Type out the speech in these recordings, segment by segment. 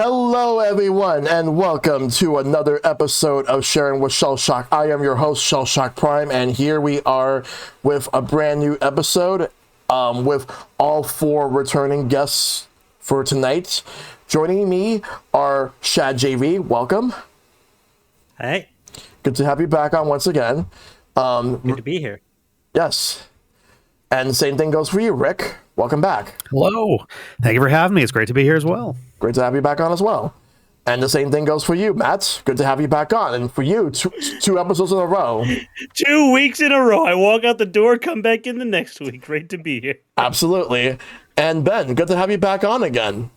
Hello, everyone, and welcome to another episode of Sharing with Shellshock. I am your host, ShellshockPrime, and here we are with a brand new episode with all four returning guests for tonight. Joining me are ShadJV. Welcome. Hey. Good to have you back on once again. Good to be here. Yes. And the same thing goes for you, Rick. Welcome back. Hello. Thank you for having me. It's great to be here as well. Great to have you back on as well. And the same thing goes for you, Matt. Good to have you back on. And for you, two episodes in a row. 2 weeks in a row. I walk out the door, come back in the next week. Great to be here. Absolutely. And Ben, good to have you back on again.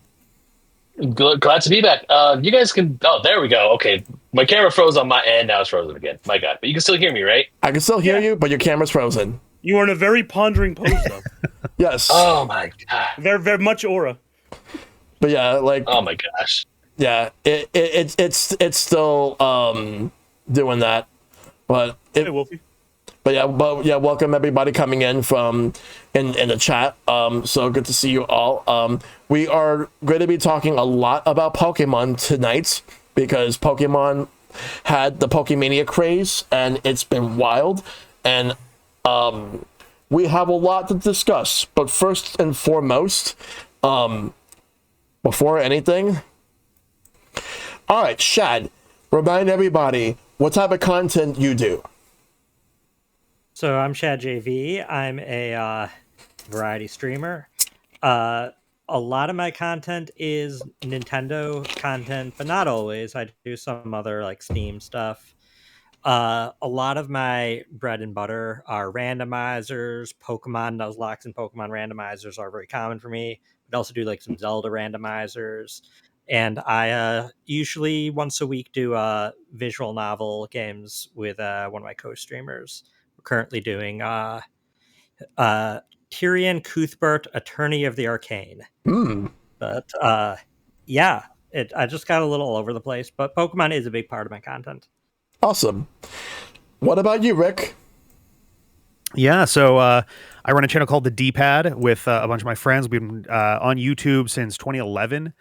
Good, glad to be back. You guys can... Oh, there we go. Okay. My camera froze on my end. Now it's frozen again. My God. But you can still hear me, right? I can still hear you, but your camera's frozen. You are in a very pondering pose, though. Yes. Oh, my God. Very much aura. But yeah, like... Oh, my gosh. Yeah, it's still doing that. But... Hey, Wolfie. But yeah, welcome everybody coming in from in the chat. So good to see you all. We are going to be talking a lot about Pokemon tonight because Pokemon had the PokeMania Craze and it's been wild. And we have a lot to discuss. But first and foremost, before anything, all right, Shad, remind everybody what type of content you do. So I'm ShadJV. I'm a variety streamer. A lot of my content is Nintendo content, but not always. I do some other like Steam stuff. A lot of my bread and butter are randomizers. Pokemon Nuzlocke and Pokemon randomizers are very common for me. But also do like some Zelda randomizers. And I usually once a week do visual novel games with one of my co-streamers. Currently doing Tyrion Cuthbert, Attorney of the Arcane. But yeah, I just got a little all over the place, but Pokemon is a big part of my content. Awesome. What about you, Rick? Yeah, so I run a channel called The D-Pad with a bunch of my friends. We've been on YouTube since 2011.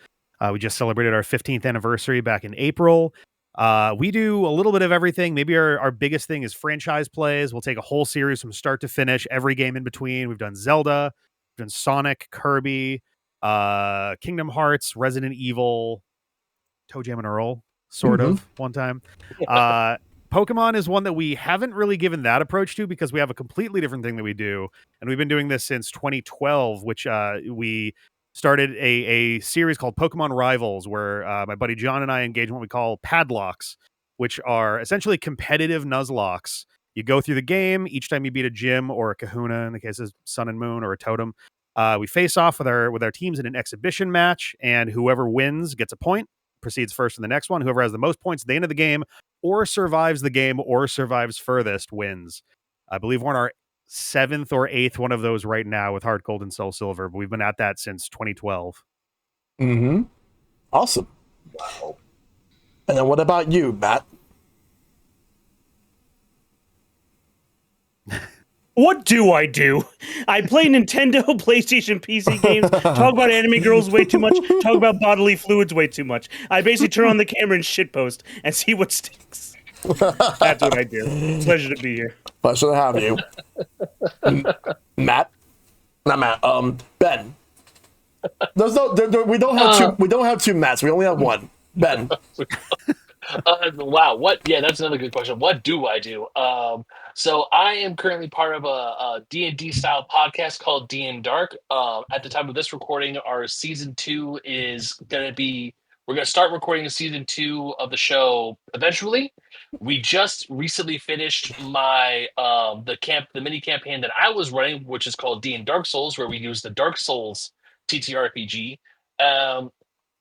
We just celebrated our 15th anniversary back in April. We do a little bit of everything. Maybe our biggest thing is franchise plays. We'll take a whole series from start to finish, every game in between. We've done Zelda, we've done Sonic, Kirby, Kingdom Hearts, Resident Evil, Toe Jam and Earl, sort of, one time. Pokemon is one that we haven't really given that approach to because we have a completely different thing that we do. And we've been doing this since 2012, which we started a series called Pokemon Rivals, where my buddy John and I engage in what we call padlocks, which are essentially competitive Nuzlocks. You go through the game. Each time you beat a gym or a kahuna, in the case of Sun and Moon, or a totem, we face off with our teams in an exhibition match, and whoever wins gets a point, proceeds first in the next one. Whoever has the most points at the end of the game or survives the game or survives furthest wins. I believe we're on our 7th or 8th one of those right now with Heart Gold and Soul Silver, but we've been at that since 2012. Awesome. Wow. And then what about you, Matt? What do? I play Nintendo, PlayStation, PC games, talk about anime girls way too much, talk about bodily fluids way too much. I basically turn on the camera and shitpost and see what sticks. That's what I do. Pleasure to be here. Pleasure to have you. Matt? Not Matt. Ben. We don't have two Matts. We only have one. Ben. Wow. What? Yeah, that's another good question. What do I do? So I am currently part of a D&D style podcast called D & Dark. At the time of this recording, our season 2 is going to be... We're going to start recording season 2 of the show eventually. We just recently finished my the mini campaign that I was running, which is called D & Dark Souls, where we use the Dark Souls TTRPG,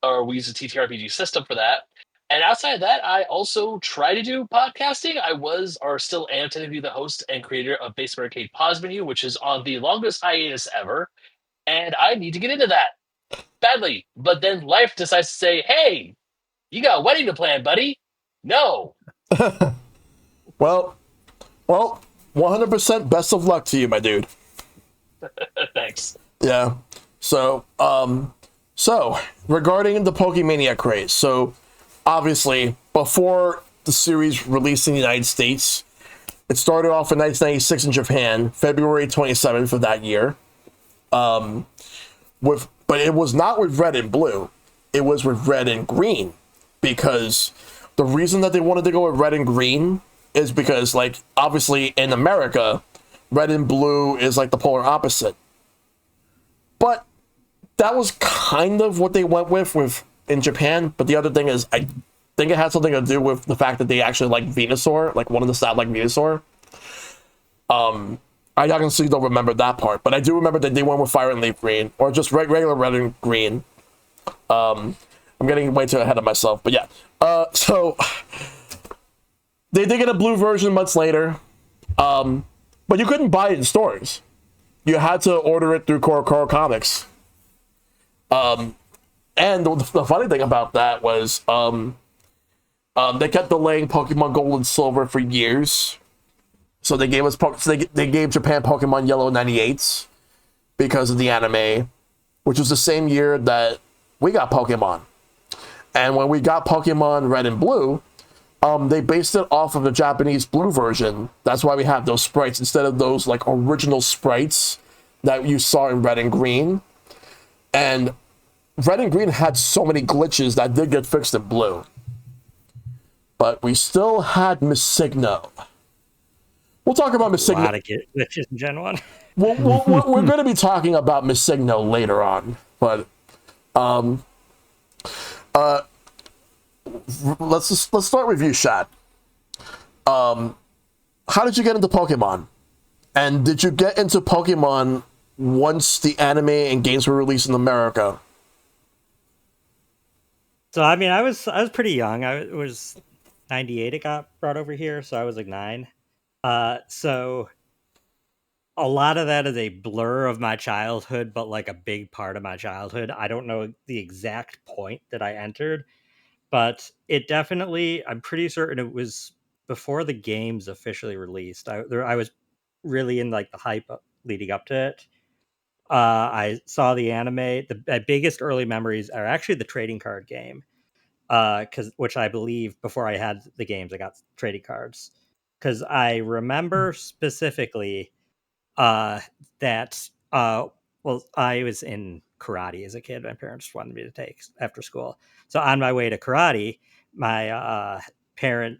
or we use the TTRPG system for that. And outside of that, I also try to do podcasting. I was, or still am, technically the host and creator of Basement Arcade Pause Menu, which is on the longest hiatus ever. And I need to get into that badly. But then life decides to say, hey, you got a wedding to plan, buddy. No. Well, 100% best of luck to you, my dude. Thanks. Yeah. So, So, regarding the PokeMania Craze, so obviously, before the series released in the United States, it started off in 1996 in Japan, February 27th of that year. But it was not with red and blue. It was with red and green, because the reason that they wanted to go with red and green is because, like, obviously in America, red and blue is like the polar opposite. But that was kind of what they went with in Japan. But the other thing is, I think it had something to do with the fact that they actually like Venusaur, like one of the style like Venusaur. I honestly don't remember that part, but I do remember that they went with Fire and Leaf Green, or just regular red and green. I'm getting way too ahead of myself, but yeah. So they did get a blue version months later, but you couldn't buy it in stores. You had to order it through Core Comics. And the funny thing about that was they kept delaying Pokemon Gold and Silver for years. So they gave us they gave Japan Pokemon Yellow 98s because of the anime, which was the same year that we got Pokemon. And when we got Pokemon Red and Blue, they based it off of the Japanese blue version. That's why we have those sprites instead of those like original sprites that you saw in Red and Green. And Red and Green had so many glitches that did get fixed in Blue. But we still had Missigno. We'll talk about Missigno. A lot of glitches in Gen 1. We're going to be talking about Missigno later on. But let's start with you, Shad. How did you get into Pokemon? And did you get into Pokemon once the anime and games were released in America? So I mean, I was pretty young. I was 98. It got brought over here, so I was like 9. So a lot of that is a blur of my childhood, but like a big part of my childhood. I don't know the exact point that I entered, but it definitely, I'm pretty certain it was before the games officially released. I was really in like the hype leading up to it. I saw the anime. My biggest early memories are actually the trading card game, which I believe before I had the games, I got trading cards. Because I remember specifically that well, I was in karate as a kid. My parents wanted me to take after school. So on my way to karate, my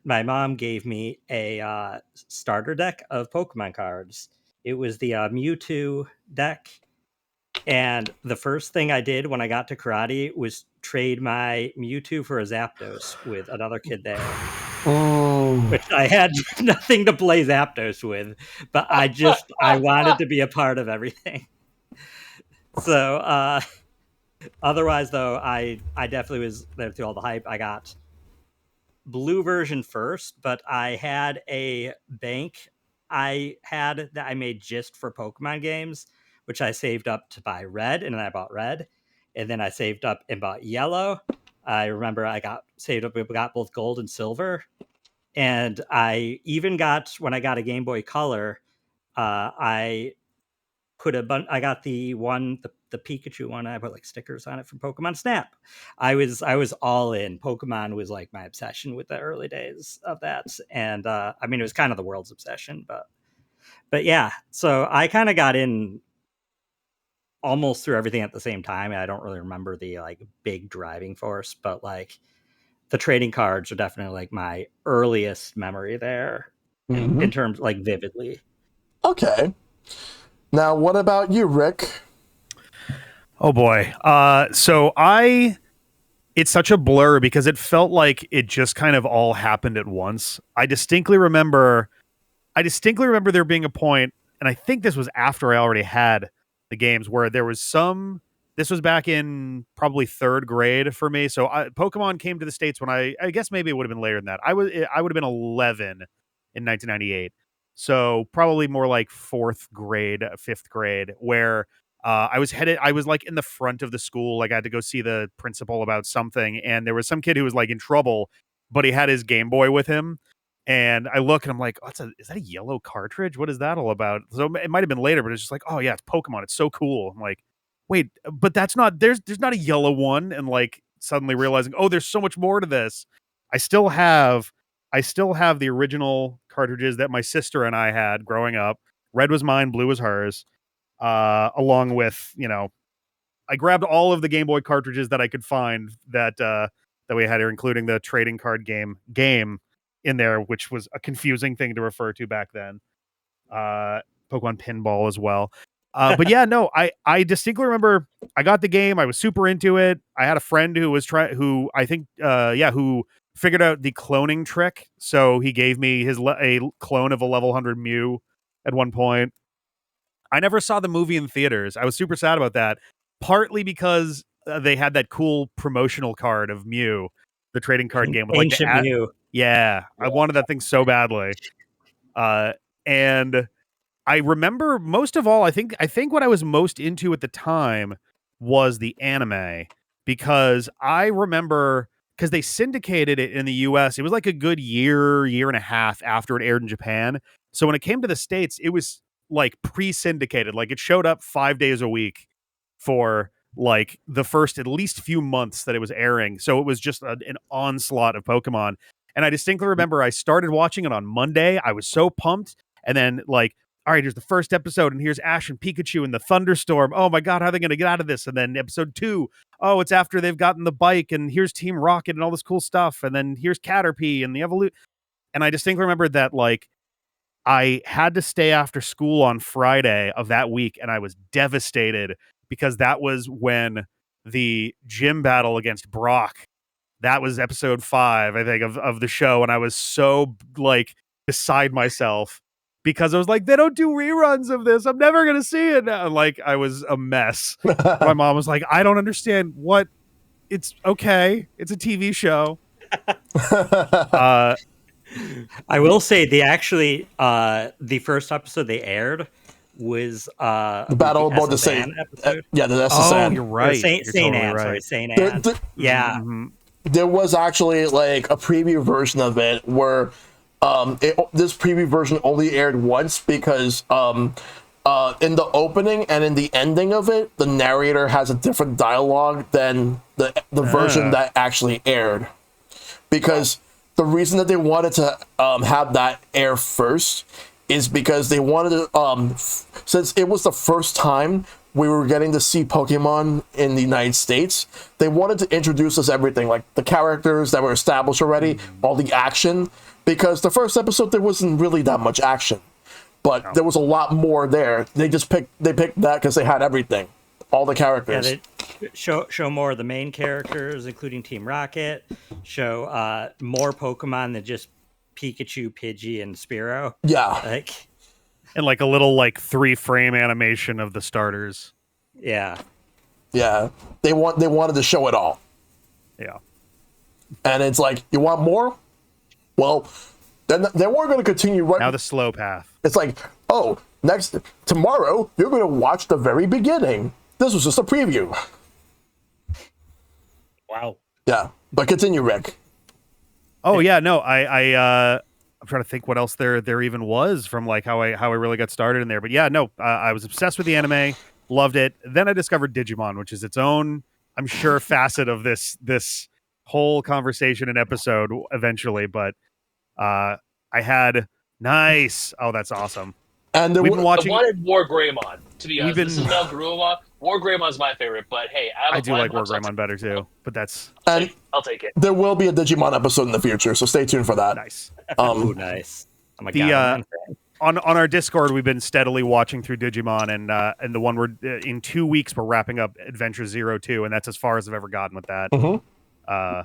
my mom gave me a starter deck of Pokemon cards. It was the Mewtwo deck. And the first thing I did when I got to karate was trade my Mewtwo for a Zapdos with another kid there. Oh. Which I had nothing to play Zapdos with, but I wanted to be a part of everything. So otherwise though, I definitely was there through all the hype. I got blue version first, but I had a bank that I made just for Pokemon games, which I saved up to buy red, and then I bought red, and then I saved up and bought yellow. I remember I got both gold and silver. And I even got, when I got a Game Boy Color, I got the Pikachu one. I put like stickers on it from Pokemon Snap. I was all in. Pokemon was like my obsession with the early days of that, and I mean it was kind of the world's obsession, but yeah. So I kind of got in almost through everything at the same time. I don't really remember the like big driving force, but like the trading cards are definitely like my earliest memory there in terms like vividly. Okay. Now, what about you, Rick? Oh boy. So it's such a blur because it felt like it just kind of all happened at once. I distinctly remember there being a point, and I think this was after I already had the games, where there was this was back in probably 3rd grade for me. So Pokemon came to the States when I guess maybe it would have been later than that. I would have been 11 in 1998. So probably more like 4th grade, 5th grade, where I was like in the front of the school. Like I had to go see the principal about something. And there was some kid who was like in trouble, but he had his Game Boy with him. And I look and I'm like, is that a yellow cartridge? What is that all about? So it might've been later, but it's just like, oh yeah, it's Pokemon. It's so cool. I'm like, wait, but that's not there's not a yellow one, and like suddenly realizing, oh, there's so much more to this. I still have the original cartridges that my sister and I had growing up. Red was mine, blue was hers. Along with, I grabbed all of the Game Boy cartridges that I could find that we had here, including the trading card game in there, which was a confusing thing to refer to back then. Pokemon Pinball as well. But yeah, no, I distinctly remember I got the game. I was super into it. I had a friend who was who figured out the cloning trick. So he gave me a clone of a level 100 Mew at one point. I never saw the movie in theaters. I was super sad about that, partly because they had that cool promotional card of Mew, the trading card game with like Ancient Mew. Yeah, I wanted that thing so badly. And I remember most of all, I think what I was most into at the time was the anime, because I remember because they syndicated it in the US. It was like a good year and a half after it aired in Japan. So when it came to the States, it was like pre-syndicated. Like it showed up 5 days a week for like the first at least few months that it was airing. So it was just an onslaught of Pokemon. And I distinctly remember I started watching it on Monday. I was so pumped. And then like, all right, here's the first episode, and here's Ash and Pikachu in the thunderstorm. Oh my God, how are they going to get out of this? And then episode 2, oh, it's after they've gotten the bike, and here's Team Rocket and all this cool stuff. And then here's Caterpie and the evolution. And I distinctly remember that like I had to stay after school on Friday of that week, and I was devastated because that was when the gym battle against Brock, that was episode 5, I think, of the show. And I was so like beside myself because I was like, they don't do reruns of this. I'm never going to see it now. Like, I was a mess. My mom was like, I don't understand what. It's okay. It's a TV show. I will say they actually, the first episode they aired was the Battle of the Saint episode. Yeah, the Oh, you're right. Saint totally Anne, right. sorry, Saint Anne. Yeah. Mm-hmm. There was actually like a preview version of it where this preview version only aired once because in the opening and in the ending of it, the narrator has a different dialogue than the version that actually aired. Because the reason that they wanted to have that air first is because they wanted to, since it was the first time we were getting to see Pokemon in the United States, they wanted to introduce us everything, like the characters that were established already, all the action, because the first episode there wasn't really that much action, but there was a lot more there. They picked that because they had everything, all the characters. Yeah, they show more of the main characters, including Team Rocket. Show more Pokemon than just Pikachu, Pidgey, and Spearow. Yeah, And like a little like 3-frame animation of the starters. Yeah. They wanted to show it all. Yeah. And it's like, you want more? Well, then we're going to continue right now. The slow path. It's like, oh, tomorrow you're going to watch the very beginning. This was just a preview. Wow. Yeah, but continue, Rick. Oh yeah, no, I'm trying to think what else there even was from like how I really got started in there. But yeah, no, I was obsessed with the anime, loved it. Then I discovered Digimon, which is its own, I'm sure, facet of this whole conversation and episode eventually. But I had nice. Oh, that's awesome. And we've been watching. I wanted War Greymon, to be honest. This is now Garurumon. War Greymon's my favorite, but hey, I do like War Greymon better too. But that's I'll take it. There will be a Digimon episode in the future, so stay tuned for that. Nice. Nice. Oh my God. On our Discord, we've been steadily watching through Digimon, and the one we're in 2 weeks we're wrapping up Adventure 02, and that's as far as I've ever gotten with that. Mm-hmm.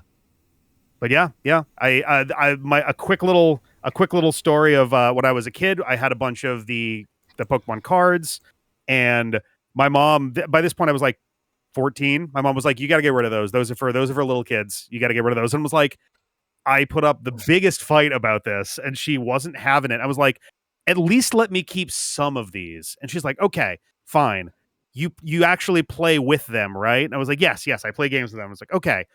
But yeah. A quick little story of when I was a kid. I had a bunch of the Pokemon cards, and my mom. By this point, I was like 14. My mom was like, "You got to get rid of those. Those are for little kids. You got to get rid of those." And was like, I put up the biggest fight about this, and she wasn't having it. I was like, "At least let me keep some of these." And she's like, "Okay, fine. You actually play with them, right?" And I was like, "Yes, I play games with them." I was like, "Okay,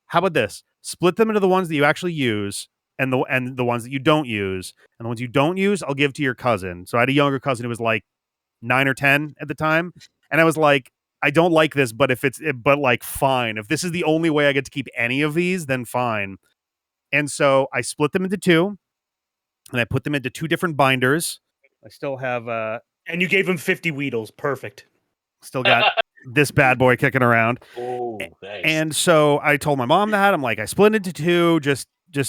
how about this? Split them into the ones that you actually use and the ones that you don't use. And the ones you don't use, I'll give to your cousin." So I had a younger cousin who was like 9 or 10 at the time. And I was like, I don't like this, but but like, fine. If this is the only way I get to keep any of these, then fine. And so I split them into two, and I put them into two different binders. I still have, And you gave him 50 Weedles. Perfect. still got this bad boy kicking around. Oh, nice. And so I told my mom that. I'm like, I split it into two. Just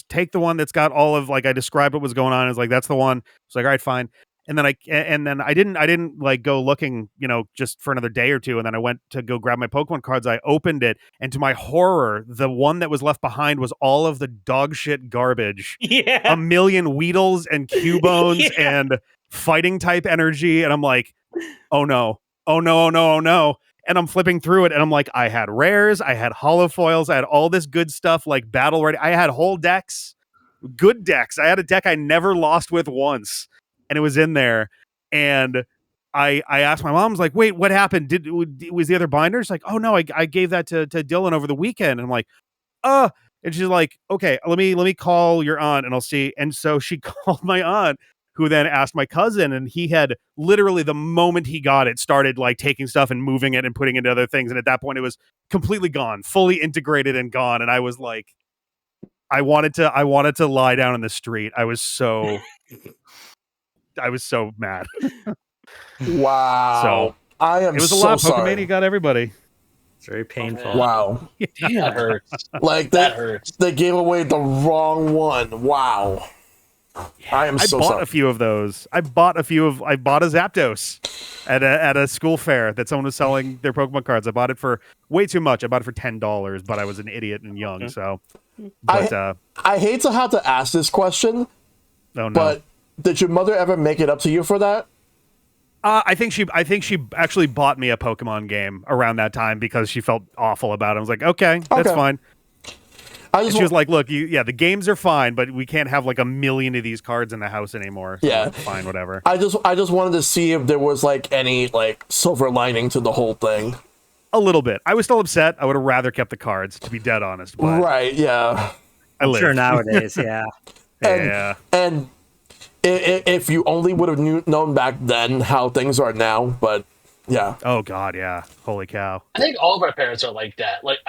take the one that's got all of, like, I described what was going on. It's like, that's the one. It's like, all right, fine. And then I didn't like go looking, just for another day or two. And then I went to go grab my Pokemon cards. I opened it, and to my horror, the one that was left behind was all of the dog shit garbage. Yeah. A million Weedles and Cubones and fighting type energy. And I'm like, oh no. Oh no, oh no, oh no. And I'm flipping through it, and I'm like, I had rares, I had holofoils, I had all this good stuff, like battle ready. I had whole decks, good decks. I had a deck I never lost with once, and it was in there. And I asked my mom, I was like, wait, what happened? Was the other binders? Like, oh no, I gave that to Dylan over the weekend. And I'm like, and she's like, okay, let me call your aunt and I'll see. And so she called my aunt, who then asked my cousin, and he had literally, the moment he got it, started like taking stuff and moving it and putting it into other things. And at that point it was completely gone, fully integrated and gone. And I was like, I wanted to lie down in the street. I was so mad. Wow. So I am it was a so lot. sorry. PokeMania got everybody. It's very painful. Wow. That hurts. Like That hurts. they gave away the wrong one. Wow. I am so I bought sorry. a few of those. I bought a Zapdos at a school fair that someone was selling their Pokemon cards. I bought it for way too much. I bought it for $10, but I was an idiot and young. So, but I hate to have to ask this question, oh no. but did your mother ever make it up to you for that? I think she actually bought me a Pokemon game around that time because she felt awful about it. I was like, okay, that's fine. And she was like, look, the games are fine, but we can't have like a million of these cards in the house anymore. So like, fine, whatever. I just wanted to see if there was like any like silver lining to the whole thing. A little bit. I was still upset. I would have rather kept the cards, to be dead honest. But Right, yeah. I'm sure nowadays, yeah. And if you only would have known back then how things are now, but yeah. Oh God, yeah. Holy cow. I think all of our parents are like that. Like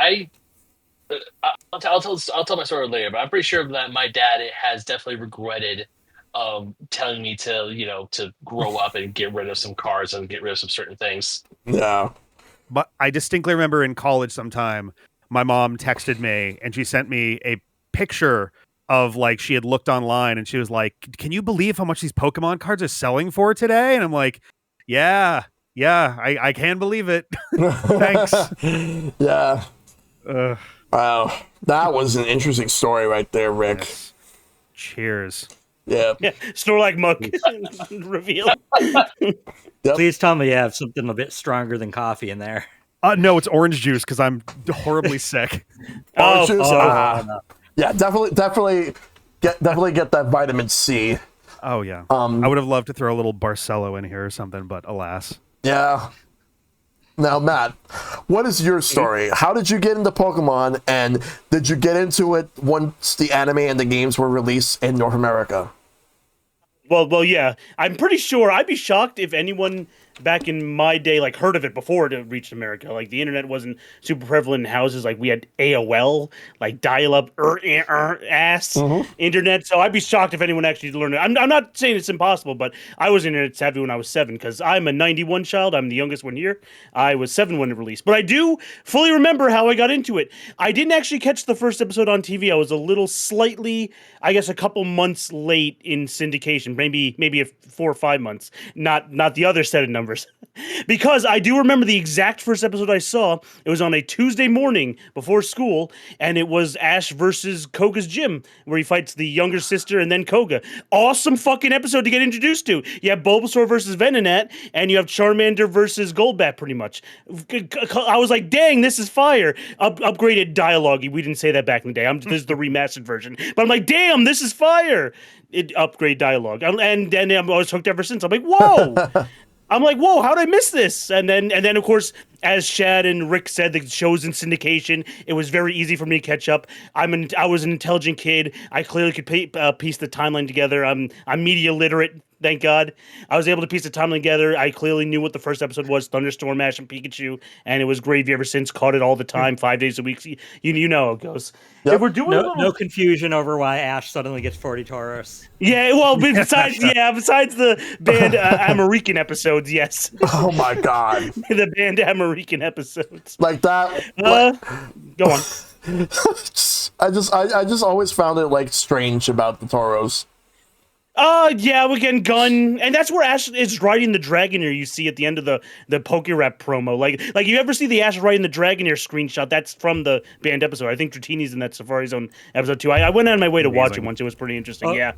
I'll tell my story later, but I'm pretty sure that my dad has definitely regretted telling me to grow up and get rid of some cards and get rid of some certain things. Yeah. But I distinctly remember in college sometime, my mom texted me and she sent me a picture of, like, she had looked online and she was like, can you believe how much these Pokemon cards are selling for today? And I'm like, yeah, I can believe it. Thanks. Yeah. Wow. That was an interesting story right there, Rick. Yes. Cheers. Yeah. Snorlax mug reveal. Yep. Please tell me you have something a bit stronger than coffee in there. No, it's orange juice because I'm horribly sick. Orange juice? No. Yeah, definitely get that vitamin C. Oh yeah. I would have loved to throw a little Barcelo in here or something, but alas. Yeah. Now, Matt, what is your story? How did you get into Pokemon, and did you get into it once the anime and the games were released in North America? Well, yeah. I'm pretty sure I'd be shocked if anyone back in my day like heard of it before it reached America. Like the internet wasn't super prevalent in houses. Like we had AOL, like dial-up ass internet. So I'd be shocked if anyone actually learned it. I'm not saying it's impossible, but I was internet savvy when I was 7 because I'm a 91 child. I'm the youngest one here. I was 7 when it released, but I do fully remember how I got into it. I didn't actually catch the first episode on TV. I was a little slightly, I guess, a couple months late in syndication, maybe 4 or 5 months. Not the other set of numbers. Because I do remember the exact first episode I saw. It was on a Tuesday morning before school, and it was Ash versus Koga's gym, where he fights the younger sister and then Koga. Awesome fucking episode to get introduced to. You have Bulbasaur versus Venonat, and you have Charmander versus Golbat, pretty much. I was like, dang, this is fire. Upgraded dialogue. We didn't say that back in the day. This is the remastered version. But I'm like, damn, this is fire. It upgrade dialogue. And I was hooked ever since. I'm like, whoa. How'd I miss this? And then, of course, as Shad and Rick said, the show's in syndication. It was very easy for me to catch up. I was an intelligent kid. I clearly could piece the timeline together. I'm media literate. Thank God. I was able to piece the timeline together. I clearly knew what the first episode was, Thunderstorm, Ash, and Pikachu, and it was gravy ever since. Caught it all the time, 5 days a week. You know how it goes. Yep. If we're doing a No, little... no confusion over why Ash suddenly gets 40 Tauros. Yeah, well, besides the band American episodes, yes. Oh my God. The band American episodes. Like that. Go on. I just always found it like strange about the Tauros. Yeah, we can gun, and that's where Ash is riding the Dragonair. You see at the end of the PokeRap promo, like you ever see the Ash riding the Dragonair screenshot? That's from the band episode. I think Dratini's in that Safari Zone episode too. I went on my way to watch it once. It was pretty interesting. Yeah.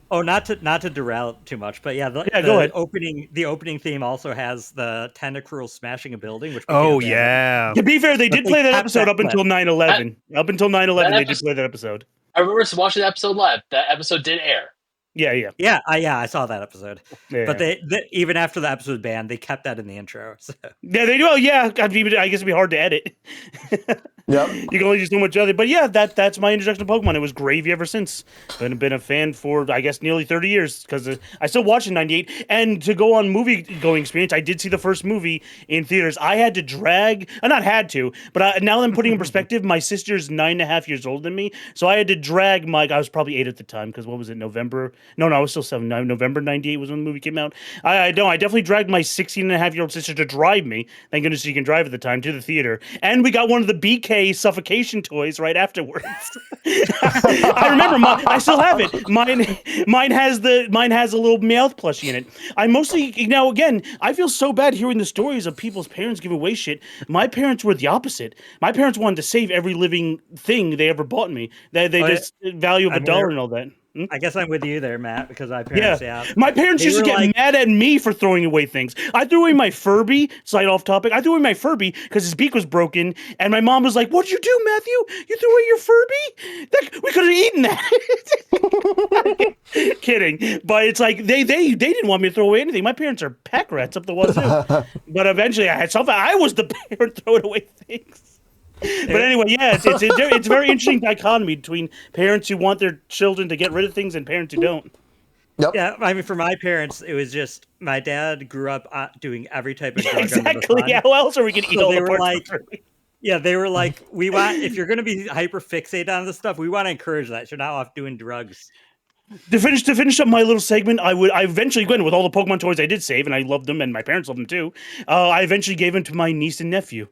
Oh, not to derail too much, but go ahead. The opening theme also has the Tentacruel smashing a building. Which yeah. To be fair, they did play that episode up until 9/11. Up until 9/11, they did play that episode. I remember watching the episode live. That episode did air. Yeah. I saw that episode. Yeah. But they even after the episode banned, they kept that in the intro. So. Yeah, they do. Oh, yeah. I guess it'd be hard to edit. Yep. You can only just do much other. But yeah, that's my introduction to Pokemon. It was gravy ever since. Been a fan for, I guess, nearly 30 years because I still watched in 98. And to go on movie going experience, I did see the first movie in theaters. I had to drag, not had to, but now that I'm putting in perspective, my sister's 9.5 years older than me. So I had to drag I was probably 8 at the time because what was it, November? No, I was still 7. November 98 was when the movie came out. I definitely dragged my 16.5-year-old sister to drive me. Thank goodness she can drive at the time to the theater. And we got one of the BK suffocation toys right afterwards. I remember I still have it. Mine has a little mouth plushie in it. I mostly now again I feel so bad hearing the stories of people's parents give away shit. My parents were the opposite. My parents wanted to save every living thing they ever bought me. They just value of a dollar and all that. I guess I'm with you there, Matt, because my parents, My parents used to get mad at me for throwing away things. I threw away my Furby, side off topic. I threw away my Furby because his beak was broken, and my mom was like, "What'd you do, Matthew? You threw away your Furby? We could have eaten that." Kidding. But it's like, they didn't want me to throw away anything. My parents are pack rats up the wazoo. But eventually I had something. I was the parent throwing away things. But anyway, yeah, it's a very interesting dichotomy between parents who want their children to get rid of things and parents who don't. Yep. Yeah, I mean, for my parents, it was just my dad grew up doing every type of drug exactly. under the sun. Yeah, how else are we going to eat all they the were parts? they were like, if you're going to be hyper fixated on this stuff, we want to encourage that. You're not off doing drugs. To finish up my little segment, I eventually went with all the Pokemon toys I did save, and I loved them, and my parents loved them too. I eventually gave them to my niece and nephew.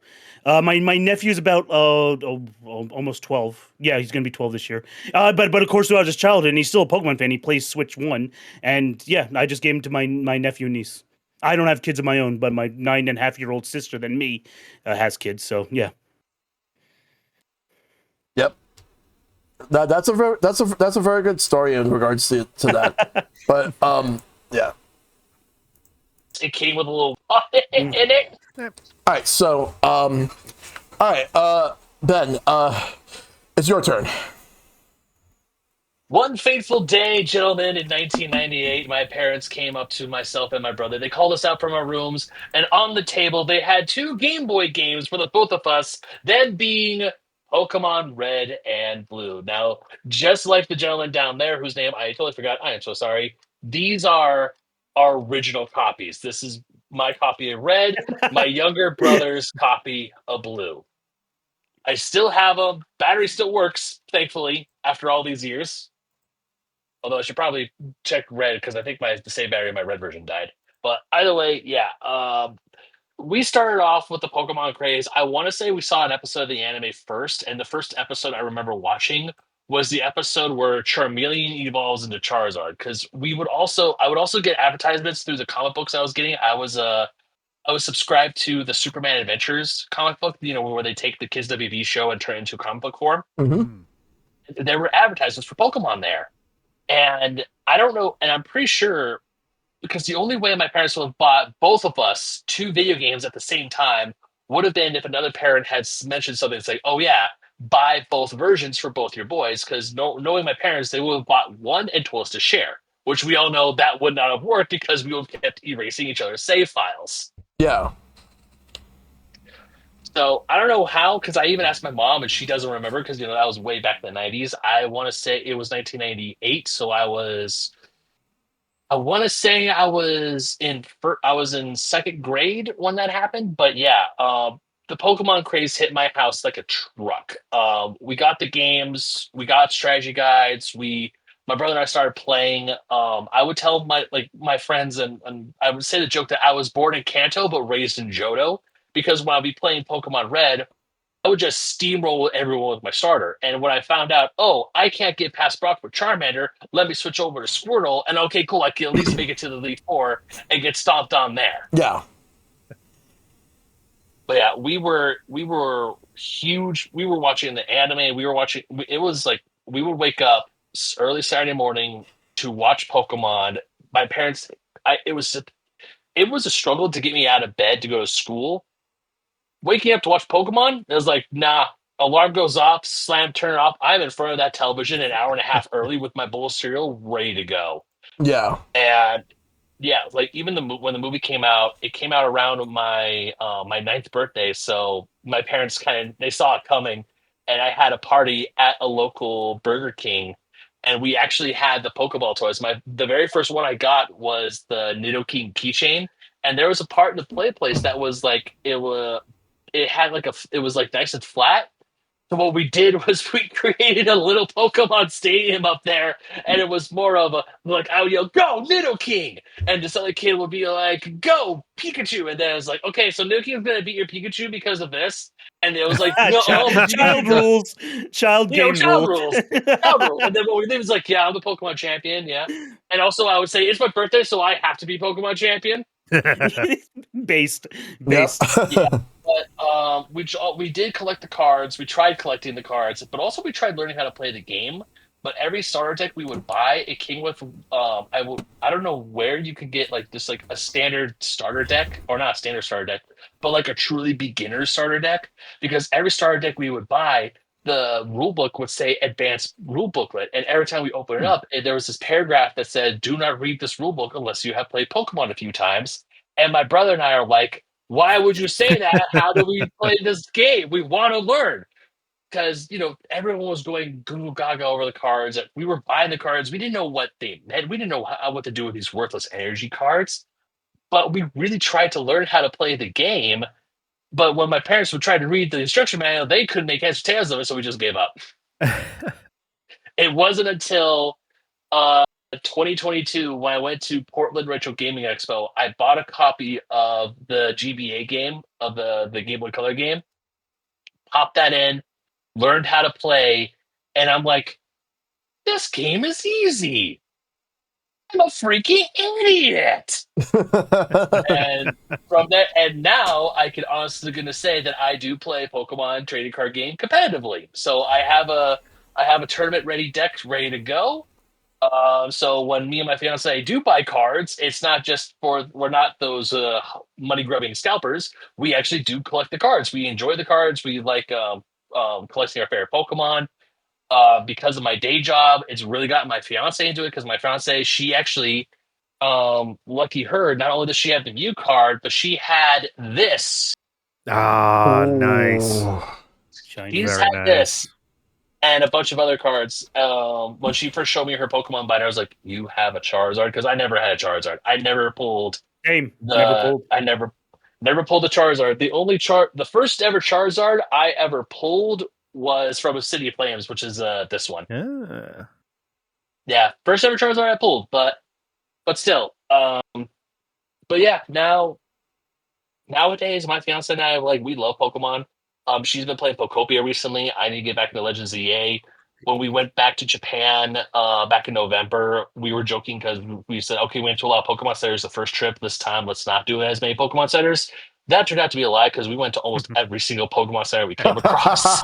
My nephew's about almost 12. Yeah, he's gonna be 12 this year. But of course throughout his childhood, and he's still a Pokemon fan. He plays Switch 1, and yeah, I just gave him to my nephew and niece. I don't have kids of my own, but my 9.5-year-old sister than me has kids. So yeah. Yep. That's a very good story in regards to that. But yeah. It came with a little in it. All right, so all right, Ben, it's your turn. One fateful day, gentlemen, in 1998, my parents came up to myself and my brother. They called us out from our rooms, and on the table they had 2 Game Boy games for the both of us, then being Pokemon Red and Blue. Now, just like the gentleman down there, whose name I totally forgot, I am so sorry, these are our original copies. This is my copy of Red, my younger brother's copy of Blue. I still have them. Battery still works, thankfully, after all these years. Although I should probably check Red because I think the save battery in my Red version died. But either way, yeah. We started off with the Pokemon Craze. I want to say we saw an episode of the anime first, and the first episode I remember watching was the episode where Charmeleon evolves into Charizard. Because I would also get advertisements through the comic books I was getting. I was subscribed to the Superman Adventures comic book, where they take the Kids WB show and turn it into a comic book form. Mm-hmm. There were advertisements for Pokemon there. And I don't know, and I'm pretty sure, because the only way my parents would have bought both of us 2 video games at the same time would have been if another parent had mentioned something. It's like, oh yeah, buy both versions for both your boys, because knowing my parents, they would have bought one and told us to share, which we all know that would not have worked because we would have kept erasing each other's save files. Yeah. So I don't know how, because I even asked my mom and she doesn't remember because that was way back in the 90s. I want to say it was 1998, so I was I want to say I was in second grade when that happened, but yeah, the Pokemon craze hit my house like a truck. We got the games, we got strategy guides, my brother and I started playing. I would tell my friends, and I would say the joke that I was born in Kanto but raised in Johto, because when I'd be playing Pokemon Red, I would just steamroll everyone with my starter. And when I found out, oh, I can't get past Brock with Charmander, let me switch over to Squirtle, and okay, cool, I can at least make it to the Elite Four and get stomped on there. Yeah. But yeah, we were huge. We were watching the anime. We were watching. It was like we would wake up early Saturday morning to watch Pokemon. My parents, it was a struggle to get me out of bed to go to school. Waking up to watch Pokemon, it was like, nah. Alarm goes off, slam, turn it off. I'm in front of that television an hour and a half early with my bowl of cereal ready to go. Yeah. And yeah, like even when the movie came out, it came out around my ninth birthday. So my parents they saw it coming, and I had a party at a local Burger King, and we actually had the Pokeball toys. The very first one I got was the Nidoking keychain, and there was a part in the play place that was like it had like it was like nice and flat. So what we did was we created a little Pokemon stadium up there, and it was more of a like I would yell, "Go Nidoking!" and this other kid would be like, "Go Pikachu!" And then it was like, "Okay, so Nidoking's gonna beat your Pikachu because of this," and it was like, "No, but you Child need to, rules, child game child rules. rules, child rules." And then what we did was like, "Yeah, I'm the Pokemon champion, yeah," and also I would say it's my birthday, so I have to be Pokemon champion. based, Yep. based. Yeah, but we did collect the cards. We tried collecting the cards, but also we tried learning how to play the game. But every starter deck we would buy, it came with I don't know where you could get like this like a standard starter deck, or not a standard starter deck, but like a truly beginner starter deck, because every starter deck we would buy, the rule book would say advanced rule booklet, and every time we open it up, there was this paragraph that said, "Do not read this rule book unless you have played Pokemon a few times." And my brother and I are like, why would you say that? How do we play this game? We want to learn. Because, everyone was going goo gaga over the cards. We were buying the cards. We didn't know what they meant. We didn't know what to do with these worthless energy cards. But we really tried to learn how to play the game. But when my parents would try to read the instruction manual, they couldn't make heads or tails of it, so we just gave up. It wasn't until 2022, when I went to Portland Retro Gaming Expo, I bought a copy of the GBA game, of the Game Boy Color game, popped that in, learned how to play, and I'm like, this game is easy. I'm a freaking idiot. And from that, and now I can honestly gonna say that I do play Pokemon trading card game competitively. So I have a tournament ready deck ready to go. So when me and my fiance do buy cards, it's not just we're not those money grubbing scalpers. We actually do collect the cards. We enjoy the cards. We like collecting our favorite Pokemon. Because of my day job, it's really gotten my fiance into it, because my fiance, she actually, lucky her, not only does she have the Mew card, but she had this. Ah, nice. Shiny. She's Very had nice. this and a bunch of other cards. When she first showed me her Pokemon binder, I was like, "You have a Charizard?" Because I never had a Charizard. I never pulled Same. Never the. pulled. I never pulled the Charizard. The first ever Charizard I ever pulled was from a City of Flames, which is this one. Yeah. Yeah, first ever Charizard I pulled, but still. But yeah, nowadays my fiance and I, like, we love Pokemon. She's been playing Pokopia recently. I need to get back into Legends ZA. When we went back to Japan back in November, we were joking because we said, okay, we went to a lot of Pokemon centers the first trip. This time, let's not do as many Pokemon centers. That turned out to be a lie, because we went to almost every single Pokemon center we came across.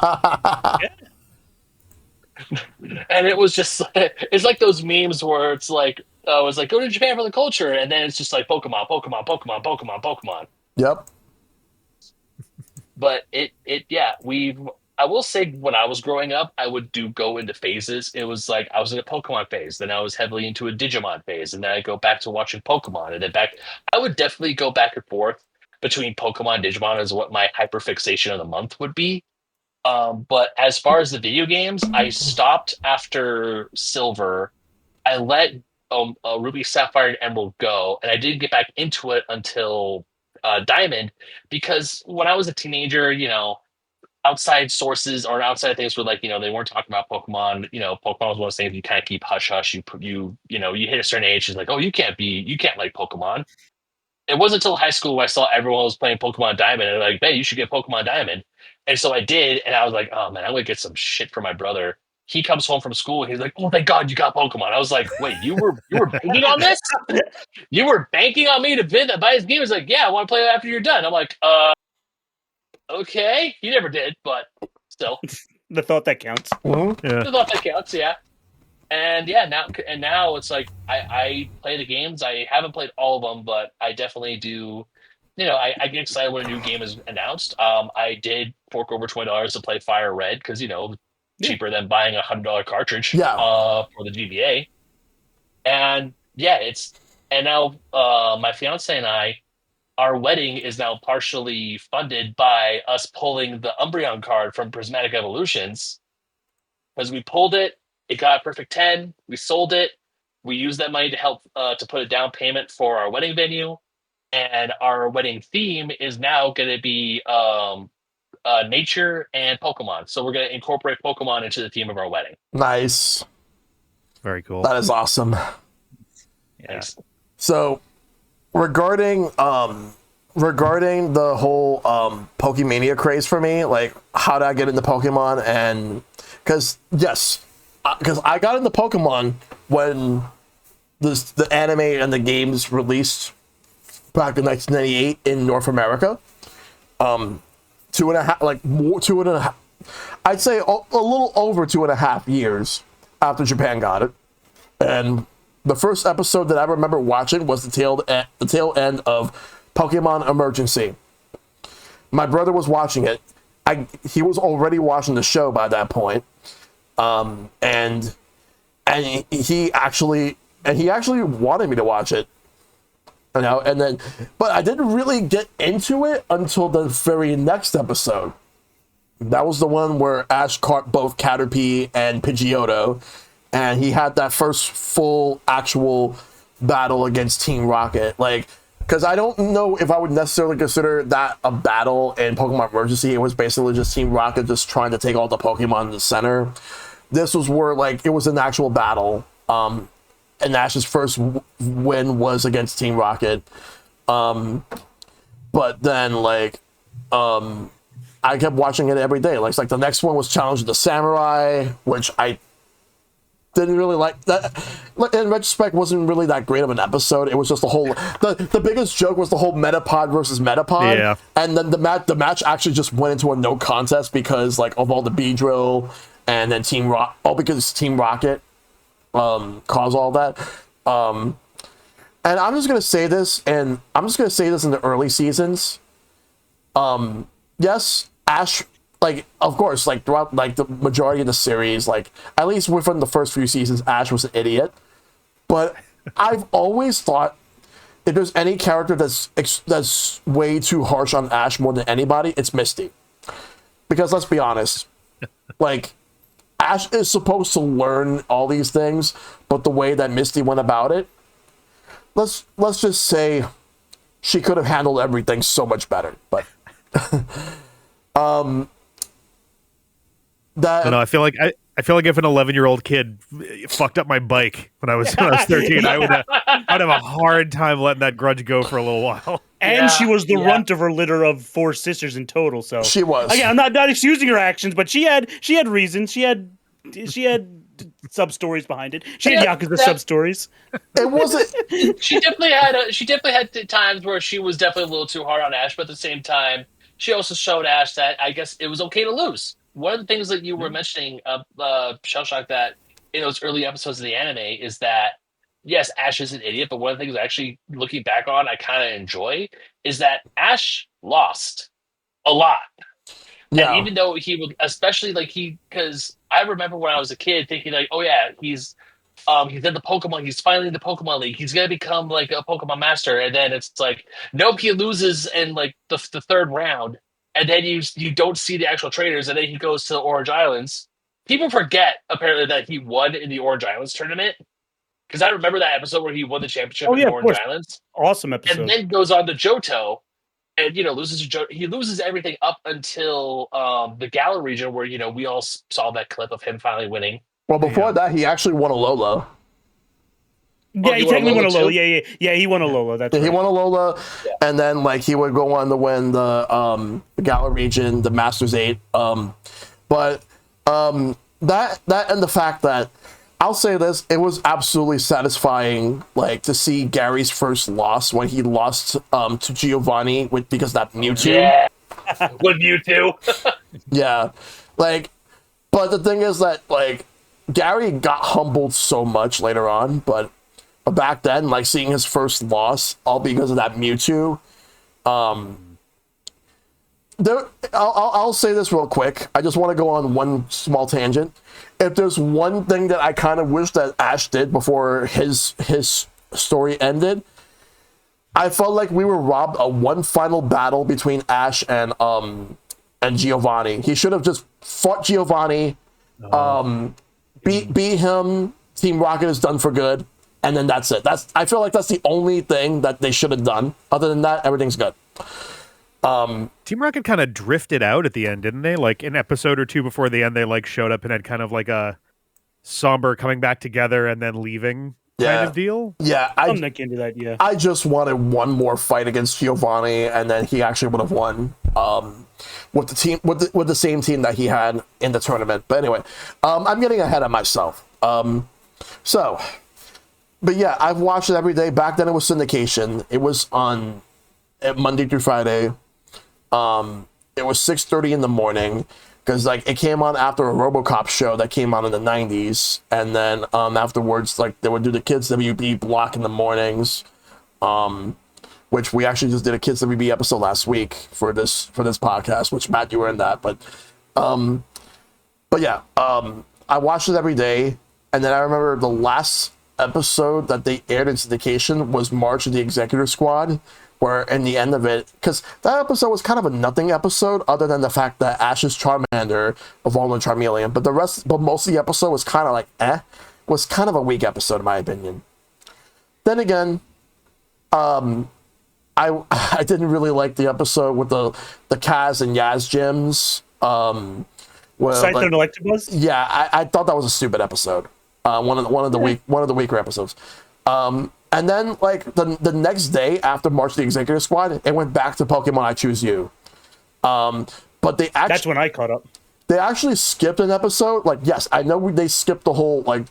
And it was just, it's like those memes where it's like, it was like, go to Japan for the culture. And then it's just like Pokemon, Pokemon, Pokemon, Pokemon, Pokemon. Yep. But yeah, I will say, when I was growing up, I would go into phases. It was like I was in a Pokemon phase, then I was heavily into a Digimon phase, and then I go back to watching Pokemon, and then back. I would definitely go back and forth between Pokemon and Digimon as what my hyperfixation of the month would be. But as far as the video games, I stopped after Silver. I let Ruby, Sapphire, and Emerald Go, and I didn't get back into it until Diamond, because when I was a teenager, outside sources or outside things were like, they weren't talking about Pokemon. Pokemon was one of those things you kind of keep hush hush. You hit a certain age, it's like, oh, you can't like Pokemon. It wasn't until high school where I saw everyone was playing Pokemon Diamond, and they're like, "Hey, you should get Pokemon Diamond." And so I did, and I was like, "Oh man, I'm gonna get some shit from my brother." He comes home from school, and he's like, "Oh, thank God you got Pokemon." I was like, "Wait, you were banking on this? You were banking on me to buy this game?" He's like, "Yeah, I want to play it after you're done." I'm like, okay." He never did, but still, The thought that counts. Yeah. the thought that counts, yeah. And now it's like I play the games. I haven't played all of them, but I definitely do. I get excited when a new game is announced. I did fork over $20 to play Fire Red because Yeah. cheaper than buying $100 cartridge. Yeah. For the GBA. And yeah, and now my fiance and I, our wedding is now partially funded by us pulling the Umbreon card from Prismatic Evolutions, because we pulled it. It got a perfect 10. We sold it. We used that money to help to put a down payment for our wedding venue, and our wedding theme is now going to be nature and Pokemon. So we're going to incorporate Pokemon into the theme of our wedding. Nice. Very cool. That is awesome. Yeah. Thanks. So regarding the whole PokeMania craze for me, like how did I get into Pokemon? And because I got into Pokemon when the anime and the games released back in 1998 in North America. 2.5, I'd say a little over 2.5 years after Japan got it. And the first episode that I remember watching was the tail end of Pokemon Emergency. My brother was watching it. He was already watching the show by that point. And he actually wanted me to watch it. But I didn't really get into it until the very next episode. That was the one where Ash caught both Caterpie and Pidgeotto, and he had that first full actual battle against Team Rocket. Like, because I don't know if I would necessarily consider that a battle in Pokemon Emergency. It was basically just Team Rocket just trying to take all the Pokemon in the center. This was where, like, it was an actual battle. And Ash's first win was against Team Rocket. But then, like, I kept watching it every day. Like the next one was Challenge of the Samurai, which I didn't really like. That, in retrospect, wasn't really that great of an episode. It was just the biggest joke was the whole Metapod versus Metapod. Yeah. And then the match actually just went into a no contest because, like, of all the Beedrill and then because Team Rocket caused all that. And I'm just gonna say this, in the early seasons. Yes, Ash, like, of course, like, throughout, like, the majority of the series, like, at least within the first few seasons, Ash was an idiot. But I've always thought if there's any character that's way too harsh on Ash more than anybody, it's Misty. Because let's be honest, like, Ash is supposed to learn all these things, but the way that Misty went about it, let's just say she could have handled everything so much better. But I feel like if an 11-year-old kid fucked up my bike when I was 13, I would have a hard time letting that grudge go for a little while. And she was the runt of her litter of 4 sisters in total. So she was. Again, I'm not excusing her actions, but she had reasons. She had sub stories behind it. She had Yakuza sub stories. It wasn't. She definitely had times where she was definitely a little too hard on Ash, but at the same time, she also showed Ash that I guess it was okay to lose. One of the things that you were mentioning, Shellshock, that in those early episodes of the anime is that, yes, Ash is an idiot, but one of the things actually looking back on I kind of enjoy is that Ash lost a lot. Yeah. And even though he would, especially because I remember when I was a kid thinking like, oh yeah, he's in the Pokemon, he's finally in the Pokemon League, he's gonna become like a Pokemon master, and then it's like, nope, he loses in like the third round, and then you don't see the actual trainers, and then he goes to the Orange Islands. People forget apparently that he won in the Orange Islands tournament. because I remember that episode where he won the championship Oh in yeah, of Orange course. Islands, Awesome and episode. then goes on to Johto, and he loses everything up until the Galar region, where we all saw that clip of him finally winning. Well, before Yeah. that, he actually won a Lola. Yeah, he he won a technically won a Lola Lola. too? Yeah, he won a Lola. That's Yeah, he right. won a Lola, Yeah. and then like he would go on to win the Gala region, the Masters 8. But that and the fact that I'll say this, it was absolutely satisfying, like to see Gary's first loss when he lost to Giovanni because of that Mewtwo. Yeah, with Mewtwo. Yeah, like, but the thing is that like Gary got humbled so much later on, but back then, like seeing his first loss all because of that Mewtwo. I'll say this real quick. I just want to go on one small tangent. If there's one thing that I kind of wish that Ash did before his story ended, I felt like we were robbed of one final battle between Ash and Giovanni. He should have just fought Giovanni, beat him. Team Rocket is done for good, and then that's it. I feel like that's the only thing that they should have done. Other than that, everything's good. Team Rocket kind of drifted out at the end, didn't they? Like an episode or two before the end, they like showed up and had kind of like a somber coming back together and then leaving kind of deal. Yeah, I'm not into that. Yeah, I just wanted one more fight against Giovanni, and then he actually would have won with the team with the same team that he had in the tournament. But anyway, I'm getting ahead of myself. But yeah, I've watched it every day. Back then, it was syndication. It was on Monday through Friday. It was 6:30 in the morning because like it came on after a RoboCop show that came on in the 90s, and then afterwards like they would do the Kids WB block in the mornings, which we actually just did a Kids WB episode last week for this podcast, which Matt, you were in that, but yeah, I watched it every day, and then I remember the last episode that they aired in syndication was March of the Executive Squad, where in the end of it, because that episode was kind of a nothing episode other than the fact that Ash's Charmander evolved into Charmeleon, but most of the episode was kind of like was kind of a weak episode in my opinion. Then again, I didn't really like the episode with the Kaz and Yaz gyms. Scyther and Electabuzz? Yeah, I thought that was a stupid episode. One of the weaker episodes. And then like the next day after March of the Executive Squad, it went back to Pokemon I Choose You. But that's when I caught up. They actually skipped an episode. Like, yes, I know they skipped the whole like.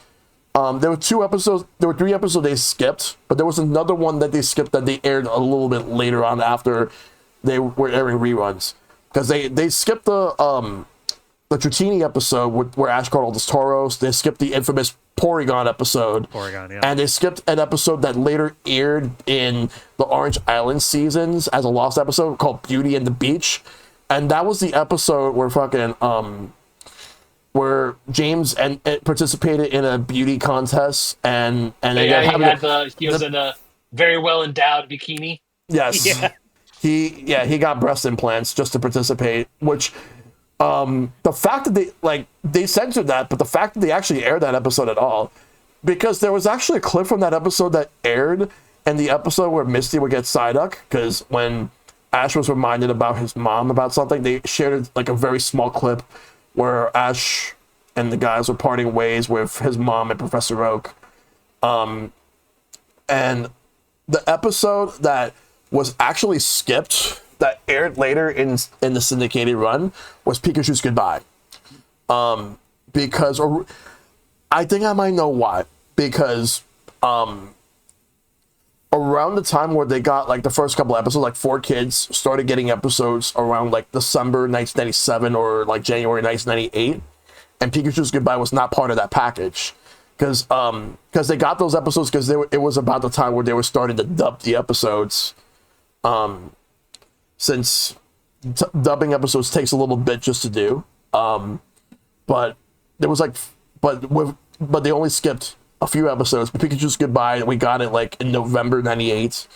There were 3 episodes they skipped, but there was another one that they skipped that they aired a little bit later on after they were airing reruns, because they skipped the Dratini episode where Ash caught all the Tauros. They skipped the infamous Porygon episode. Yeah. And they skipped an episode that later aired in the Orange Island seasons as a lost episode called Beauty and the Beach. And that was the episode where where James participated in a beauty contest and he was in a very well endowed bikini. Yes. Yeah. He got breast implants just to participate, which the fact that they censored that, but the fact that they actually aired that episode at all, because there was actually a clip from that episode that aired in the episode where Misty would get Psyduck, because when Ash was reminded about his mom about something, they shared like a very small clip where Ash and the guys were parting ways with his mom and Professor Oak. And the episode that was actually skipped that aired later in the syndicated run was Pikachu's Goodbye. Because I think I might know why. Because around the time where they got like the first couple episodes, like 4Kids started getting episodes around like December 1997 or like January 1998, and Pikachu's Goodbye was not part of that package. Because they got those episodes because it was about the time where they were starting to dub the episodes. Since dubbing episodes takes a little bit just to do, but there was like, but they only skipped a few episodes. But Pikachu's Goodbye, we got it like in November '98,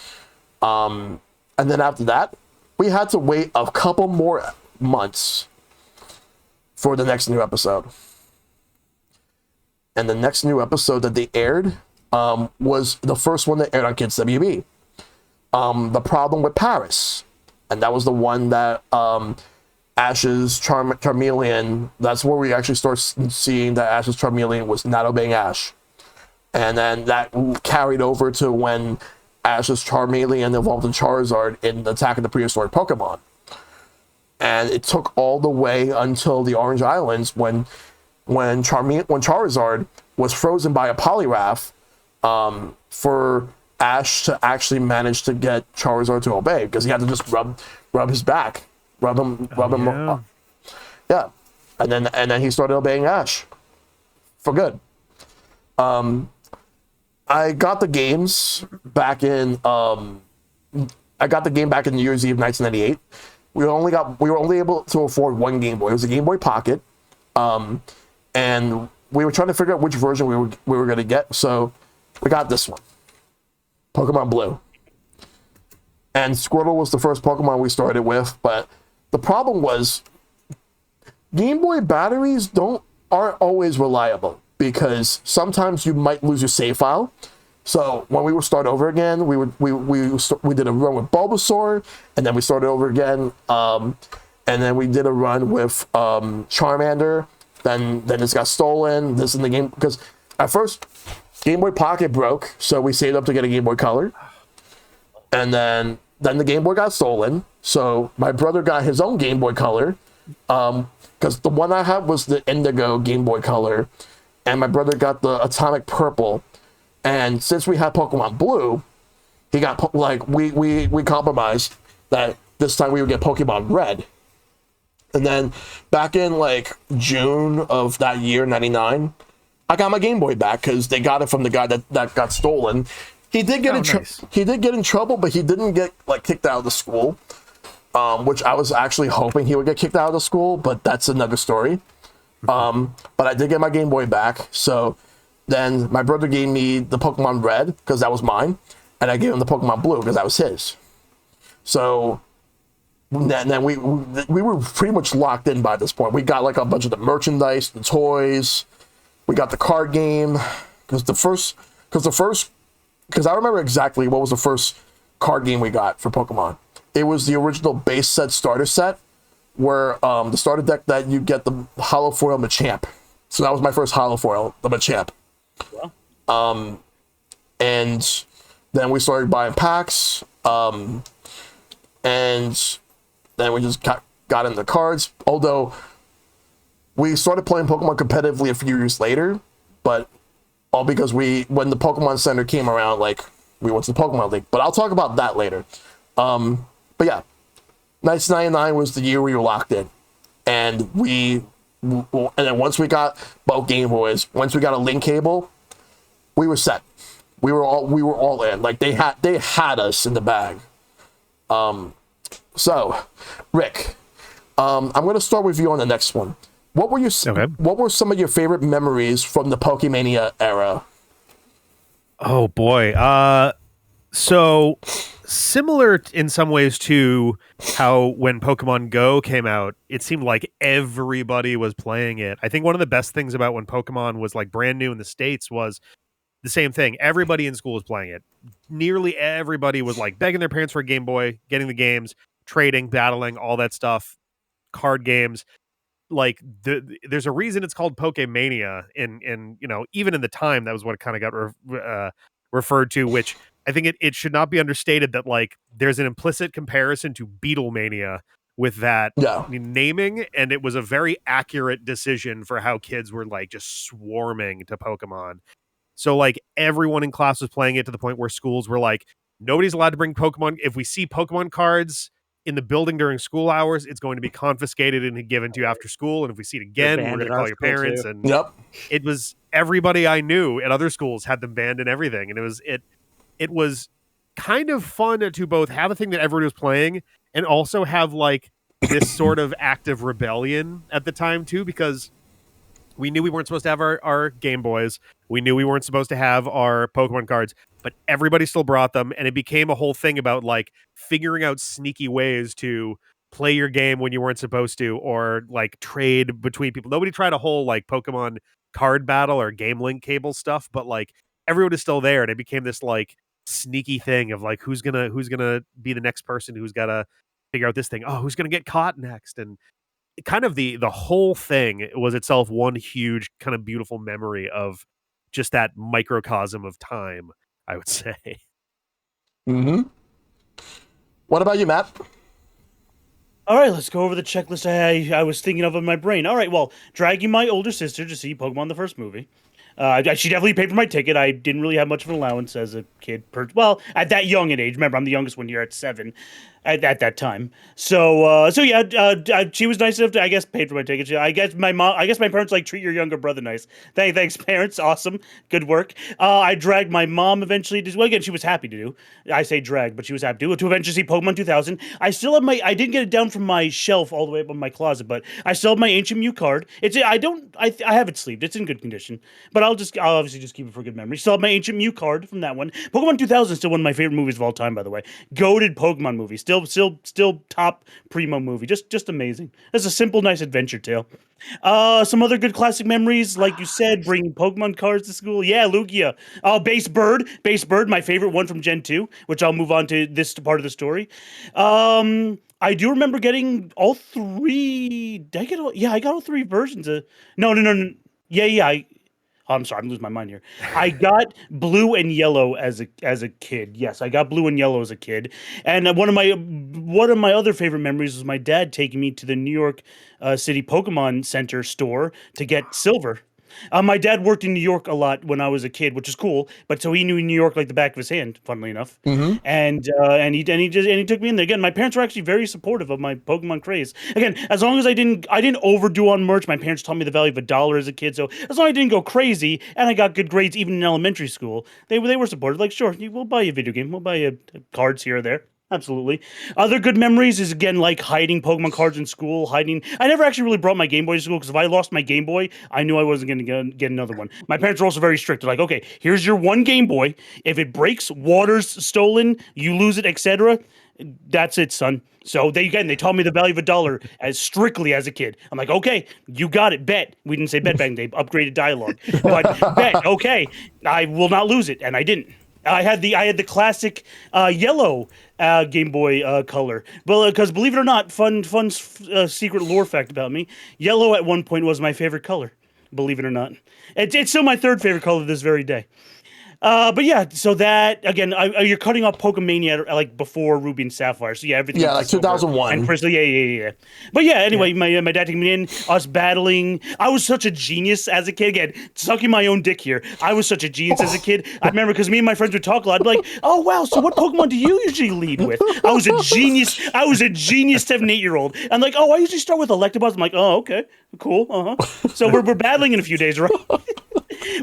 and then after that, we had to wait a couple more months for the next new episode. And the next new episode that they aired was the first one that aired on Kids WB. The Problem with Paris, and that was the one that Ash's Charmeleon. That's where we actually start seeing that Ash's Charmeleon was not obeying Ash, and then that carried over to when Ash's Charmeleon evolved in Charizard in Attack of the Prehistoric Pokemon. And it took all the way until the Orange Islands when Charizard was frozen by a Poliwrath for Ash to actually manage to get Charizard to obey, because he had to just rub his back, rub him. Yeah, and then he started obeying Ash for good. I got the games back in New Year's Eve 1998. We were only able to afford one Game Boy. It was a Game Boy Pocket, and we were trying to figure out which version we were going to get. So we got this one, Pokemon Blue. And Squirtle was the first Pokemon we started with, but the problem was Game Boy batteries aren't always reliable, because sometimes you might lose your save file. So when we would start over again, we did a run with Bulbasaur, and then we started over again, and then we did a run with Charmander. Then this got stolen. This in the game, because at first Game Boy Pocket broke, so we saved up to get a Game Boy Color, and then the Game Boy got stolen. So my brother got his own Game Boy Color, because the one I had was the Indigo Game Boy Color, and my brother got the Atomic Purple. And since we had Pokemon Blue, he got we compromised that this time we would get Pokemon Red. And then back in June of that year, 99, I got my Game Boy back because they got it from the guy that got stolen. He did get he did get in trouble, but he didn't get kicked out of the school, which I was actually hoping he would get kicked out of the school, but that's another story. But I did get my Game Boy back, so then my brother gave me the Pokemon Red because that was mine, and I gave him the Pokemon Blue because that was his. So then we were pretty much locked in by this point. We got a bunch of the merchandise, the toys. We got the card game because I remember exactly what was the first card game we got for Pokemon. It was the original base set starter set, where the starter deck that you get the Holo Foil Machamp. So that was my first Holo Foil, the Machamp. Well. And then we started buying packs, and then we just got into cards. Although we started playing Pokemon competitively a few years later, but all because when the Pokemon Center came around, we went to the Pokemon League. But I'll talk about that later. But yeah, 1999 was the year we were locked in, and then once we got both Game Boys, once we got a link cable, we were set. We were all in. They had us in the bag. So, Rick, I'm going to start with you on the next one. What were some of your favorite memories from the PokeMania era? Oh boy. So similar in some ways to how when Pokemon Go came out, it seemed like everybody was playing it. I think one of the best things about when Pokemon was brand new in the States was the same thing. Everybody in school was playing it. Nearly everybody was begging their parents for a Game Boy, getting the games, trading, battling, all that stuff, card games. There's a reason it's called Pokemania, in even in the time that was what it kind of got referred to, which I think it should not be understated that there's an implicit comparison to Beatlemania with that naming, and it was a very accurate decision for how kids were just swarming to Pokemon. So everyone in class was playing it to the point where schools were nobody's allowed to bring Pokemon. If we see Pokemon cards in the building during school hours, it's going to be confiscated and given to you after school. And if we see it again, we're going to call your parents. Too. And It was everybody I knew at other schools had them banned and everything. And it was kind of fun to both have a thing that everybody was playing and also have this sort of active rebellion at the time too, because we knew we weren't supposed to have our Game Boys. We knew we weren't supposed to have our Pokemon cards, but everybody still brought them. And it became a whole thing about figuring out sneaky ways to play your game when you weren't supposed to, or trade between people. Nobody tried a whole Pokemon card battle or Game Link cable stuff, but everyone is still there, and it became this like sneaky thing of like who's gonna be the next person who's gotta figure out this thing. Oh, who's gonna get caught next? And kind of the whole thing was itself one huge kind of beautiful memory of just that microcosm of time, I would say. Mm-hmm. What about you, Matt? All right, let's go over the checklist I was thinking of in my brain. All right, well, dragging my older sister to see Pokemon the first movie. She definitely paid for my ticket. I didn't really have much of an allowance as a kid. Well, at that young an age. Remember, I'm the youngest one here at 7 at that time. So she was nice enough to, I guess, paid for my ticket. I guess my parents like treat your younger brother nice. Thanks, parents. Awesome. Good work. I dragged my mom eventually to, well, again, she was happy to do. I say drag, but she was happy to eventually see Pokemon 2000. I still have I didn't get it down from my shelf all the way up in my closet, but I still have my Ancient Mew card. I have it sleeved. It's in good condition, but I'll obviously just keep it for good memory. Still have my Ancient Mew card from that one. Pokemon 2000 is still one of my favorite movies of all time, by the way. Goated Pokemon movie. Still top primo movie. Just amazing. It's a simple, nice adventure tale. Some other good classic memories, like you said, bringing Pokemon cards to school. Yeah, Lugia. Oh, Base Bird, my favorite one from Gen 2, which I'll move on to this part of the story. I do remember getting all three. Did I get all? Yeah, I got all three versions of. No. Yeah. I'm sorry, I'm losing my mind here. I got blue and yellow as a kid. Yes, I got blue and yellow as a kid. And one of my other favorite memories was my dad taking me to the New York City Pokemon Center store to get silver. My dad worked in New York a lot when I was a kid, which is cool. But so he knew New York like the back of his hand, funnily enough. Mm-hmm. And he took me in there. Again, my parents were actually very supportive of my Pokemon craze. Again, as long as I didn't overdo on merch. My parents taught me the value of $1 as a kid. So as long as I didn't go crazy and I got good grades even in elementary school, they were supportive. Like, sure, we'll buy you a video game, we'll buy you cards here or there. Absolutely. Other good memories is, again, like hiding Pokemon cards in school, I never actually really brought my Game Boy to school, because if I lost my Game Boy, I knew I wasn't going to get another one. My parents were also very strict. They're like, okay, here's your one Game Boy. If it breaks, water's stolen, you lose it, etc., that's it, son. So they taught me the value of $1 as strictly as a kid. I'm like, okay, you got it, bet. We didn't say bet back then, they upgraded dialogue. But bet, okay, I will not lose it, and I didn't. I had the classic yellow Game Boy color. Well, because believe it or not, fun secret lore fact about me: yellow at one point was my favorite color. Believe it or not, it's still my third favorite color to this very day. But yeah, so that again, you're cutting off PokeMania like before Ruby and Sapphire. So yeah, everything. Yeah, like 2001. And Crystal, yeah. But yeah, anyway, my dad taking me in, us battling. I was such a genius as a kid. Again, sucking my own dick here. I was such a genius as a kid. I remember because me and my friends would talk a lot. I'd be like, oh wow, so what Pokemon do you usually lead with? I was a genius 7-8-year-old. I'm like, oh, I usually start with Electabuzz. I'm like, oh, okay, cool. So we're battling in a few days, right?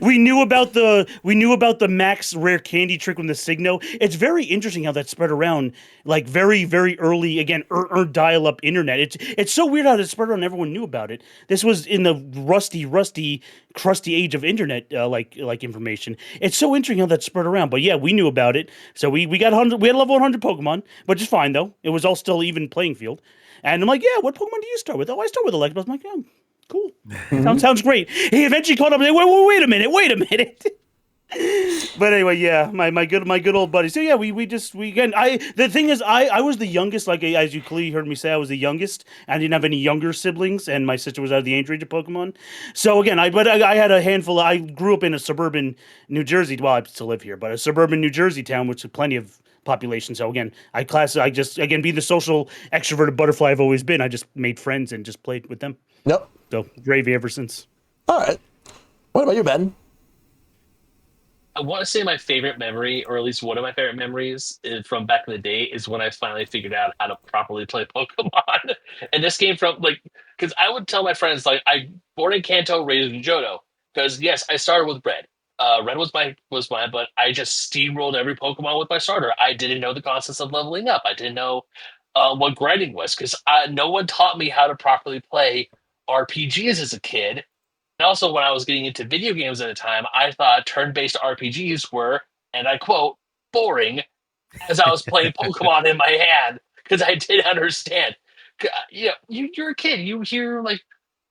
We knew about the max rare candy trick with the Signo. It's very interesting how that spread around, like very, very early, again, dial-up internet. It's so weird how it spread around and everyone knew about it. This was in the rusty, crusty age of internet, like information. It's so interesting how that spread around. But yeah, we knew about it. So we got 100, we had level 100 Pokemon, which is fine though. It was all still even playing field. And I'm like, yeah, what Pokemon do you start with? Oh, I start with Electabuzz. I'm like, yeah, cool. Sounds great. He eventually caught up and said, wait a minute. But anyway, yeah, my good old buddy. So yeah, we again, the thing is, I was the youngest, like as you clearly heard me say, I was the youngest. I didn't have any younger siblings, and my sister was out of the age range of Pokemon. So again, I had a handful. I grew up in a suburban New Jersey. Well, I still live here, but a suburban New Jersey town, which had plenty of population. So again, being the social extroverted butterfly I've always been, I just made friends and just played with them. Yep. So gravy ever since. All right. What about you, Ben? I want to say my favorite memory, or at least one of my favorite memories from back in the day, is when I finally figured out how to properly play Pokemon. And this came from because I would tell my friends I born in Kanto, raised in Johto. Because yes, I started with Red. Red was mine, but I just steamrolled every Pokemon with my starter. I didn't know the concepts of leveling up. I didn't know what grinding was, because no one taught me how to properly play RPGs as a kid. And also, when I was getting into video games at the time, I thought turn-based RPGs were, and I quote, boring, as I was playing Pokemon in my hand, because I didn't understand. You're a kid. You hear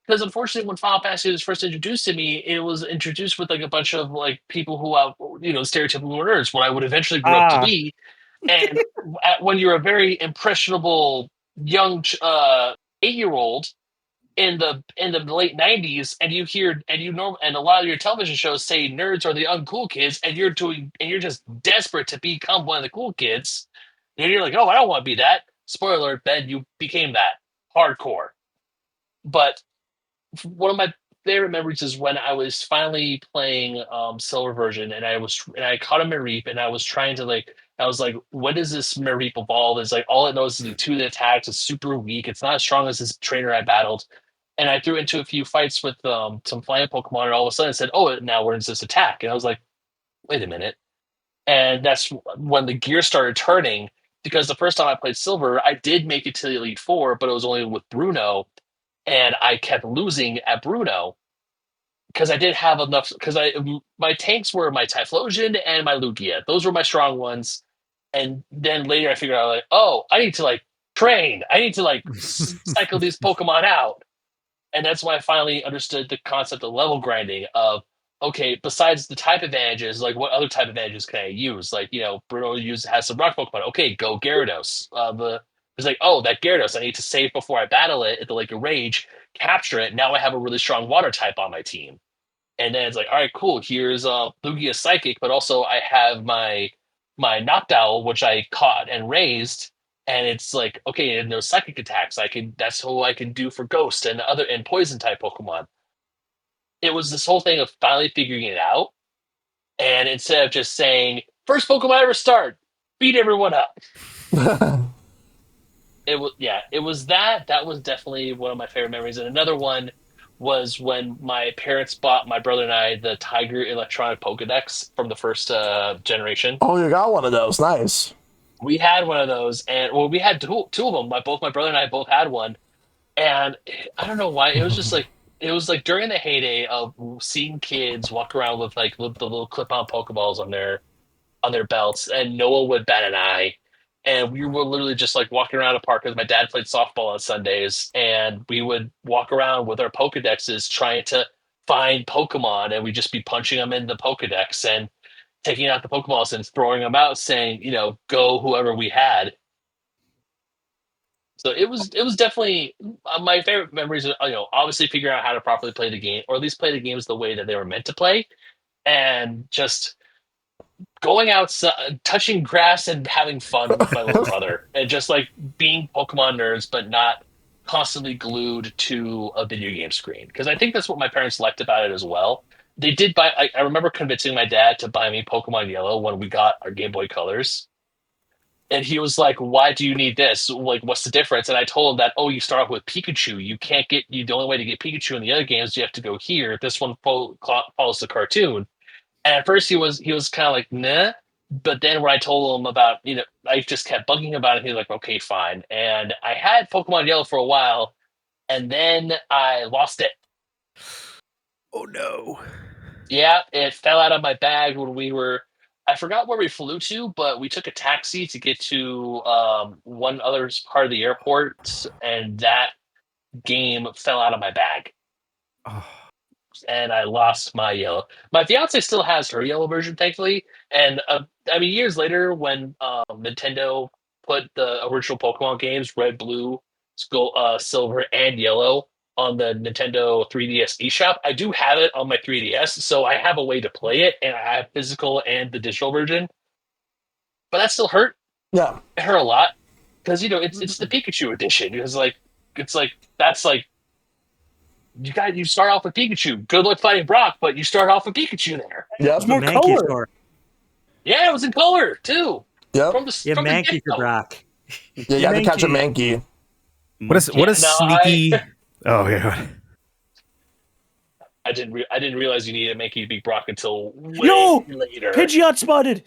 because unfortunately, when Final Fantasy was first introduced to me, it was introduced with like a bunch of like people who have stereotypical nerds, what I would eventually grow up to Ah, be. And when you're a very impressionable young 8-year-old in the late '90s, and you hear and a lot of your television shows say nerds are the uncool kids, and you're just desperate to become one of the cool kids, and you're like, oh, I don't want to be that. Spoiler alert, Ben, you became that hardcore. But one of my favorite memories is when I was finally playing silver version, and I caught a Mareep, and I was trying to I was like, when does this Mareep evolve? It's like all it knows is the 2 attacks. It's super weak. It's not as strong as this trainer I battled. And I threw into a few fights with some flying Pokemon, and all of a sudden it said, "Oh, now learns this attack." And I was like, "Wait a minute!" And that's when the gear started turning. Because the first time I played Silver, I did make it to the Elite Four, but it was only with Bruno, and I kept losing at Bruno because I didn't have enough. Because my tanks were my Typhlosion and my Lugia; those were my strong ones. And then later I figured out, like, oh, I need to train. I need to cycle these Pokemon out. And that's why I finally understood the concept of level grinding. Of okay, besides the type advantages, like what other type advantages can I use? Bruno has some rock Pokemon. Okay, go Gyarados. It's like, oh, that Gyarados, I need to save before I battle it at the Lake of Rage, capture it. Now I have a really strong water type on my team. And then it's like, all right, cool. Here's Lugia Psychic, but also I have my Noctowl, which I caught and raised, and it's like, okay, and those psychic attacks, that's who I can do for Ghost and poison type Pokemon. It was this whole thing of finally figuring it out, and instead of just saying first Pokemon ever start, beat everyone up. It was that was definitely one of my favorite memories. And another one was when my parents bought my brother and I the Tiger Electronic Pokedex from the first generation. Oh, you got one of those. Nice. We had one of those, and well, we had two of them. Both my brother and I both had one, and I don't know why. It was like during the heyday of seeing kids walk around with the little clip-on Pokeballs on their belts, and Noah would bat an eye, and we were literally just walking around a park because my dad played softball on Sundays, and we would walk around with our Pokedexes trying to find Pokemon, and we'd just be punching them in the Pokedex and taking out the Pokeballs and throwing them out, saying, go whoever we had. So it was definitely my favorite memories. Obviously figuring out how to properly play the game, or at least play the games the way that they were meant to play, and just going outside, touching grass, and having fun with my little brother, and just being Pokemon nerds, but not constantly glued to a video game screen. Because I think that's what my parents liked about it as well. They did buy. I remember convincing my dad to buy me Pokemon Yellow when we got our Game Boy Colors. And he was like, "Why do you need this? What's the difference?" And I told him that, "Oh, you start off with Pikachu. You can't get you. The only way to get Pikachu in the other games, you have to go here. This one follows the cartoon." And at first, he was kind of like, "Nah." But then when I told him about, I just kept bugging about it. He was like, "Okay, fine." And I had Pokemon Yellow for a while, and then I lost it. Oh no! Yeah, it fell out of my bag when I forgot where we flew to, but we took a taxi to get to one other part of the airport, and that game fell out of my bag. Oh. And I lost my Yellow. My fiance still has her Yellow version, thankfully. And years later, when Nintendo put the original Pokemon games, Red, Blue, Silver, and Yellow, on the Nintendo 3DS eShop, I do have it on my 3DS, so I have a way to play it, and I have physical and the digital version. But that still hurt. Yeah, It hurt a lot because it's the Pikachu edition. Because that's you start off with Pikachu. Good luck fighting Brock, but you start off with Pikachu there. yep, it's more Mankey color. for Yeah, it was in color too. yep. From the yeah, from the Mankey get-go. for Brock. Yeah, you had to catch a Mankey. What a sneaky! Oh yeah. I didn't realize you needed to make you beat Brock until way No! later. Pidgeot spotted.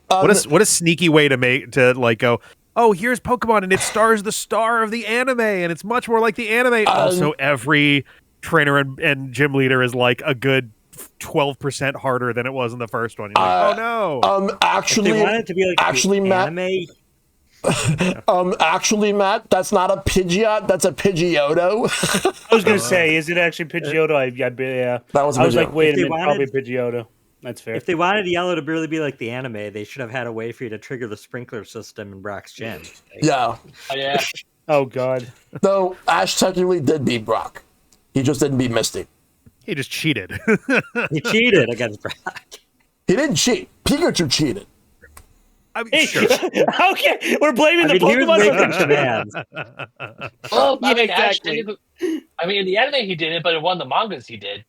What a sneaky way to go. Oh, here's Pokemon, and it stars the star of the anime, and it's much more like the anime. Also, every trainer and gym leader is a good 12% harder than it was in the first one. You're like, oh no. Actually, If they wanted it to be actually, the Matt, anime, Actually, Matt, that's not a Pidgeot. That's a Pidgeotto. I was gonna say, is it actually Pidgeotto? Yeah. That was a I was like, Pidgeotto. wait If a they minute, probably wanted- Pidgeotto. That's fair. If they wanted Yellow to really be like the anime, they should have had a way for you to trigger the sprinkler system in Brock's gym. Yeah. Oh, yeah. Oh God. Though Ash technically did beat Brock. He just didn't beat Misty. He just cheated. He cheated against Brock. He didn't cheat. Pikachu cheated. I mean, Hey, sure. okay, we're blaming I the mean, he was Pokemon. making demands. Well, I Yeah, mean, Ash exactly. didn't- I mean, in the anime he didn't, but in one of the mangas he did.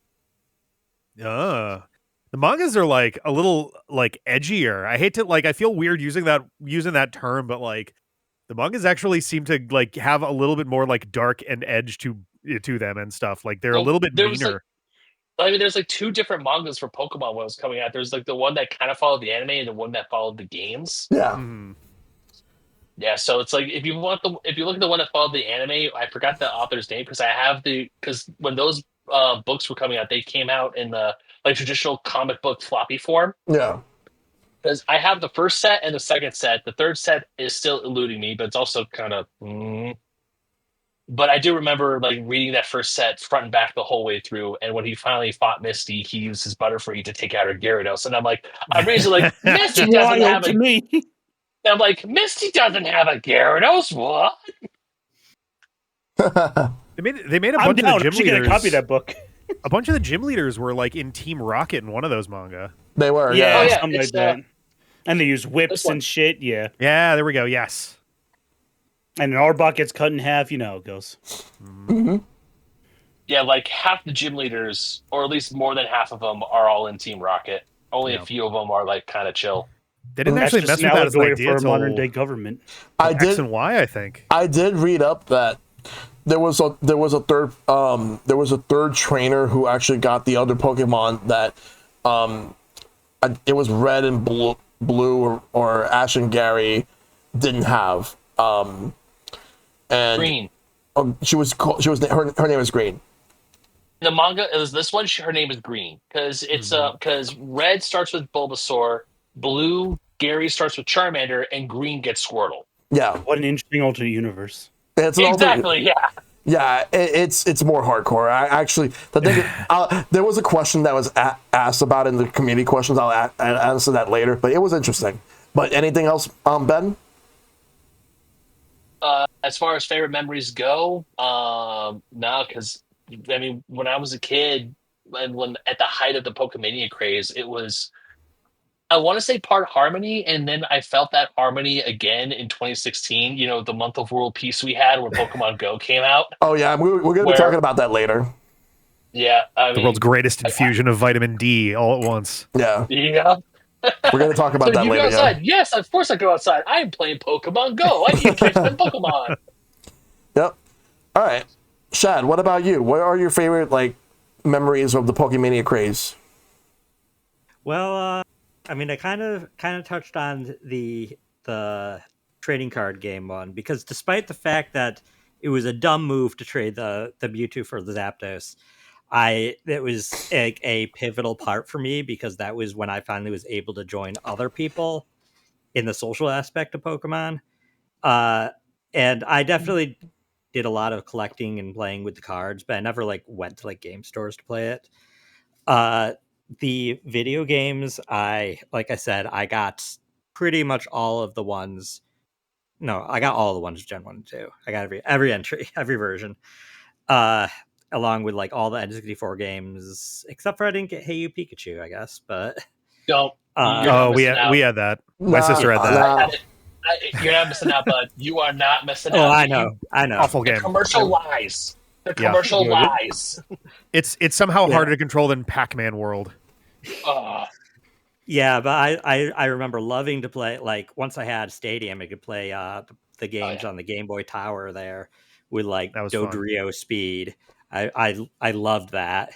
The mangas are like a little like edgier. I hate to like. I feel weird using that term, but like the mangas actually seem to like have a little bit more like dark and edge to them and stuff. Like they're a Well, little bit there was, meaner. I mean, there's like two different mangas for Pokemon when it was coming out. There's like the one that kind of followed the anime and the one that followed the games. Yeah. Mhm. Yeah, so it's like if you look at the one that followed the anime, I forgot the author's name because when those books were coming out, they came out in the like traditional comic book floppy form. Yeah. Because I have the first set and the second set. The third set is still eluding me, but it's also kind of. But I do remember like reading that first set front and back the whole way through, and when he finally fought Misty, he used his Butterfree to take out her Gyarados, and I'm raising like Misty It's doesn't wild have to a. me. I'm like Misty doesn't have a Gyarados. What? They made a I'm bunch down. of the I'm gym actually gonna leaders. copy that book. A bunch of the gym leaders were like in Team Rocket in one of those manga. They were. Yeah, Oh, yeah, something like it's, that. And they use whips this one. and shit. Yeah, Yeah, there we go. Yes. and an Arbok gets cut in half. You know how it goes. Yeah, like half the gym leaders, or at least more than half of them, are all in Team Rocket. Only Yeah. a few of them are like kind of chill. They didn't That's actually just mess an with that as an allegory idea for till modern day government. I X did. and Y, I think. I did read up that there was a third trainer who actually got the other Pokemon that it was Red and Blue or Ash and Gary didn't have. And Green. She was her name is Green. In the manga, it was this one. Her name is Green because it's because Red starts with Bulbasaur, Blue Gary starts with Charmander, and Green gets Squirtle. Yeah, What an interesting alternate universe. it's an Exactly. Yeah. Yeah, it's more hardcore. I actually the thing there was a question that was asked about in the community questions. I'll answer that later, but it was interesting. But anything else, Ben? As far as favorite memories go, no, because I mean, when I was a kid, and when at the height of the PokeMania craze, it was I want to say part Harmony, and then I felt that Harmony again in 2016. You know, the month of world peace we had when Pokemon Go came out. Oh yeah, we're going to be Where- talking about that later. Yeah, I The mean, world's greatest infusion of vitamin D all at once. Yeah, yeah. we're going to talk about So that you go later. Yeah. outside? Yes, of course I go outside. I am playing Pokemon Go. I need to catch some Pokemon. Yep. All right, Shad. What about you? What are your favorite memories of the Pokemania craze? Well, I mean, I kind of touched on the trading card game one because despite the fact that it was a dumb move to trade the Mewtwo for the Zapdos, it was a pivotal part for me because that was when I finally was able to join other people in the social aspect of Pokemon. And I definitely did a lot of collecting and playing with the cards, but I never went to game stores to play it. The video games, like I said, I got pretty much all of the ones. No, I got all the ones Gen 1 and 2. I got every entry, every version. Along with all the N64 games, except for I didn't get Hey You Pikachu, I guess. But Don't. Oh, we had that. My sister had that. Nah. You're not missing out, bud. You are not missing out. oh, I know. Awful The game. commercial lies. The Yeah. commercial lies. It's somehow Yeah. harder to control than Pac-Man World. Yeah, but I remember loving to play. Once I had Stadium, I could play the games on the Game Boy Tower there with That was fun. Dodrio Speed. I loved that.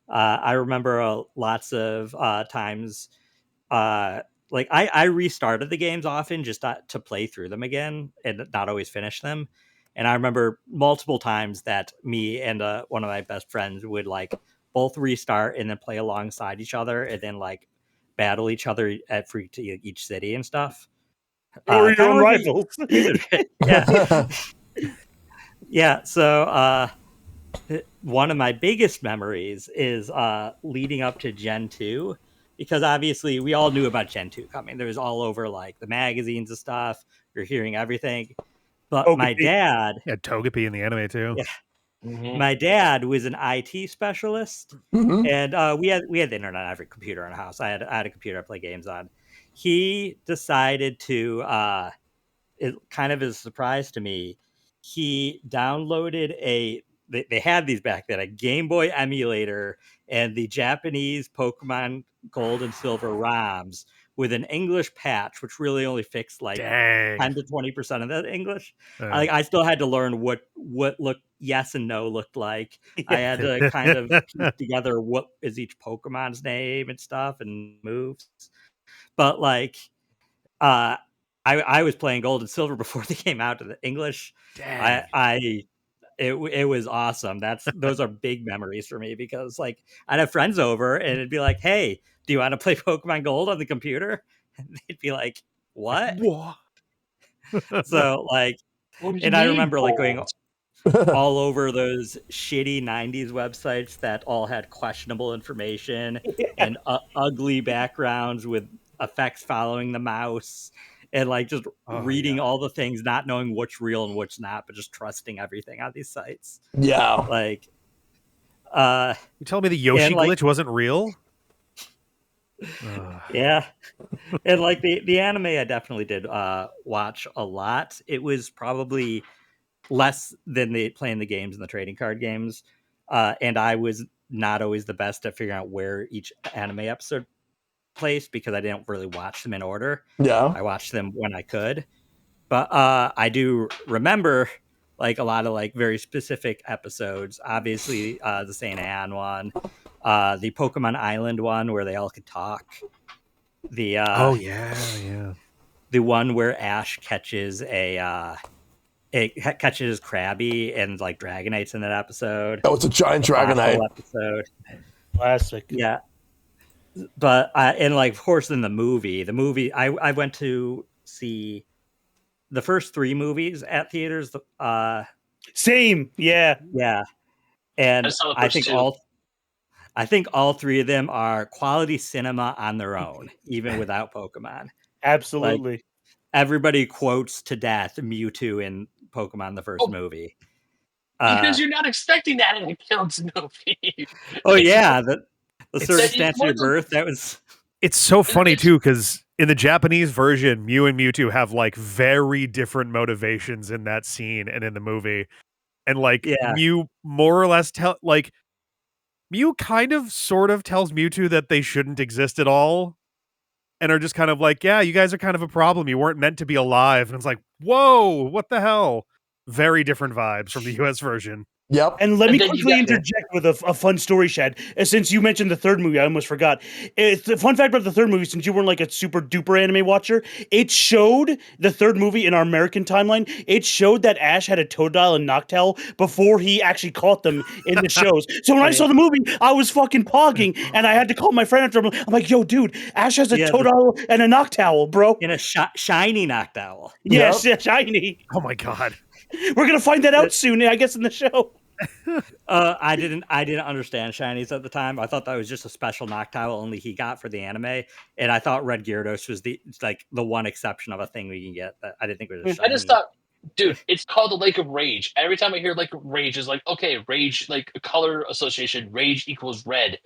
I remember lots of times. I restarted the games often just to play through them again and not always finish them. And I remember multiple times that me and one of my best friends would both restart and then play alongside each other and then battle each other for each city and stuff. Or your kinda own like rivals. yeah. Yeah, so one of my biggest memories is leading up to Gen 2, because obviously we all knew about Gen 2 coming. There was all over like the magazines and stuff. You're hearing everything. But my Togepi. dad, Yeah, Togepi in the anime too. yeah, Mhm. my dad was an IT specialist, Mhm. and we had the internet on every computer in the house. I had a computer I play games on. He decided to it kind of is a surprise to me. He downloaded they had these back then, a Game Boy emulator and the Japanese Pokemon Gold and Silver ROMs with an English patch, which really only fixed like Dang. 10 to 20% of that English. Uh, I still had to learn what look yes and no looked like. I had to kind of piece together what is each Pokemon's name and stuff and moves. But like uh I was playing Gold and Silver before they came out to the English. Dang. It was awesome. Those are big memories for me, because like I'd have friends over and it'd be like, "Hey, do you want to play Pokemon Gold on the computer?" And they'd be like, "What?" Whoa. So like, What do you and I mean, remember like going gold? all over those shitty 90s websites that all had questionable information and ugly backgrounds with effects following the mouse, and like just Oh, reading yeah. all the things, not knowing what's real and what's not, but just trusting everything on these sites. Yeah. Like, uh, You telling me the Yoshi and like, glitch wasn't real? Ugh. yeah. And like the anime, I definitely did watch a lot. It was probably less than playing the games and the trading card games. And I was not always the best at figuring out where each anime episode placed, because I didn't really watch them in order. Yeah. I watched them when I could. But I do remember like a lot of like very specific episodes. Obviously, the Saint Anne one, the Pokemon Island one where they all could talk. The Oh yeah. the one where Ash catches catches Krabby and like Dragonites in that episode. Oh, it's a giant The Dragonite. Fossil episode. Classic. Yeah. But and like of course in the movie I went to see the first 3 movies at theaters. Same. Yeah. Yeah. I And saw the I first think two. all 3 of them are quality cinema on their own, even without Pokemon. Absolutely. Everybody quotes to death Mewtwo in Pokemon the first Oh. movie. Because you're not expecting that in a kids movie. Oh yeah, the It's- circumstance of your It's- birth, that was It's so funny too, because in the Japanese version, Mew and Mewtwo have like very different motivations in that scene and in the movie. And like Yeah. Mew more or less Mew kind of sort of tells Mewtwo that they shouldn't exist at all. And are just kind of like, yeah, you guys are kind of a problem. You weren't meant to be alive. And it's like, whoa, what the hell? Very different vibes from the US version. Yep. And let And me then you quickly got- interject with a fun story, Shad. Since you mentioned the third movie, I almost forgot. It's the fun fact about the third movie, since you weren't like a super duper anime watcher, it showed the third movie in our American timeline. It showed that Ash had a Totodile and Noctowl before he actually caught them in the shows. So when I saw the movie, I was fucking pogging, and I had to call my friend after. I'm like, "Yo, dude, Ash has a Yeah, Totodile and a Noctowl, bro." in a shiny Noctowl. Yes, yeah, shiny. Oh my god. We're gonna find that out soon, I guess, in the show. I didn't understand shinies at the time. I thought that was just a special Noctowl only he got for the anime, and I thought Red Gyarados was the one exception of a thing we can get that I didn't think was a shiny. I just thought, dude, it's called the Lake of Rage. Every time I hear Lake of Rage, is like, okay, Rage, like a color association, Rage equals red.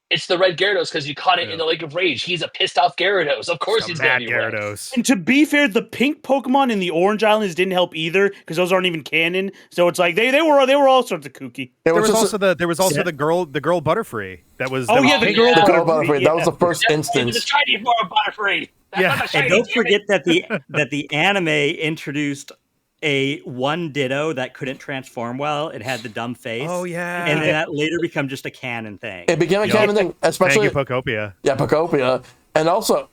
It's the red Gyarados because you caught it in the Lake of Rage. He's a pissed off Gyarados. Of course he's going to Mad be red. Gyarados. And to be fair, the pink Pokemon in the Orange Islands didn't help either, because those aren't even canon. So it's like they were all sorts of kooky. It There was just also the girl Butterfree. That was Oh, that was yeah, the pink. girl the girl Butterfree, Butterfree. That was yeah. the first It's the instance. shiny form of Butterfree. That's Yeah. not the And shiny, don't damn it. forget that the anime introduced a one Ditto that couldn't transform well. It had the dumb face. Oh yeah. And then that later became just a canon thing. It became a Yup. canon thing, Thank especially you, Pokopia. yeah, Pokopia, and also,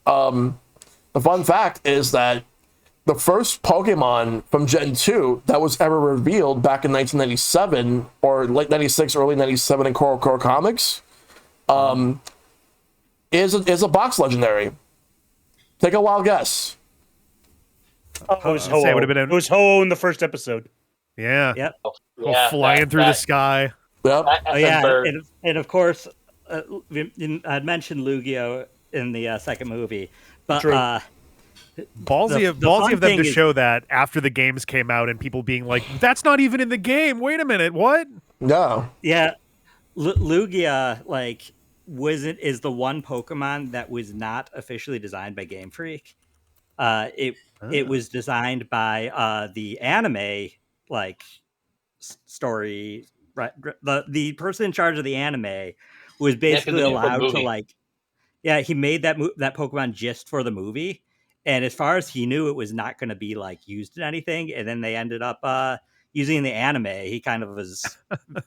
the fun fact is that the first Pokemon from Gen 2 that was ever revealed back in 1997 or late 96, early 97 in Core Comics, is a box legendary. Take a wild guess. it was I'd say it would have been It was Ho in the first episode. yeah, Yep. flying through the sky. Yep. That Oh effing yeah, bird. and of course, I'd mentioned Lugia in the second movie, but True. Ballsy the fun of them thing to is- show that after the games came out and people being like, "That's not even in the game." Wait a minute, what? No. yeah, Lugia is the one Pokemon that was not officially designed by Game Freak. It was designed by the anime like story. Right, the person in charge of the anime was basically they made it for the allowed to movie. he made that Pokemon just for the movie, and as far as he knew, it was not going to be used in anything. And then they ended up using the anime. He kind of was,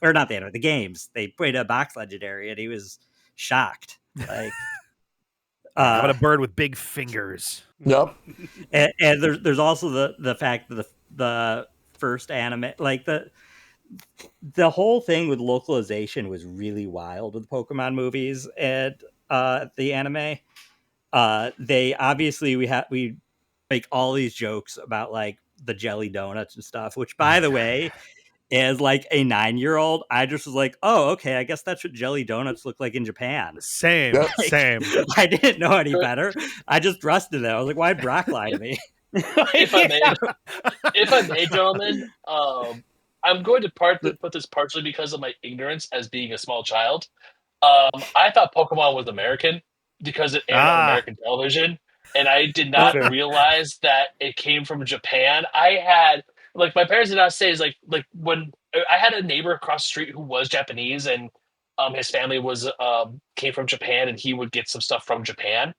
or not the anime, the games. They played a box legendary, and he was shocked. How about a bird with big fingers? Yep. And there's also the fact that the first anime, the whole thing with localization was really wild with Pokemon movies and the anime. They obviously we make all these jokes about the jelly donuts and stuff, which by the way, as a 9-year-old, I just was like, oh, okay, I guess that's what jelly donuts look like in Japan. Same, Yep. same. I didn't know any better. I just trusted it. I was like, why'd Brock lie to me? If I may, gentlemen, I'm going to put this partially because of my ignorance as being a small child. I thought Pokemon was American because it aired on American television, and I did not Sure. realize that it came from Japan. I had my parents did not say is like when I had a neighbor across the street who was Japanese, and his family was came from Japan, and he would get some stuff from Japan.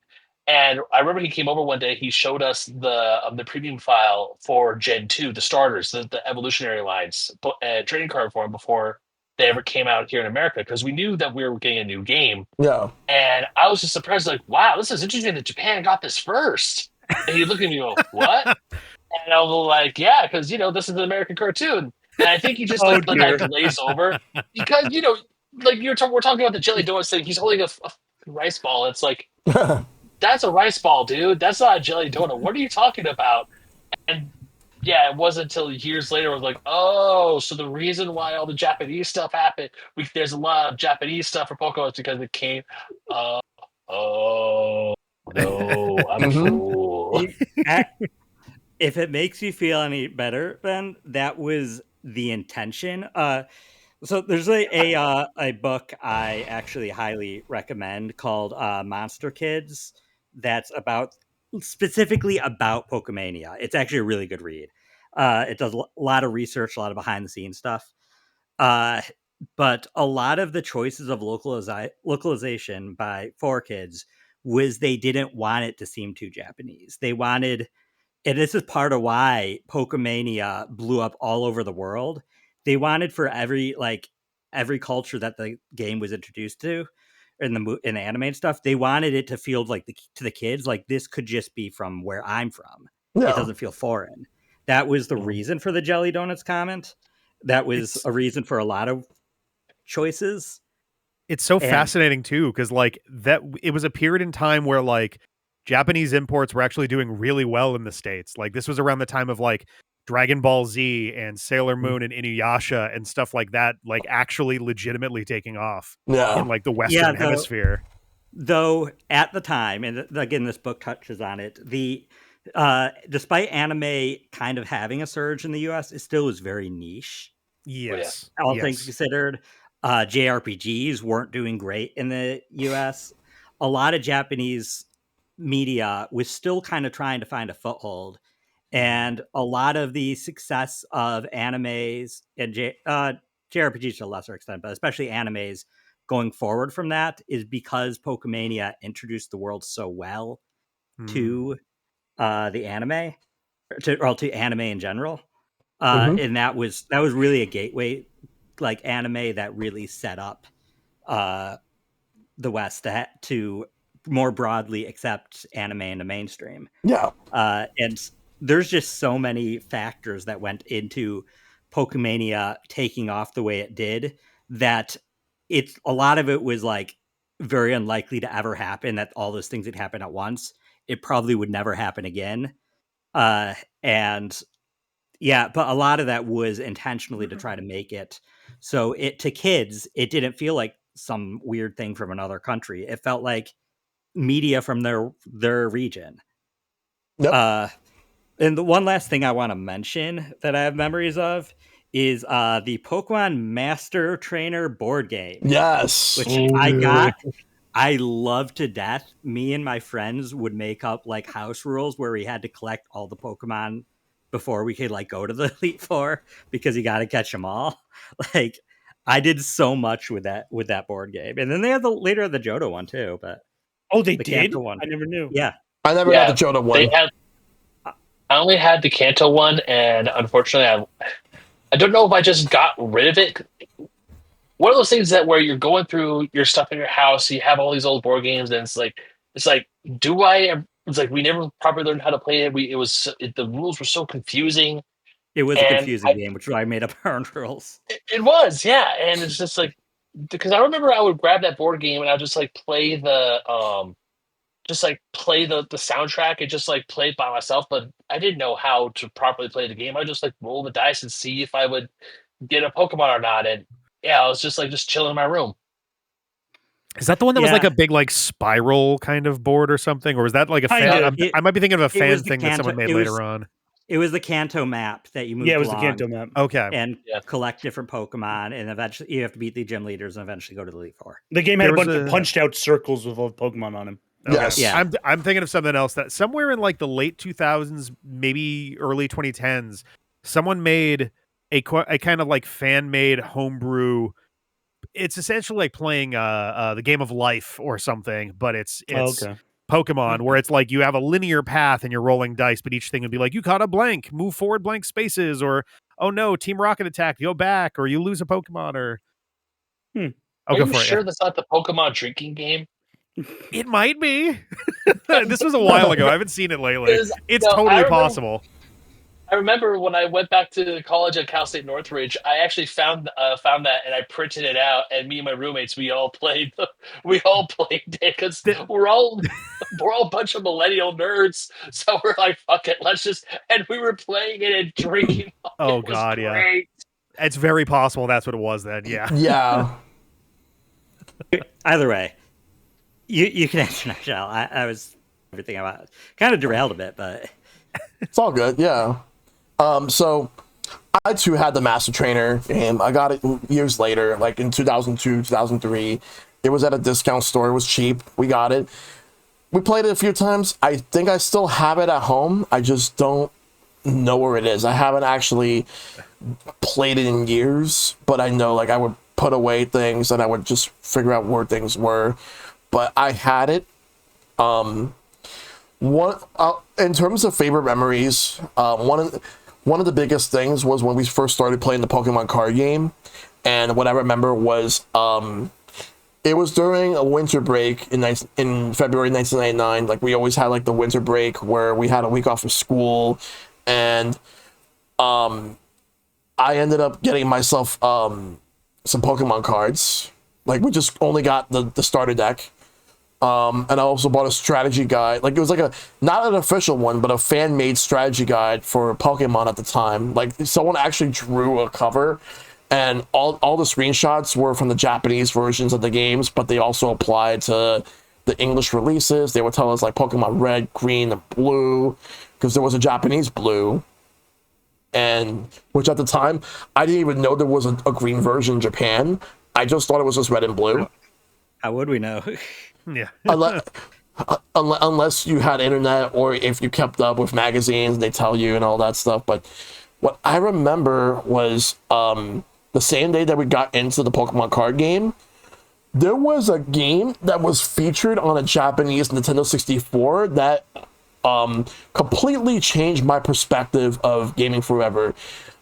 And I remember he came over one day. He showed us the premium file for Gen 2, the starters, the evolutionary lines, trading card form before they ever came out here in America, because we knew that we were getting a new game. Yeah. And I was just surprised, wow, this is interesting that Japan got this first. And he looked at me and go, what? And I was like, yeah, because, this is an American cartoon. And I think he just Oh, let dear. that glaze over because, we're talking about the jelly donuts thing. He's holding a rice ball. It's like, that's a rice ball, dude. That's not a jelly donut. What are you talking about? And yeah, it wasn't until years later I was like, oh, so the reason why all the Japanese stuff happened, there's a lot of Japanese stuff for Pokemon because it came. Oh no, I'm a Mhm. fool. If it makes you feel any better, then that was the intention. So there's a book I actually highly recommend called Monster Kids. That's specifically about Pokemania. It's actually a really good read. It does a lot of research, a lot of behind the scenes stuff. But a lot of the choices of localization by 4Kids was they didn't want it to seem too Japanese. They wanted, and this is part of why Pokemania blew up all over the world. They wanted for every culture that the game was introduced to in the anime and stuff, they wanted it to feel to the kids this could just be from where I'm from. Yeah. It doesn't feel foreign. That was the reason for the jelly donuts comment. That was a reason for a lot of choices. It's so And- fascinating too, because that it was a period in time where Japanese imports were actually doing really well in the States. This was around the time of Dragon Ball Z and Sailor Moon and Inuyasha and stuff like that, actually legitimately taking off Yeah. in the Western though- hemisphere. Though at the time, and again, this book touches on it, despite anime kind of having a surge in the US, it still was very niche. Yes. All yes. things considered. JRPGs weren't doing great in the US. A lot of Japanese media was still kind of trying to find a foothold. And a lot of the success of animes and JRPGs to a lesser extent, but especially animes going forward from that is because Pokemania introduced the world so well to the anime, to anime in general. And that was really a gateway, anime that really set up the West to more broadly accept anime in the mainstream. Yeah. And there's just so many factors that went into Pokemania taking off the way it did that a lot of it was very unlikely to ever happen, that all those things would happen at once. It probably would never happen again. And yeah, but a lot of that was intentionally to try to make it so it to kids, it didn't feel like some weird thing from another country. It felt like media from their region. Yep. And the one last thing I want to mention that I have memories of is the Pokemon Master Trainer board game, Yes. which I love to death. Me and my friends would make up like house rules where we had to collect all the Pokemon before we could like go to the Elite Four because you got to catch them all. Like I did so much with that board game, and then they had later the Johto one too. But they the did. Kanto one, I never knew. yeah, I never got the Johto one. I only had the Kanto one, and unfortunately, I don't know if I just got rid of it. One of those things that where you're going through your stuff in your house, you have all these old board games, and it's like, do I? It's like we never properly learned how to play it. The rules were so confusing. it was a confusing game, which is why I made up our own rules. It was, yeah, and it's just like because I remember I would grab that board game and I would just like play the the soundtrack and just like play it by myself, but I didn't know how to properly play the game. I just like roll the dice and see if I would get a Pokemon or not. And yeah, I was just chilling in my room. Is that the one that was like a big like spiral kind of board or something, or was that like a fan? I might be thinking of a fan thing that someone made later on. It was the Kanto map that you moved. Yeah, it was the Kanto map. Okay, and collect different Pokemon, and eventually you have to beat the gym leaders and eventually go to the Elite Four. The game had a bunch of punched out circles with all Pokemon on them. Okay. Yes, yeah. I'm thinking of something else that somewhere in like the late 2000s, maybe early 2010s, someone made a kind of like fan made homebrew. It's essentially like playing the game of life or something, but it's Pokemon, where it's like you have a linear path and you're rolling dice, but each thing would be like, you caught a blank, move forward blank spaces, or oh no, Team Rocket attack, go back, or you lose a Pokemon, or Are you sure that's not the Pokemon drinking game? It might be. This was a while ago. I haven't seen it lately. It's totally possible. I remember when I went back to college at Cal State Northridge, I actually found that and I printed it out. And me and my roommates, we all played it because we're all a bunch of millennial nerds. So we're like, fuck it, and we were playing it and drinking. Oh God, yeah. It's very possible that's what it was then. Yeah. Yeah. Either way, you can answer now, Shell. I was everything about kind of derailed a bit, but it's all good. Yeah. So I too had the Master Trainer game. I got it years later, like in 2002, 2003. It was at a discount store. It was cheap. We got it. We played it a few times. I think I still have it at home. I just don't know where it is. I haven't actually played it in years, but I know like I would put away things and I would just figure out where things were. But I had it. In terms of favorite memories, one of the biggest things was when we first started playing the Pokemon card game. And what I remember was it was during a winter break in February 1999. Like we always had like the winter break where we had a week off of school, and I ended up getting myself some Pokemon cards. Like we just only got the starter deck. And I also bought a strategy guide. Like it was like not an official one, but a fan-made strategy guide for Pokemon at the time. Like someone actually drew a cover, and all the screenshots were from the Japanese versions of the games, but they also applied to the English releases. They would tell us like Pokemon Red, Green, and Blue, because there was a Japanese Blue, and which at the time I didn't even know there was a green version in Japan. I just thought it was just Red and Blue. How would we know? Yeah. Unless you had internet or if you kept up with magazines, they tell you and all that stuff. But what I remember was the same day that we got into the Pokemon card game, there was a game that was featured on a Japanese Nintendo 64 that completely changed my perspective of gaming forever.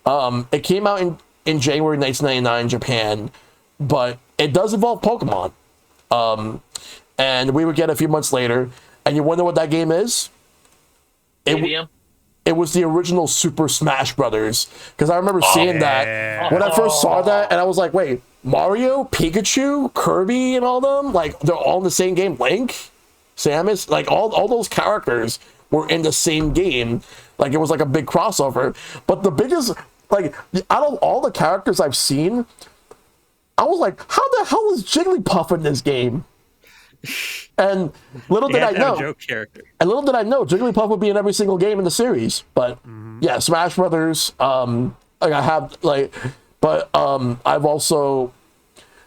It came out in January 1999 in Japan, but it does involve Pokemon. And we would get a few months later, and you wonder what that game is? It was the original Super Smash Brothers, because I remember seeing that when I first saw that, and I was like, wait, Mario, Pikachu, Kirby, and all them? Like, they're all in the same game? Link? Samus? Like, all those characters were in the same game. Like it was like a big crossover. But the biggest, like, out of all the characters I've seen, I was like, how the hell is Jigglypuff in this game? And little did I know, joke character. and little did I know, Jigglypuff would be in every single game in the series. But yeah, Smash Brothers. Like I have like, but I've also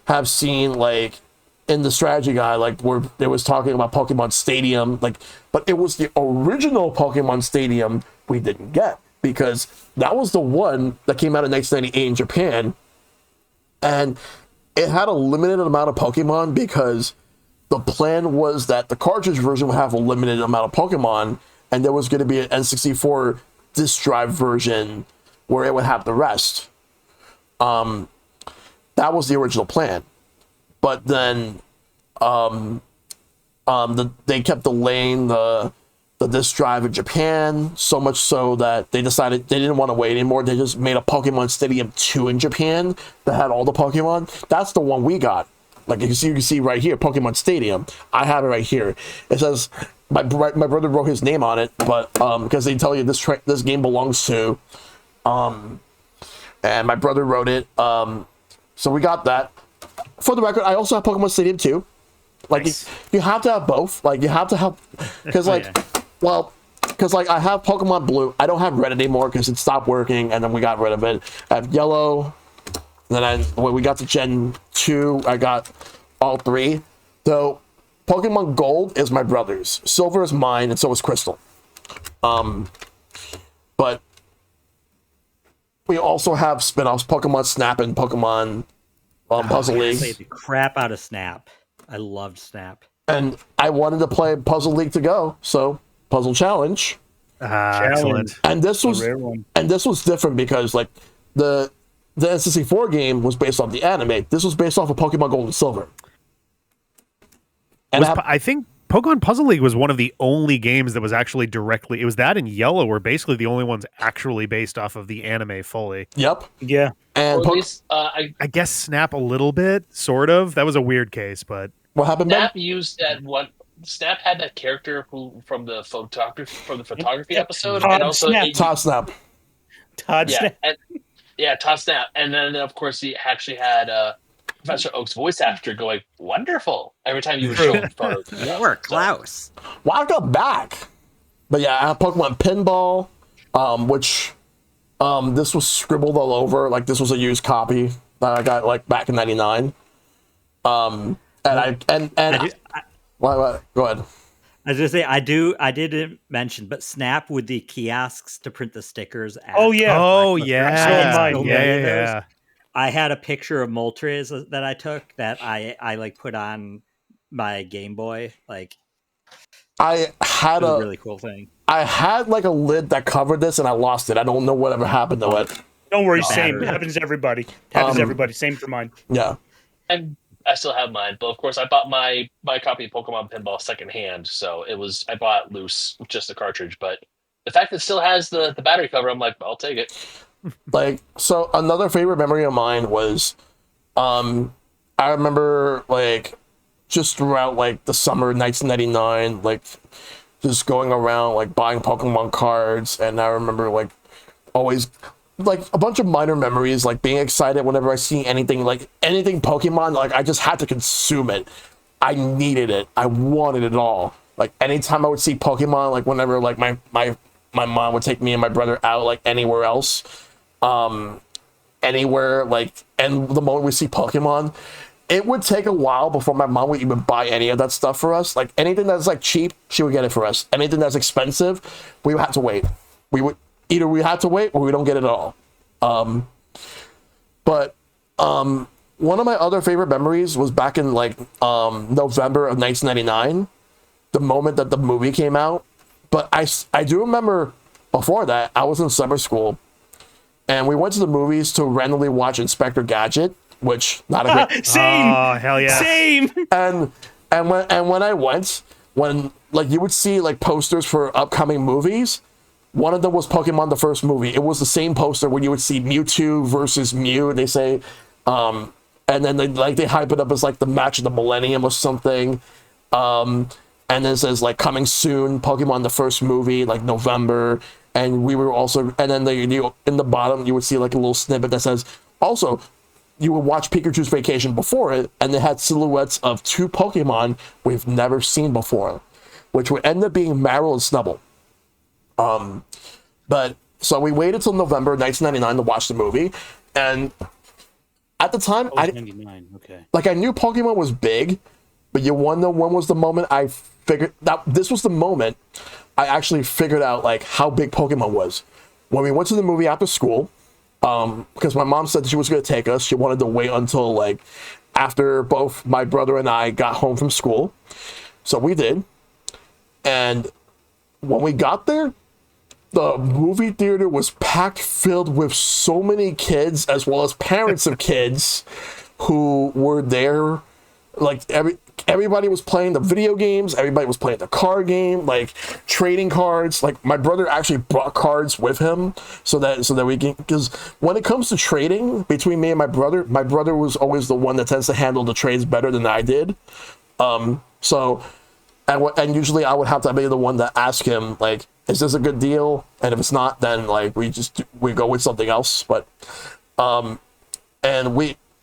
have seen like in the strategy guide, like where they was talking about Pokemon Stadium, like, but it was the original Pokemon Stadium we didn't get because that was the one that came out in 1998 in Japan, and it had a limited amount of Pokemon because the plan was that the cartridge version would have a limited amount of Pokemon, and there was going to be an N64 disc drive version where it would have the rest. That was the original plan. But then they kept delaying the disc drive in Japan, so much so that they decided they didn't want to wait anymore. They just made a Pokemon Stadium 2 in Japan that had all the Pokemon. That's the one we got. Like you can see right here, Pokemon Stadium. I have it right here. It says my brother wrote his name on it, but because they tell you this game belongs to, and my brother wrote it. So we got that. For the record, I also have Pokemon Stadium 2. Like Nice. you have to have both. Like you have to have because like because like I have Pokemon Blue. I don't have Red anymore because it stopped working, and then we got rid of it. I have Yellow. Then when we got to Gen 2, I got all three. Though Pokemon Gold is my brother's, Silver is mine, and so is Crystal. But we also have spin-offs: Pokemon Snap and Pokemon Puzzle I League. played the crap out of Snap. I loved Snap. And I wanted to play Puzzle League to go, so Puzzle Challenge. Excellent. And this was rare one. different because like the N64 game was based off the anime. This was based off of Pokemon Gold and Silver. And I think Pokemon Puzzle League was one of the only games that was actually directly. It was that and Yellow were basically the only ones actually based off of the anime fully. yep. Yeah. And Or at least, I guess Snap a little bit, sort of. That was a weird case, but what happened, Ben? Snap used that one. Snap had that character who from the photography episode, Todd and also Snap. Todd Snap. Todd yeah, Snap. Todd Snap, and then of course he actually had Professor Oak's voice actor going wonderful every time you would show him photos. Or Klaus. Welcome back. But yeah, I have Pokemon Pinball, which this was scribbled all over. Like this was a used copy that I got like back in '99. What? Go ahead. I was gonna say I didn't mention, but Snap with the kiosks to print the stickers. Oh yeah. oh I had yeah, mine. so yeah, many of yeah. those. I had a picture of Moltres that I took that I like put on my Game Boy. Like I had it was a a really cool thing. I had like a lid that covered this and I lost it. I don't know whatever happened to it. Don't worry, The same. battery. Happens to everybody. Happens to everybody. Same for mine. Yeah. And I still have mine, but of course I bought my copy of Pokemon Pinball secondhand, so I bought it loose, just the cartridge. But the fact that it still has the battery cover, I'm like, I'll take it. Like, so another favorite memory of mine was, I remember like just throughout like the summer of 1999, like just going around like buying Pokemon cards, and I remember like always like a bunch of minor memories, like being excited whenever I see anything Pokemon, like I just had to consume it. I needed it. I wanted it all. Like anytime I would see Pokemon, like whenever like my mom would take me and my brother out like anywhere else, anywhere, like, and the moment we see Pokemon, it would take a while before my mom would even buy any of that stuff for us. Like anything that's like cheap, she would get it for us. Anything that's expensive, we would have to wait. Either we had to wait or we don't get it at all. But one of my other favorite memories was back in like November of 1999, the moment that the movie came out. But I do remember before that, I was in summer school, and we went to the movies to randomly watch Inspector Gadget, which not a great. Same. Oh hell yeah! Same. And when I went, when like you would see like posters for upcoming movies, one of them was Pokemon the first movie. It was the same poster where you would see Mewtwo versus Mew, and they say, and then they hype it up as like the match of the millennium or something. and then it says like coming soon, Pokemon the first movie, like November. And we were also, and then in the bottom you would see like a little snippet that says also you would watch Pikachu's Vacation before it, and they had silhouettes of 2 Pokemon we've never seen before, which would end up being Marill and Snubbull. But so we waited till November 1999 to watch the movie, and at the time, I 99. Okay. like I knew Pokemon was big, but you want to know when was the moment I figured that this was the moment I actually figured out like how big Pokemon was. When we went to the movie after school, because my mom said she was going to take us. She wanted to wait until like after both my brother and I got home from school. So we did. And when we got there, the movie theater was packed, filled with so many kids as well as parents of kids who were there. Like everybody was playing the video games, everybody was playing the card game, like trading cards. Like my brother actually brought cards with him so that we can, because when it comes to trading between me and my brother was always the one that tends to handle the trades better than I did. So and usually I would have to be the one to ask him like, is this a good deal? And if it's not, then like we go with something else. But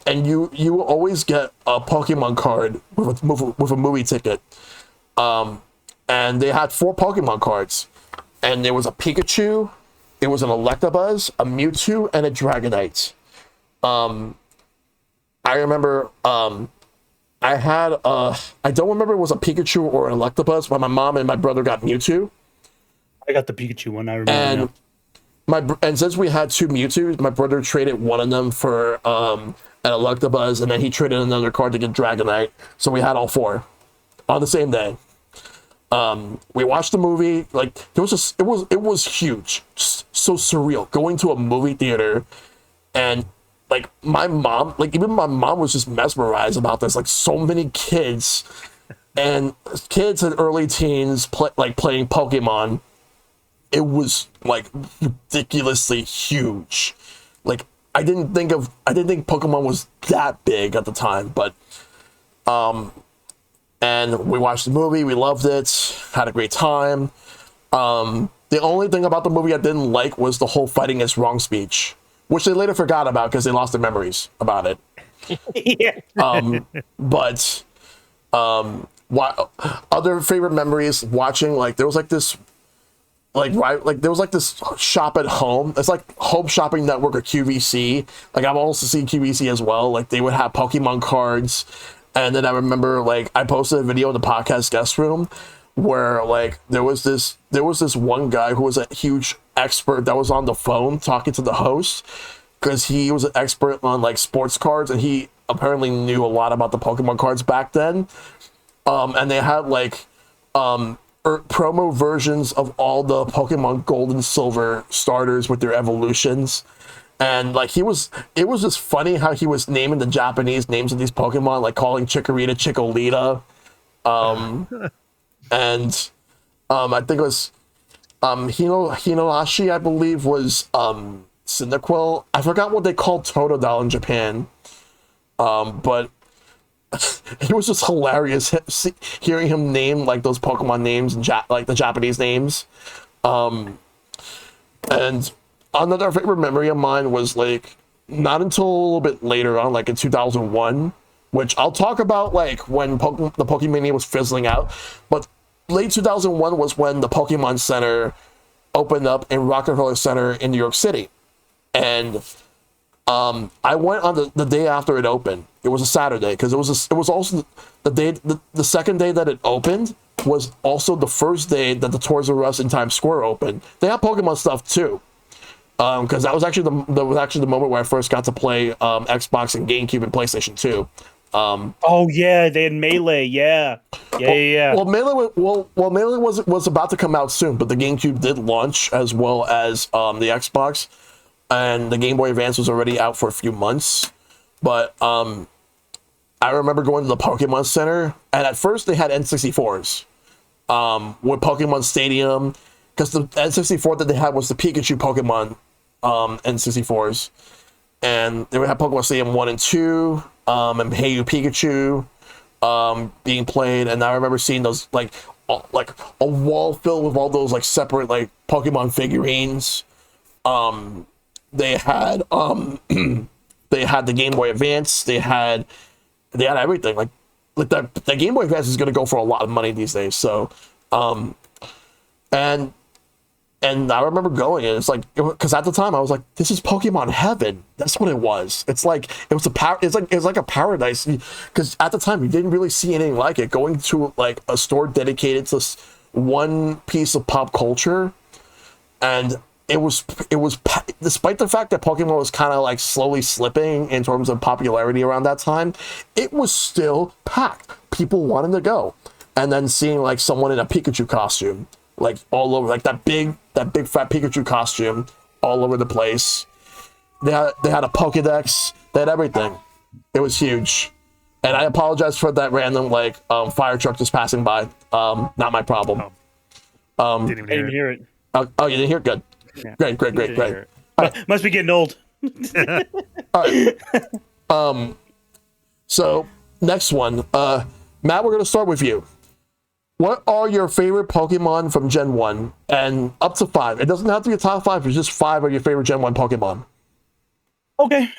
and you always get a Pokemon card with a movie ticket. And they had 4 Pokemon cards. And there was a Pikachu, it was an Electabuzz, a Mewtwo, and a Dragonite. I remember I had I don't remember if it was a Pikachu or an Electabuzz, but my mom and my brother got Mewtwo. I got the Pikachu one, I remember. And and since we had 2 Mewtwo's, my brother traded one of them for an Electabuzz, and then he traded another card to get Dragonite. So we had all 4 on the same day. We watched the movie. Like it was huge, just so surreal going to a movie theater, and like my mom, like even my mom was just mesmerized about this. Like so many kids, and kids in early teens playing Pokemon. It was like ridiculously huge. Like I didn't think Pokemon was that big at the time, but and we watched the movie, we loved it, had a great time. The only thing about the movie I didn't like was the whole fighting is wrong speech, which they later forgot about because they lost their memories about it. Yeah. But other favorite memories watching, like there was like this there was like this shop at home. It's like Home Shopping Network or QVC. Like I've also seen QVC as well. Like they would have Pokemon cards. And then I remember like I posted a video in the podcast guest room where like there was this one guy who was a huge expert that was on the phone talking to the host because he was an expert on like sports cards, and he apparently knew a lot about the Pokemon cards back then. And they had like promo versions of all the Pokemon Gold and Silver starters with their evolutions. And like it was just funny how he was naming the Japanese names of these Pokemon, like calling Chikorita Chikolita. And I think it was Hinoashi, I believe, was Cyndaquil. I forgot what they called Totodile in Japan. But it was just hilarious hearing him name like those Pokemon names and like the Japanese names. And another favorite memory of mine was like not until a little bit later on, like in 2001, which I'll talk about like when the PokeMania was fizzling out. But late 2001 was when the Pokemon Center opened up in Rockefeller Center in New York City, and I went on the day after it opened. It was a Saturday because it was also the day the second day that it opened was also the first day that the Toys R Us in Times Square opened. They had Pokemon stuff too, because that was actually the moment where I first got to play Xbox and GameCube and PlayStation 2. Oh yeah, they had Melee. Yeah. Well, Melee was about to come out soon, but the GameCube did launch as well as the Xbox, and the Game Boy Advance was already out for a few months. But I remember going to the Pokemon Center, and at first they had N64s with Pokemon Stadium, because the N64 that they had was the Pikachu Pokemon N64s, and they would have Pokemon Stadium 1 and 2, and Hey You Pikachu being played. And I remember seeing those, like like a wall filled with all those like separate like Pokemon figurines. They had they had the Game Boy Advance. They had everything. Like the Game Boy Advance is going to go for a lot of money these days. So, and I remember going, and it's like, because at the time I was like, this is Pokemon heaven. That's what it was. It's like it was a paradise. Because at the time you didn't really see anything like it. Going to like a store dedicated to one piece of pop culture, and it was despite the fact that Pokemon was kind of like slowly slipping in terms of popularity around that time, it was still packed. People wanted to go, and then seeing like someone in a Pikachu costume, like all over, like that big fat Pikachu costume all over the place. They had a Pokedex. They had everything. It was huge, and I apologize for that random like fire truck just passing by. Not my problem. Didn't even hear it. Oh, you didn't hear it? Good. Yeah. Great. Must be getting old. All right. So next one, Matt, we're gonna start with you. What are your favorite Pokemon from Gen 1 and up to 5? It doesn't have to be a top 5, it's just 5 of your favorite Gen 1 Pokemon. Okay.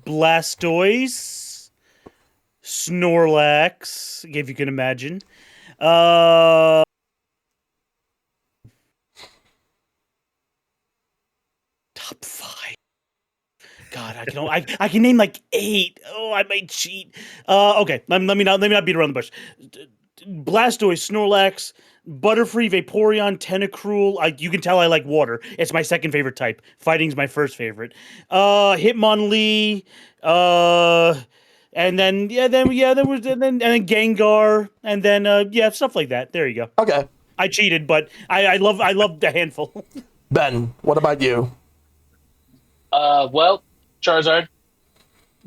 Blastoise, Snorlax, if you can imagine. Top 5. God, I can name like 8. Oh, I might cheat. Okay, let me not beat around the bush. Blastoise, Snorlax, Butterfree, Vaporeon, Tentacruel. You can tell I like water. It's my second favorite type. Fighting's my first favorite. Hitmonlee, and then Gengar, and then stuff like that. There you go. Okay. I cheated, but I love the handful. Ben, what about you? Well, Charizard.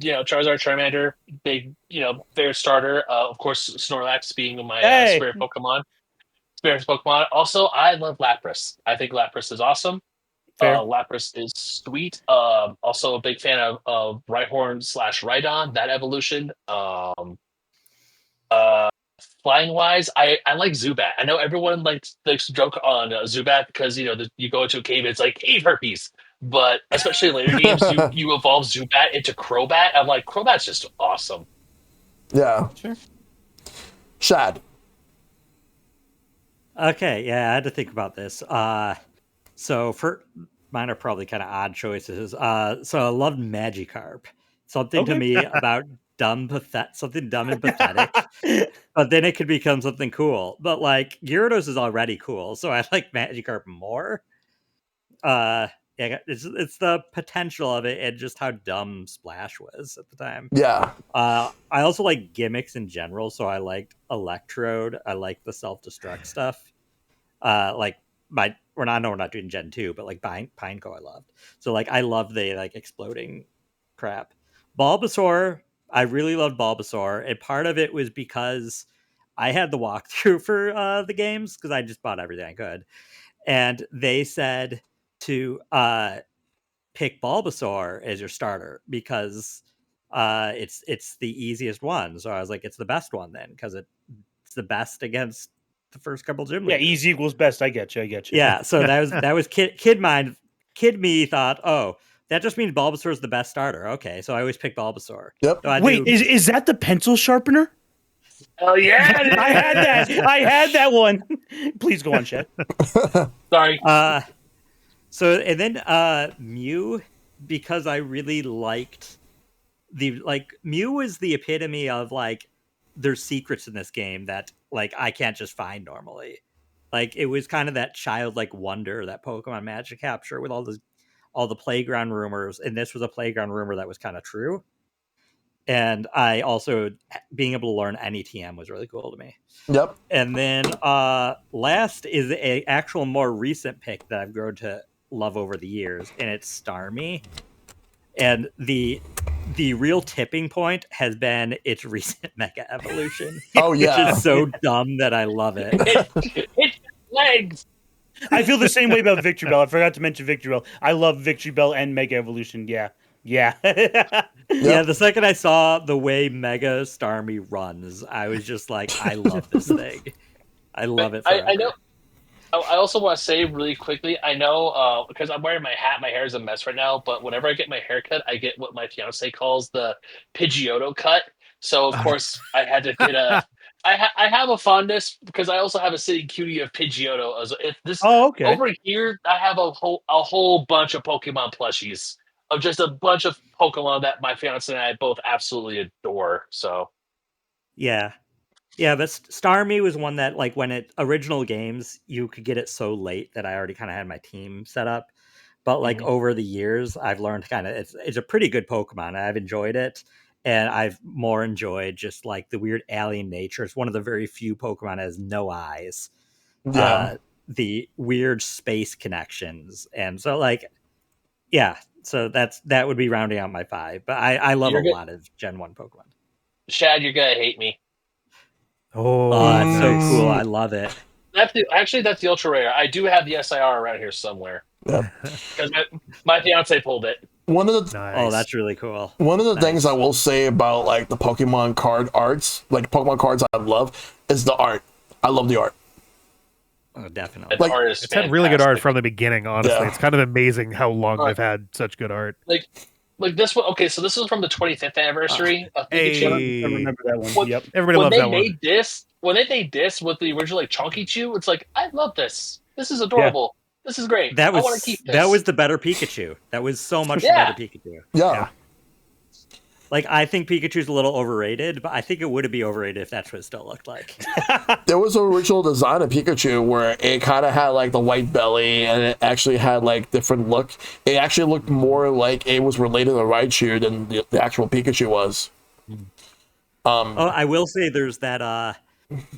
Charizard, Charmander, big, fair starter. Of course, Snorlax being my spirit Pokemon. Also, I love Lapras. I think Lapras is awesome. Fair. Lapras is sweet. Also a big fan of Rhyhorn / Rhydon, that evolution. Flying wise, I like Zubat. I know everyone likes to joke on Zubat because you go into a cave, it's like cave herpes. But especially in later games, you evolve Zubat into Crobat. I'm like, Crobat's just awesome. Yeah. Sure. Shad. Okay, yeah, I had to think about this. So for mine are probably kind of odd choices. So I loved Magikarp. Something to me about something dumb and pathetic. But then it could become something cool. But like Gyarados is already cool, so I like Magikarp more. Yeah, it's the potential of it and just how dumb Splash was at the time. Yeah. I also like gimmicks in general, so I liked Electrode. I like the self-destruct stuff. We're not doing Gen 2, but like Pineco I loved. So like I love the like exploding crap. Bulbasaur, I really loved Bulbasaur, and part of it was because I had the walkthrough for the games because I just bought everything I could, and they said to pick Bulbasaur as your starter because it's the easiest one. So I was like, it's the best one then because it's the best against the first couple gym leaders. Yeah, easy equals best. I get you. Yeah, so that was kid mind. Kid me thought, oh, that just means Bulbasaur is the best starter. Okay, so I always pick Bulbasaur. Yep. So Wait, is that the pencil sharpener? Oh yeah, I had that one. Please go on, Chad. Sorry. So and then Mew, because I really liked Mew was the epitome of like there's secrets in this game that like I can't just find normally. Like it was kind of that childlike wonder that Pokemon Magic Capture with all the playground rumors, and this was a playground rumor that was kind of true. And I also being able to learn any TM was really cool to me. Yep. And then last is a actual more recent pick that I've grown to love over the years, and it's Starmie. And the real tipping point has been its recent Mega Evolution. Oh yeah. Which is so dumb that I love it. It's legs. I feel the same way about Victreebel. I forgot to mention Victreebel. I love Victreebel and Mega Evolution. Yeah. Yeah. Yeah, the second I saw the way Mega Starmie runs, I was just like, I love this thing. I love it forever. I know. I also want to say really quickly, I know because I'm wearing my hat, my hair is a mess right now. But whenever I get my hair cut, I get what my fiance calls the Pidgeotto cut. So of course I had to get a. I have a fondness because I also have a sitting cutie of Pidgeotto. As if this Oh, okay. over here, I have a whole bunch of Pokemon plushies of just a bunch of Pokemon that my fiance and I both absolutely adore. So Yeah. Yeah, but Starmie was one that, like, when it original games, you could get it so late that I already kind of had my team set up. But like over the years, I've learned kind of it's a pretty good Pokemon. I've enjoyed it, and I've more enjoyed just like the weird alien nature. It's one of the very few Pokemon that has no eyes. Yeah. The weird space connections, and so like, yeah. So that would be rounding out my 5. But I love You're a good. lot of Gen 1 Pokemon. Shad, you're gonna hate me. Oh, Oh, that's so nice. cool. I love it. That's the ultra rare. I do have the SIR around here somewhere Yeah. because my fiance pulled it. One of the Nice. Oh, that's really cool. One of the Nice. things I will say about like the Pokemon card arts, like Pokemon cards I love, is the art. I love the art. Oh, definitely. The Like, art is It's had really good art fantastic. from the beginning, honestly. Yeah. It's kind of amazing how long Right. they've had such good art. Like this one. Okay, so this is from the 25th anniversary of Pikachu. Hey. I remember that one. What- Yep. Everybody When loves they that one. made this, when they made this with the original like Chunky Chew, it's like I love this. This is adorable. This is great. That I want to was keep this. that was the better Pikachu. That was so much Yeah. the better Pikachu. Yeah. Like, I think Pikachu's a little overrated, but I think it would be overrated if that's what it still looked like. There was an original design of Pikachu where it kind of had like the white belly and it actually had like different look. It actually looked more like it was related to Raichu than the actual Pikachu was. Oh, I will say there's that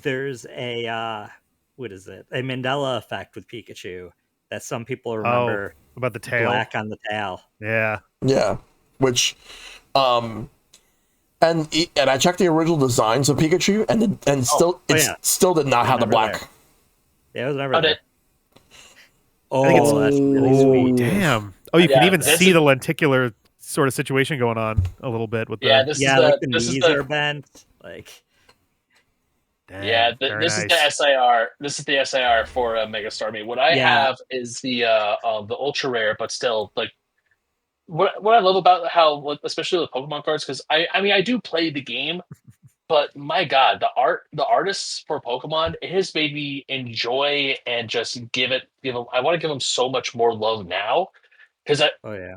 there's a what is it? A Mandela effect with Pikachu that some people remember About the tail. black on the tail. Yeah. Yeah, which, and I checked the original designs of Pikachu, and still did not have the Never black. there. Yeah, it was never Oh, there. Oh, think it's- that's really Oh, sweet. Damn. Oh, you can Yeah, even this see is- the lenticular sort of situation going on a little bit with Yeah, the. this Yeah, is like the this is knees are bent. Like, Damn, Yeah, very this is nice. the SIR. This is the SIR for Mega Starmie. What I Yeah. have is the ultra rare, but still like what I love about how like, especially with Pokemon cards because I mean I do play the game, but my God, the artists for Pokemon it has made me enjoy and just give them. I want to give them so much more love now because oh yeah.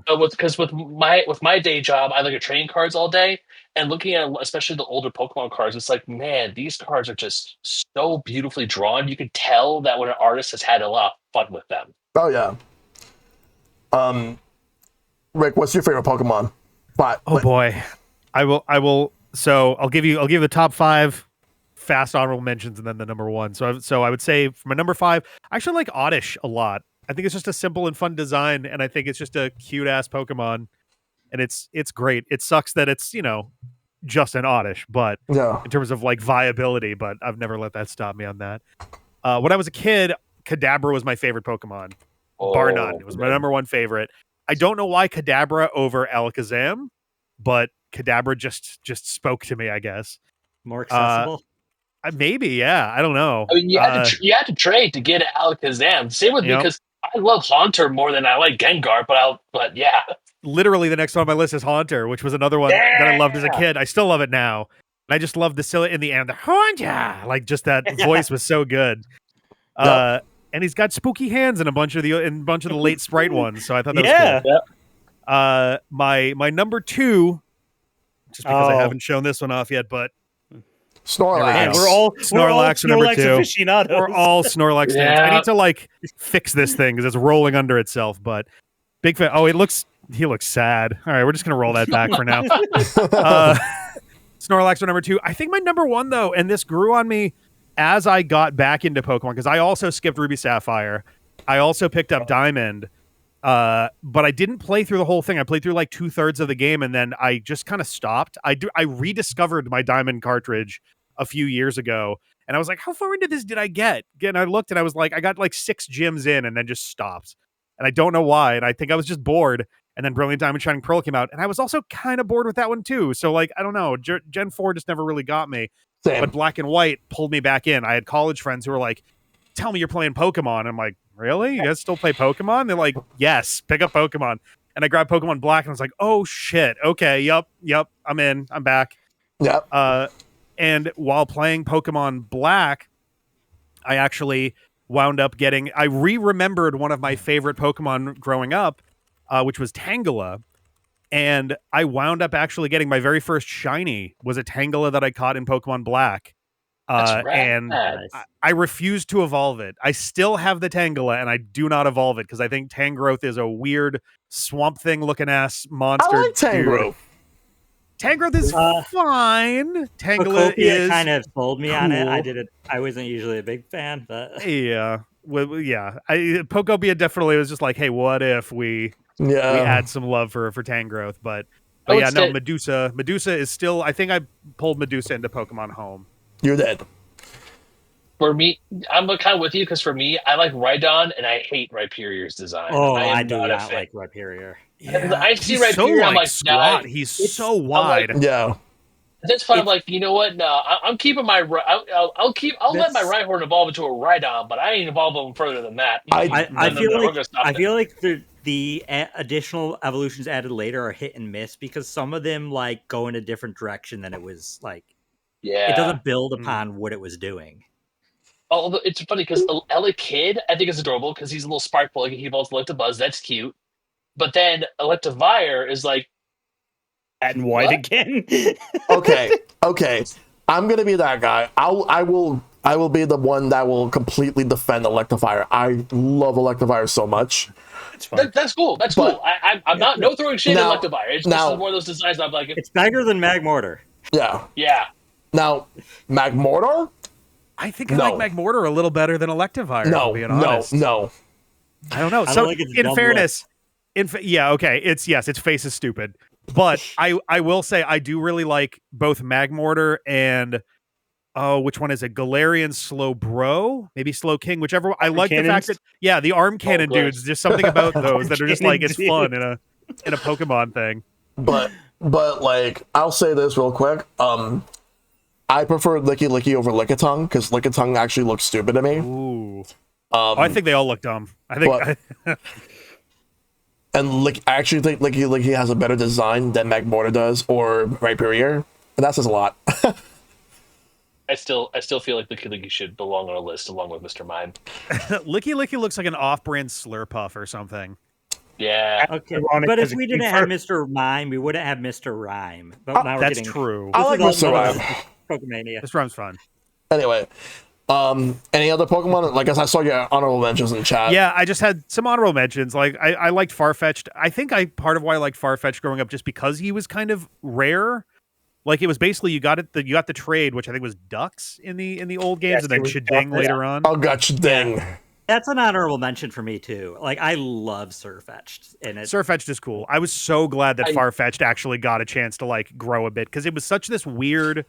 with my day job, I look at trading cards all day, and looking at especially the older Pokemon cards, it's like, man, these cards are just so beautifully drawn. You can tell that when an artist has had a lot of fun with them. Oh yeah. Rick, what's your favorite Pokemon? Oh boy, I will. So I'll give you the top 5 fast honorable mentions and then the number 1. So I would say for my number 5, I actually like Oddish a lot. I think it's just a simple and fun design, and I think it's just a cute ass Pokemon, and it's great. It sucks that it's just an Oddish, but Yeah. in terms of like viability, but I've never let that stop me on that. When I was a kid, Kadabra was my favorite Pokemon, bar none. It was my number 1 favorite. I don't know why Kadabra over Alakazam, but Kadabra just spoke to me, I guess. More accessible. Maybe, yeah. I don't know. I mean, you had to trade to get Alakazam. Same with me Yep. because I love Haunter more than I like Gengar. But yeah, Literally the next one on my list is Haunter, which was another one that I loved as a Yeah. kid. I still love it now. And I just love the silly in the end, the Haunter. Like just that voice was so good. And he's got spooky hands in a bunch of the late Sprite ones. So I thought that was cool. Yeah. My number 2, just because I Oh. haven't shown this one off yet, but Snorlax. There we go. We're all Snorlax are number 2. aficionados. We're all Snorlax fans. I Yeah. need to like fix this thing because it's rolling under itself. But big fan. Oh, he looks sad. All right, we're just gonna roll that back for now. Snorlax are number 2. I think my number 1 though, and this grew on me as I got back into Pokemon because I also skipped Ruby Sapphire. I also picked up Diamond. But I didn't play through the whole thing. I played through like 2/3 of the game and then I just kind of stopped. I rediscovered my Diamond cartridge a few years ago and I was like, how far into this did I get? And I looked and I was like, I got like 6 gyms in and then just stopped. And I don't know why. And I think I was just bored. and then Brilliant Diamond Shining Pearl came out, and I was also kind of bored with that one too. So like, I don't know, Gen 4 just never really got me. Same. But Black and White pulled me back in. I had college friends who were like, "Tell me you're playing Pokemon." I'm like, "Really? You guys still play Pokemon?" They're like, "Yes, pick up Pokemon." And I grabbed Pokemon Black, and I was like, "Oh shit, okay, yep, I'm in, I'm back." Yep. And while playing Pokemon Black, I actually wound up getting. I remembered one of my favorite Pokemon growing up, which was Tangela. And I wound up actually getting my very first shiny was a Tangela that I caught in Pokemon Black. And I refused to evolve it. I still have the Tangela, and I do not evolve it because I think Tangrowth is a weird swamp thing looking ass monster. I like Tangrowth. Tangrowth is fine. Tangela Pokopia is kind of sold me on it. cool. I wasn't usually a big fan, but yeah, yeah. Pokopia definitely was just like, hey, what if we add some love for Tangrowth? But yeah, no, Medusa is still. I think I pulled Medusa into Pokemon Home. You're dead. For me, I'm kind of with you because for me, I like Rhydon and I hate Rhyperior's design. I do not like Rhyperior. Yeah, I see Rhyperior, I'm like, squat. Nah, he's so wide. Like, yeah. That's why I'm like, you know what? No, I'm keeping my. I'll let my Rhyhorn evolve into a Rhydon, but I ain't evolve him further than that. I feel like the additional evolutions added later are hit and miss because some of them like go in a different direction than it was like. Yeah, it doesn't build upon what it was doing. Although it's funny because Elekid, I think is adorable because he's a little sparkle. Like he evolves Electabuzz, that's cute. But then Electivire is like, and white again. Okay. I'm gonna be that guy. I will be the one that will completely defend Electivire. I love Electivire so much. That's cool. That's cool. I'm not throwing shade at Electivire. It's just one of those designs I'm like, it's bigger than Magmortar. Yeah. Yeah. Now, Magmortar? I think I like Magmortar a little better than Electivire. No, being honest. no. I don't know. So, in fairness, its face is stupid. But I will say I do really like both Magmortar and which one is it? Galarian Slowbro? Maybe Slowking, whichever one. I like the fact that the arm cannon dudes, there's something about those that are just like it's fun in a Pokemon thing. But like I'll say this real quick. I prefer Licky over Lickitung because Lickitung actually looks stupid to me. Ooh. I think they all look dumb. I think and I actually think Licky has a better design than Magmortar does or Rhyperior. And that says a lot. I still feel like Licky should belong on a list along with Mr. Mime. Licky looks like an off-brand Slurpuff or something. Yeah. Okay. But if we didn't have Mr. Mime, we wouldn't have Mr. Rhyme. But now that's true. I like Mr. Rhyme. PokeMania. This rhyme's fun. Anyway, any other Pokemon? Like, as I saw your honorable mentions in chat. Yeah, I just had some honorable mentions. Like, I liked Farfetch'd. I think part of why I liked Farfetch'd growing up just because he was kind of rare. Like, it was basically you got the trade, which I think was Ducks in the old games, and then Shading later on. Oh, got Shading. Yeah. That's an honorable mention for me too. Like, I love Surfetch'd, and Surfetch'd is cool. I was so glad that Farfetch'd actually got a chance to like grow a bit because it was such this weird,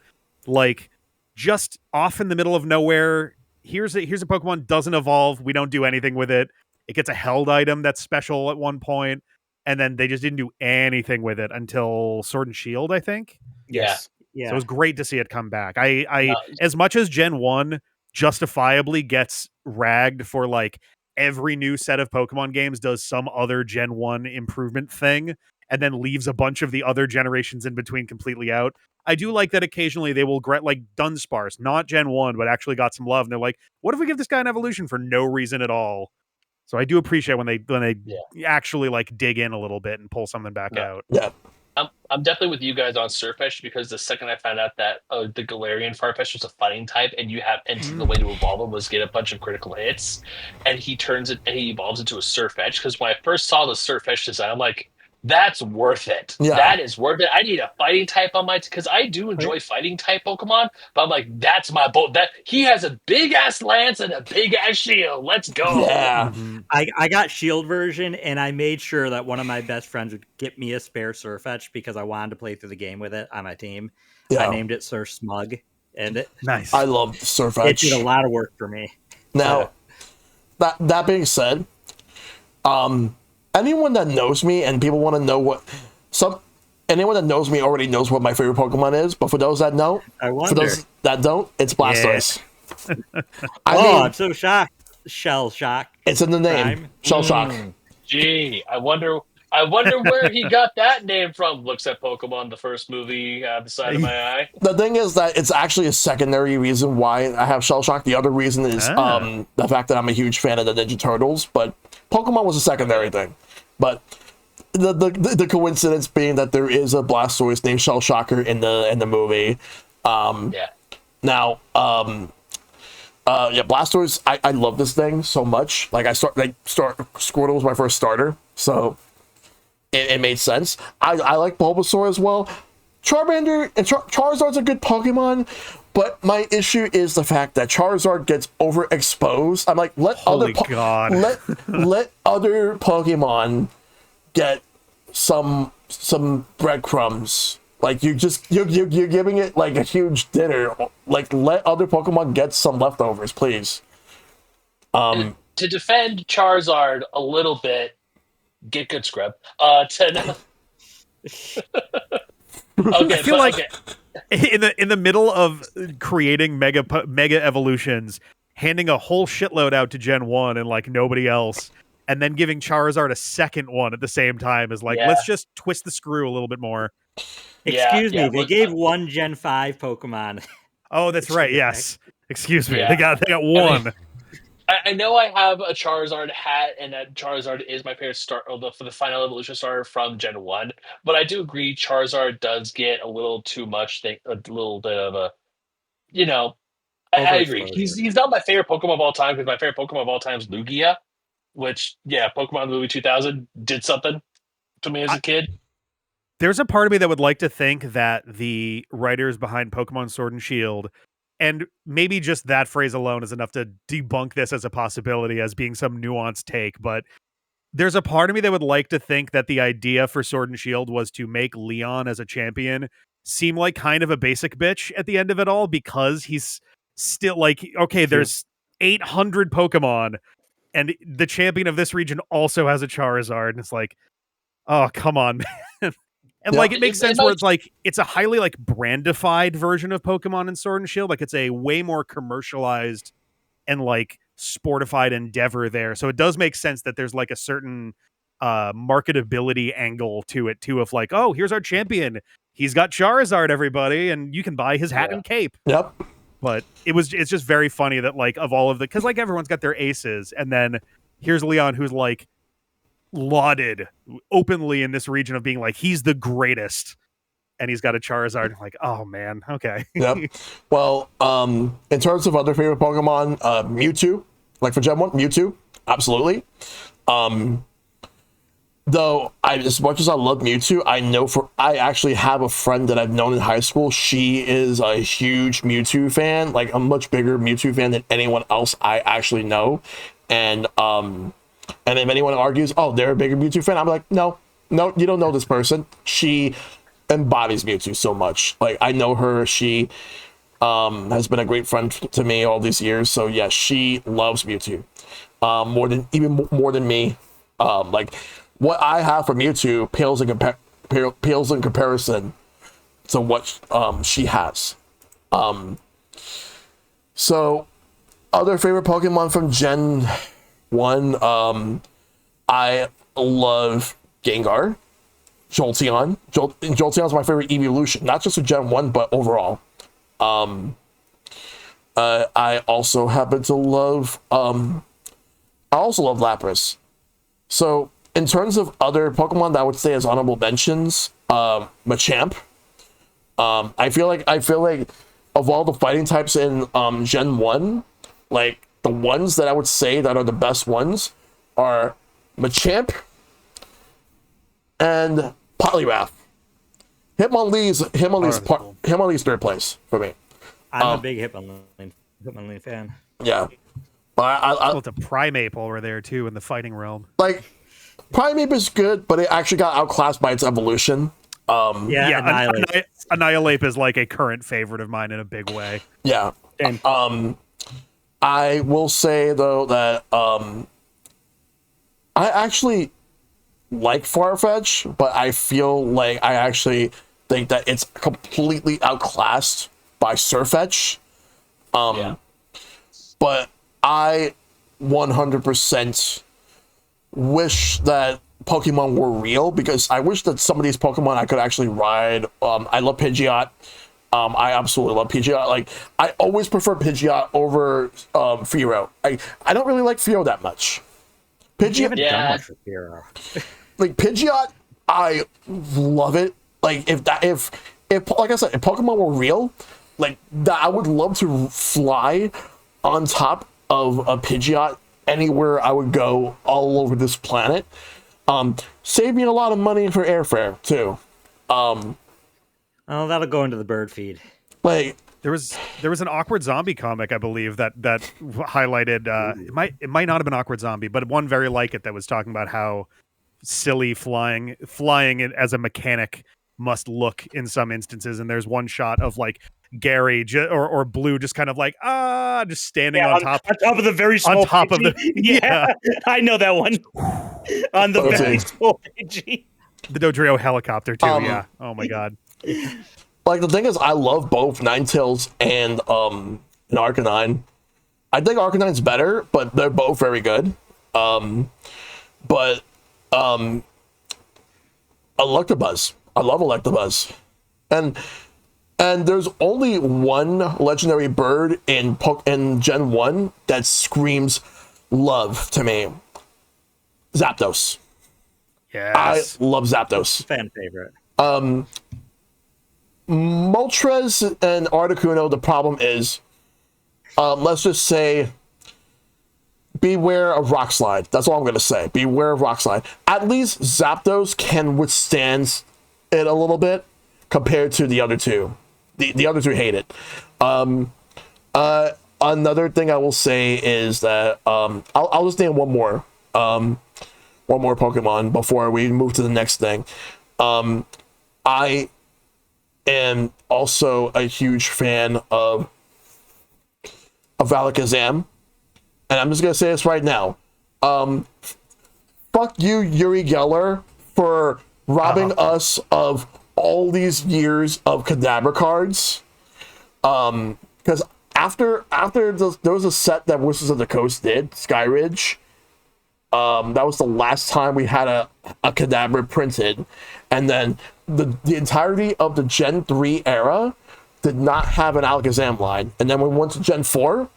like, just off in the middle of nowhere. Here's a Pokemon, doesn't evolve. We don't do anything with it. It gets a held item that's special at one point, and then they just didn't do anything with it until Sword and Shield, I think. Yes. Yeah. So it was great to see it come back. I as much as Gen 1 justifiably gets ragged for like every new set of Pokemon games does some other Gen 1 improvement thing and then leaves a bunch of the other generations in between completely out. I do like that occasionally they will like Dunsparce, not Gen 1, but actually got some love. And they're like, what if we give this guy an evolution for no reason at all? So I do appreciate when they actually like dig in a little bit and pull something back out. Yeah. I'm definitely with you guys on Surfetch'd because the second I found out that the Galarian Farfetch'd was a fighting type and the way to evolve him was get a bunch of critical hits, and he evolves into a Surfetch'd. Because when I first saw the Surfetch'd design, I'm like, that's worth it. Yeah. That is worth it. I need a fighting type on my because I do enjoy fighting type Pokemon, but I'm like, that's my boat. That he has a big ass lance and a big ass shield. Let's go. Yeah. Mm-hmm. I got shield version, and I made sure that one of my best friends would get me a spare Surfetch'd because I wanted to play through the game with it on my team. Yeah. I named it Sir Smug, and nice. I love Surfetch'd. It did a lot of work for me. Now, that being said, anyone that knows me and people want to know anyone that knows me already knows what my favorite Pokemon is. But for those that know, for those that don't, it's Blastoise. Yeah. I'm so shocked. Shellshock. It's in the name. Prime. Shellshock. Gee, I wonder where he got that name from. Looks at Pokemon, the first movie, the side of my eye. The thing is that it's actually a secondary reason why I have Shellshock. The other reason is the fact that I'm a huge fan of the Ninja Turtles, but Pokemon was a secondary thing. But the coincidence being that there is a Blastoise named Shellshocker in the movie. Now, Blastoise, I love this thing so much. Like Squirtle was my first starter, so it made sense. I like Bulbasaur as well. Charmander and Charizard's a good Pokemon, but my issue is the fact that Charizard gets overexposed. I'm like, let other Pokemon get some breadcrumbs. Like you're giving it like a huge dinner. Like let other Pokemon get some leftovers, please. To defend Charizard a little bit, get good scrub. I feel like in the middle of creating mega evolutions, handing a whole shitload out to Gen 1 and like nobody else, and then giving Charizard a second one at the same time is like, let's just twist the screw a little bit more. Excuse me, they gave one Gen 5 Pokemon. Oh, that's right. Yes. Excuse me. They got one. I know I have a Charizard hat, and that Charizard is my favorite for the final evolution starter from Gen 1. But I do agree Charizard does get a little too much, a little bit of a, I agree. He's not my favorite Pokemon of all time, because my favorite Pokemon of all time is Lugia, which, Pokemon movie 2000 did something to me as a kid. There's a part of me that would like to think that the writers behind Pokemon Sword and Shield, and maybe just that phrase alone is enough to debunk this as a possibility as being some nuanced take, but there's a part of me that would like to think that the idea for Sword and Shield was to make Leon as a champion seem like kind of a basic bitch at the end of it all, because he's still like, okay, there's 800 Pokemon, and the champion of this region also has a Charizard, and it's like, oh, come on, man. And like it makes sense where it's like it's a highly like brandified version of Pokemon in Sword and Shield. Like it's a way more commercialized and like sportified endeavor there. So it does make sense that there's like a certain marketability angle to it too, of like, oh, here's our champion. He's got Charizard, everybody, and you can buy his hat and cape. Yep. But it's just very funny that like of all of because like everyone's got their aces, and then here's Leon who's like lauded openly in this region of being like he's the greatest, and he's got a Charizard. I'm like, oh man, okay. Yep. Well, in terms of other favorite Pokemon, Mewtwo, like for Gen 1, Mewtwo, absolutely. Though as much as I love Mewtwo, I actually have a friend that I've known in high school. She is a huge Mewtwo fan, like a much bigger Mewtwo fan than anyone else I actually know. And if anyone argues, oh, they're a bigger Mewtwo fan, I'm like, no, you don't know this person. She embodies Mewtwo so much. Like, I know her. She has been a great friend to me all these years. So, yeah, she loves Mewtwo more than me. Like, what I have for Mewtwo pales in comparison to what she has. So, other favorite Pokemon from Gen 1, I love Gengar, Jolteon. Jolteon's my favorite evolution, not just for Gen 1, but overall. I also happen to love, I also love Lapras. So, in terms of other Pokemon that I would say as honorable mentions, Machamp. I feel like of all the fighting types in Gen 1, like, the ones that I would say that are the best ones are Machamp and Poliwrath. Hitmonlee's third place for me. I'm a big Hitmonlee fan. Yeah. But it's a Primeape over there too in the fighting realm. Like, Primeape is good, but it actually got outclassed by its evolution. Annihilate is like a current favorite of mine in a big way. Yeah. And I will say though that I actually like Farfetch, but I feel like I actually think that it's completely outclassed by Surfetch. Yeah. But I 100% wish that Pokemon were real, because I wish that some of these Pokemon I could actually ride. I love Pidgeot. I absolutely love Pidgeot. Like, I always prefer Pidgeot over Fearow. I don't really like Fearow that much. You Pidgeot, haven't done Yeah. much with Hero. like Pidgeot, I love it. Like, if like I said, if Pokemon were real, like that, I would love to fly on top of a Pidgeot anywhere I would go all over this planet. Save me a lot of money for airfare too. Oh, that'll go into the bird feed. Like, There was an Awkward Zombie comic, I believe, that highlighted. It might not have been Awkward Zombie, but one very like it that was talking about how silly flying it as a mechanic must look in some instances. And there's one shot of like Gary or Blue just kind of like just standing on top of the very small on top of the yeah, I know that one on the Okay. very small Pidgey. the Dodrio helicopter too. Um, Yeah. Oh my god. like the thing is, I love both Ninetales and Arcanine. I think Arcanine's better, but they're both very good. But Electabuzz, I love Electabuzz, and there's only one legendary bird in Gen 1 that screams love to me. Zapdos. I Yes. love Zapdos. Fan favorite. Moltres and Articuno, the problem is, let's just say, beware of Rock Slide. That's all I'm going to say. Beware of Rock Slide. At least Zapdos can withstand it a little bit compared to the other two. The other two hate it. Another thing I will say is that I'll just name one more Pokemon before we move to the next thing. I am also a huge fan of Alakazam, and I'm just gonna say this right now. Fuck you, Yuri Geller, for robbing us of all these years of Kadabra cards. Because after there was a set that Wizards of the Coast did, Skyridge. That was the last time we had a Kadabra printed, and then the entirety of the Gen 3 era did not have an Alakazam line. And then when we went to Gen 4,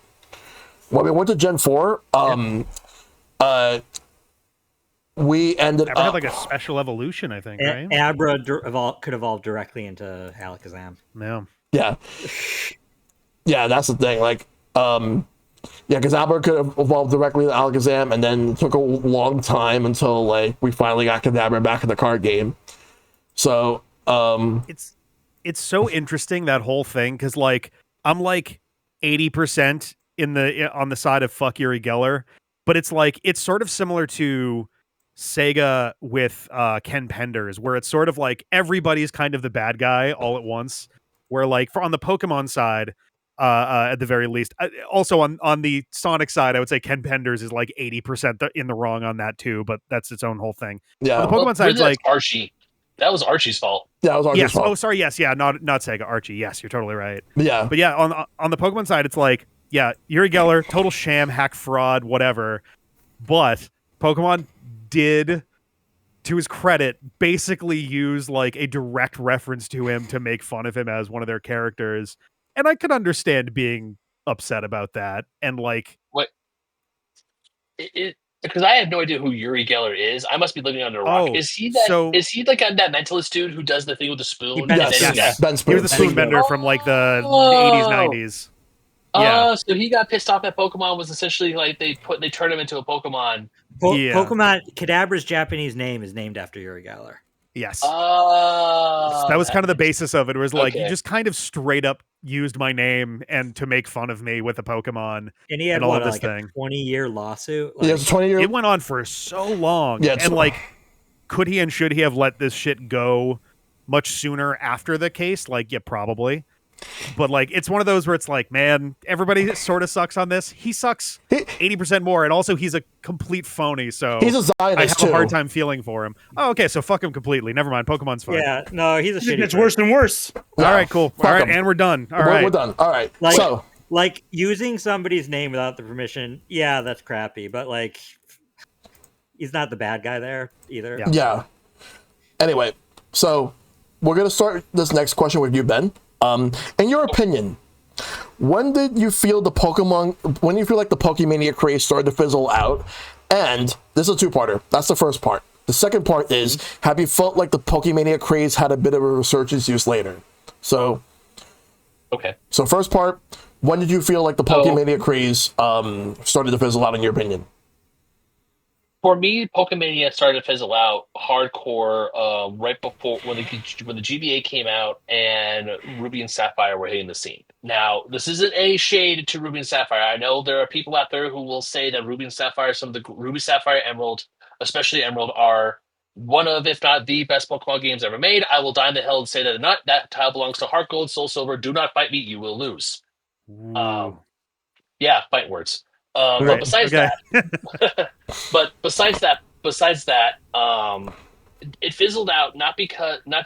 we ended Abra had up like a special evolution, I think, right? Abra could evolve directly into Alakazam. Yeah. yeah, that's the thing. Like, because Abra could have evolved directly to Alakazam, and then it took a long time until like we finally got Kadabra back in the card game. So, It's so interesting, that whole thing, because like I'm like 80% on the side of fuck Yuri Geller, but it's like it's sort of similar to Sega with Ken Penders, where it's sort of like everybody's kind of the bad guy all at once. Where like on the Pokemon side, at the very least, also on the Sonic side, I would say Ken Penders is like 80% in the wrong on that too, but that's its own whole thing. yeah, On the Pokemon side, it's Really, like that's Archie. That was Archie's fault. yeah, it was Archie's yes. fault. Oh, sorry. Yes. Yeah. Not Sega. Archie. Yes, you're totally right. Yeah, But yeah, on the Pokemon side, it's like, yeah, Yuri Geller, total sham, hack, fraud, whatever. But Pokemon did, to his credit, basically use like a direct reference to him to make fun of him as one of their characters. And I could understand being upset about that. And like, What? Because I have no idea who Yuri Geller is. I must be living under a rock. Oh, Is he that? so- Is he like that mentalist dude who does the thing with the spoon? bends and then yes, he got- Ben he Spoon. was the spoon bender from like the Oh. 80s, 90s. Yeah. So he got pissed off that Pokemon was essentially like they turned him into a Pokemon. Yeah. Pokemon Kadabra's Japanese name is named after Yuri Geller. Yes. Oh, That was kind of the basis of it. It was like, you Okay. just kind of straight up used my name and to make fun of me with a Pokemon. And he had And all of this like thing. a 20-year lawsuit. Yeah, it's a 20-year. It went on for so long. Yeah, it's- and like, could he and should he have let this shit go much sooner after the case? Like, yeah, probably. but like it's one of those where it's like, man, everybody sort of sucks on this. He sucks He, 80% more, and also he's a complete phony. So he's a I have Zionist a too. hard time feeling for him. Oh, okay, so fuck him completely. Never mind. Pokemon's fine. Yeah, no, he's a shitty. It's worse than worse. No, All right, cool. fuck All right, him. and we're done. All right, We're done. All right. Like, So like using somebody's name without the permission. Yeah, that's crappy. But like, he's not the bad guy there either. Yeah. yeah. Anyway, so we're gonna start this next question with you, Ben. In your opinion, when did you feel the Pokemon? When do you feel like the PokeMania craze started to fizzle out? And this is a two-parter. That's the first part. The second part is, have you felt like the PokeMania craze had a bit of a resurgence years later? So, Okay. so first part, when did you feel like the PokeMania craze started to fizzle out? In your opinion? For me, Pokemania started to fizzle out hardcore right before when the GBA came out and Ruby and Sapphire were hitting the scene. Now, this isn't any shade to Ruby and Sapphire. I know there are people out there who will say that Ruby and Sapphire, some of the Ruby, Sapphire, Emerald, especially Emerald, are one of, if not the best Pokemon games ever made. I will die on the hill and say that they're not. That tile belongs to Heart Gold, Soul Silver. Do not fight me; you will lose. Ooh. Yeah, fight words. Okay. But besides Okay. that. But besides that, it fizzled out not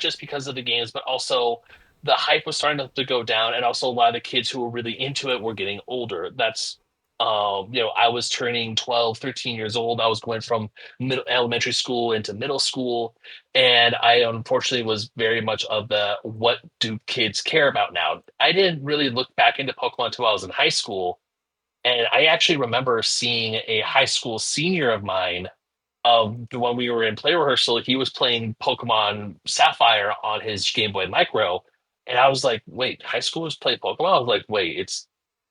just because of the games, but also the hype was starting to go down, and also a lot of the kids who were really into it were getting older. That's I was turning 12, 13 years old. I was going from elementary school into middle school, and I unfortunately was very much of the what do kids care about now. I didn't really look back into Pokemon until I was in high school, and I actually remember seeing a high school senior of mine. When we were in play rehearsal, he was playing Pokemon Sapphire on his Game Boy Micro, and I was like, "Wait, high schoolers play Pokemon?" I was like, "Wait,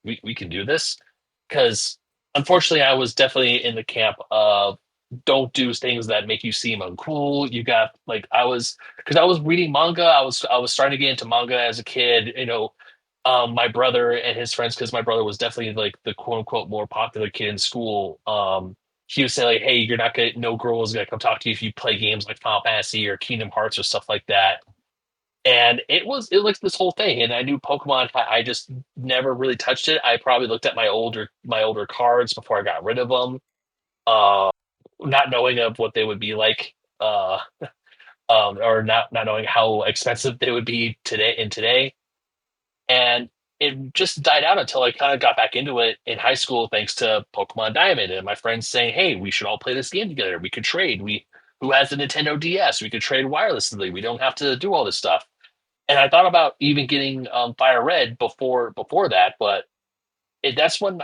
we can do this?" Because unfortunately, I was definitely in the camp of don't do things that make you seem uncool. You got like I was reading manga. I was starting to get into manga as a kid. My brother and his friends, because my brother was definitely like the quote unquote more popular kid in school. He would say like, "Hey, you're not gonna, no girl is gonna come talk to you if you play games like Final Fantasy or Kingdom Hearts or stuff like that." And it like this whole thing, and I knew Pokemon. I just never really touched it. I probably looked at my older cards before I got rid of them, uh, not knowing of what they would be like, or not knowing how expensive they would be today. And it just died out until I kind of got back into it in high school, thanks to Pokemon Diamond and my friends saying, "Hey, we should all play this game together. We could trade. Who has a Nintendo DS? We could trade wirelessly. We don't have to do all this stuff." And I thought about even getting Fire Red before that, but that's when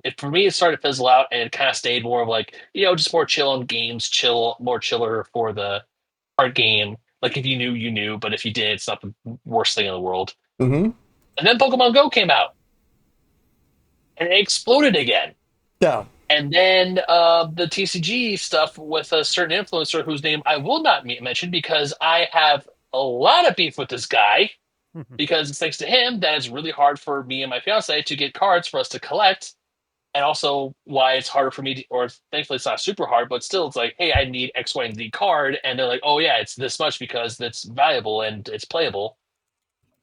it for me it started to fizzle out, and it kind of stayed more of like just more chill on games, more chiller for the card game. Like if you knew, you knew, but if you didn't, it's not the worst thing in the world. Mm-hmm. And then Pokemon Go came out, and it exploded again. Yeah. And then the TCG stuff with a certain influencer whose name I will not mention because I have a lot of beef with this guy. Because it's thanks to him that it's really hard for me and my fiance to get cards for us to collect. And also why it's harder for me to, or thankfully it's not super hard, but still it's like, hey, I need X, Y, and Z card. And they're like, oh yeah, it's this much because it's valuable and it's playable.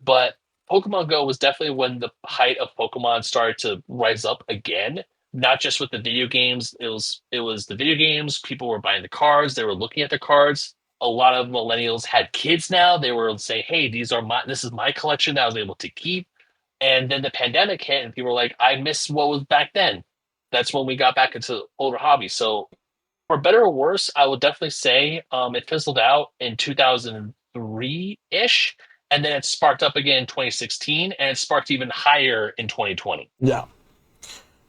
But Pokemon Go was definitely when the height of Pokemon started to rise up again. Not just with the video games, it was the video games. People were buying the cards, they were looking at the cards. A lot of millennials had kids now. They were saying, "Hey, this is my collection that I was able to keep." And then the pandemic hit, and people were like, "I miss what was back then." That's when we got back into older hobbies. So, for better or worse, I would definitely say it fizzled out in 2003 ish, and then it sparked up again in 2016, and it sparked even higher in 2020. Yeah.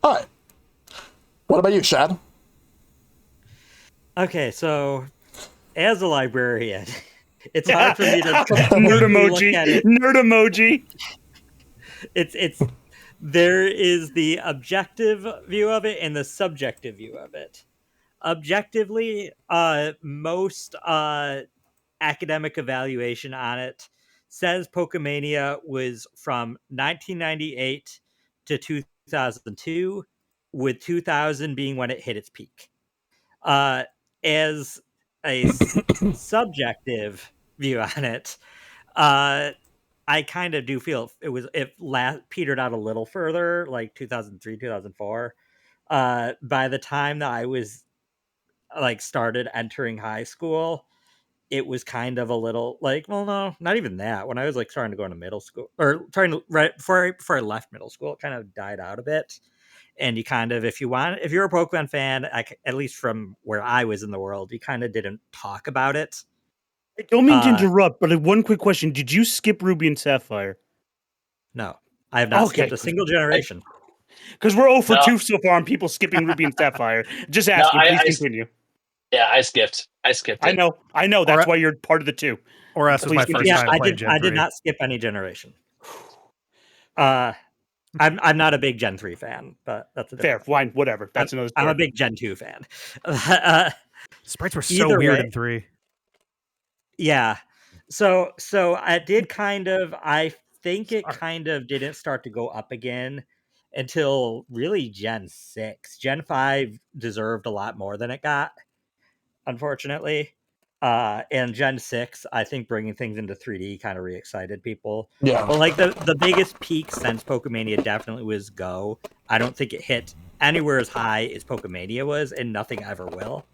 All right. What about you, Shad? Okay, so as a librarian, it's hard for me to Nerd look emoji. at it. Nerd emoji. It's there is the objective view of it and the subjective view of it. Objectively, most academic evaluation on it says Pokemania was from 1998 to 2002, with 2000 being when it hit its peak. As a subjective view on it, I kind of do feel it petered out a little further, like 2003, 2004. By the time that I was like started entering high school, it was kind of a little like, well, no, not even that. When I was like starting to go into middle school, or trying to right before I left middle school, it kind of died out a bit. And you kind of, if you're a Pokemon fan, at least from where I was in the world, you kind of didn't talk about it. I don't mean to interrupt, but one quick question: did you skip Ruby and Sapphire? No, I have not skipped a single generation. Because we're 0 for 2 so far on people skipping Ruby and Sapphire. Just asking, please continue. Yeah, I skipped it. I know. That's why you're part of the 2. Or else was my first time playing Gen 3. I did not skip any generation. I'm not a big Gen 3 fan, but that's fair. Fine, whatever. That's another story. I'm a big Gen 2 fan. Sprites were so weird in 3. Yeah. So I did kind of, I think it kind of didn't start to go up again until really Gen 6. Gen 5 deserved a lot more than it got, unfortunately. And Gen 6, I think bringing things into 3D kind of re-excited people. Yeah. But like the biggest peak since PokeMania definitely was Go. I don't think it hit anywhere as high as PokeMania was, and nothing ever will.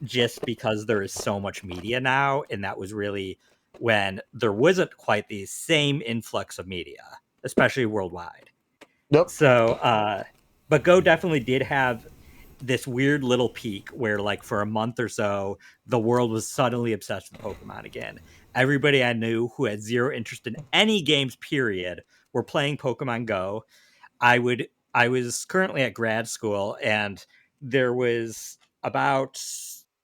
Just because there is so much media now, and that was really when there wasn't quite the same influx of media, especially worldwide. Nope. So, but Go definitely did have this weird little peak where, like, for a month or so, the world was suddenly obsessed with Pokemon again. Everybody I knew who had zero interest in any games, period, were playing Pokemon Go. I was currently at grad school, and there was about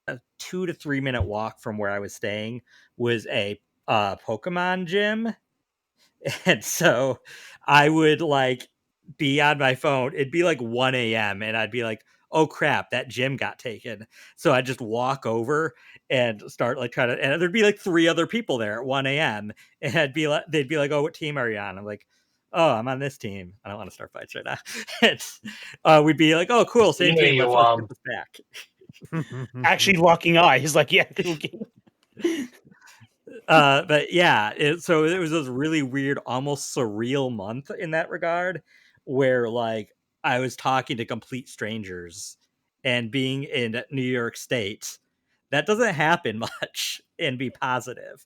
a 2 to 3 minute walk from where I was staying was a Pokemon gym. And so I would like be on my phone. It'd be like 1 a.m. and I'd be like, oh crap, that gym got taken. So I'd just walk over and start like trying to, and there'd be like 3 other people there at 1 a.m. And they'd be like, oh, what team are you on? I'm like, oh, I'm on this team. I don't want to start fights right now. We'd be like, oh, cool, same team. Let's get this back. Actually locking eyes, like, yeah. But yeah, so it was this really weird, almost surreal month in that regard, where like I was talking to complete strangers and being in New York State. That doesn't happen much and be positive.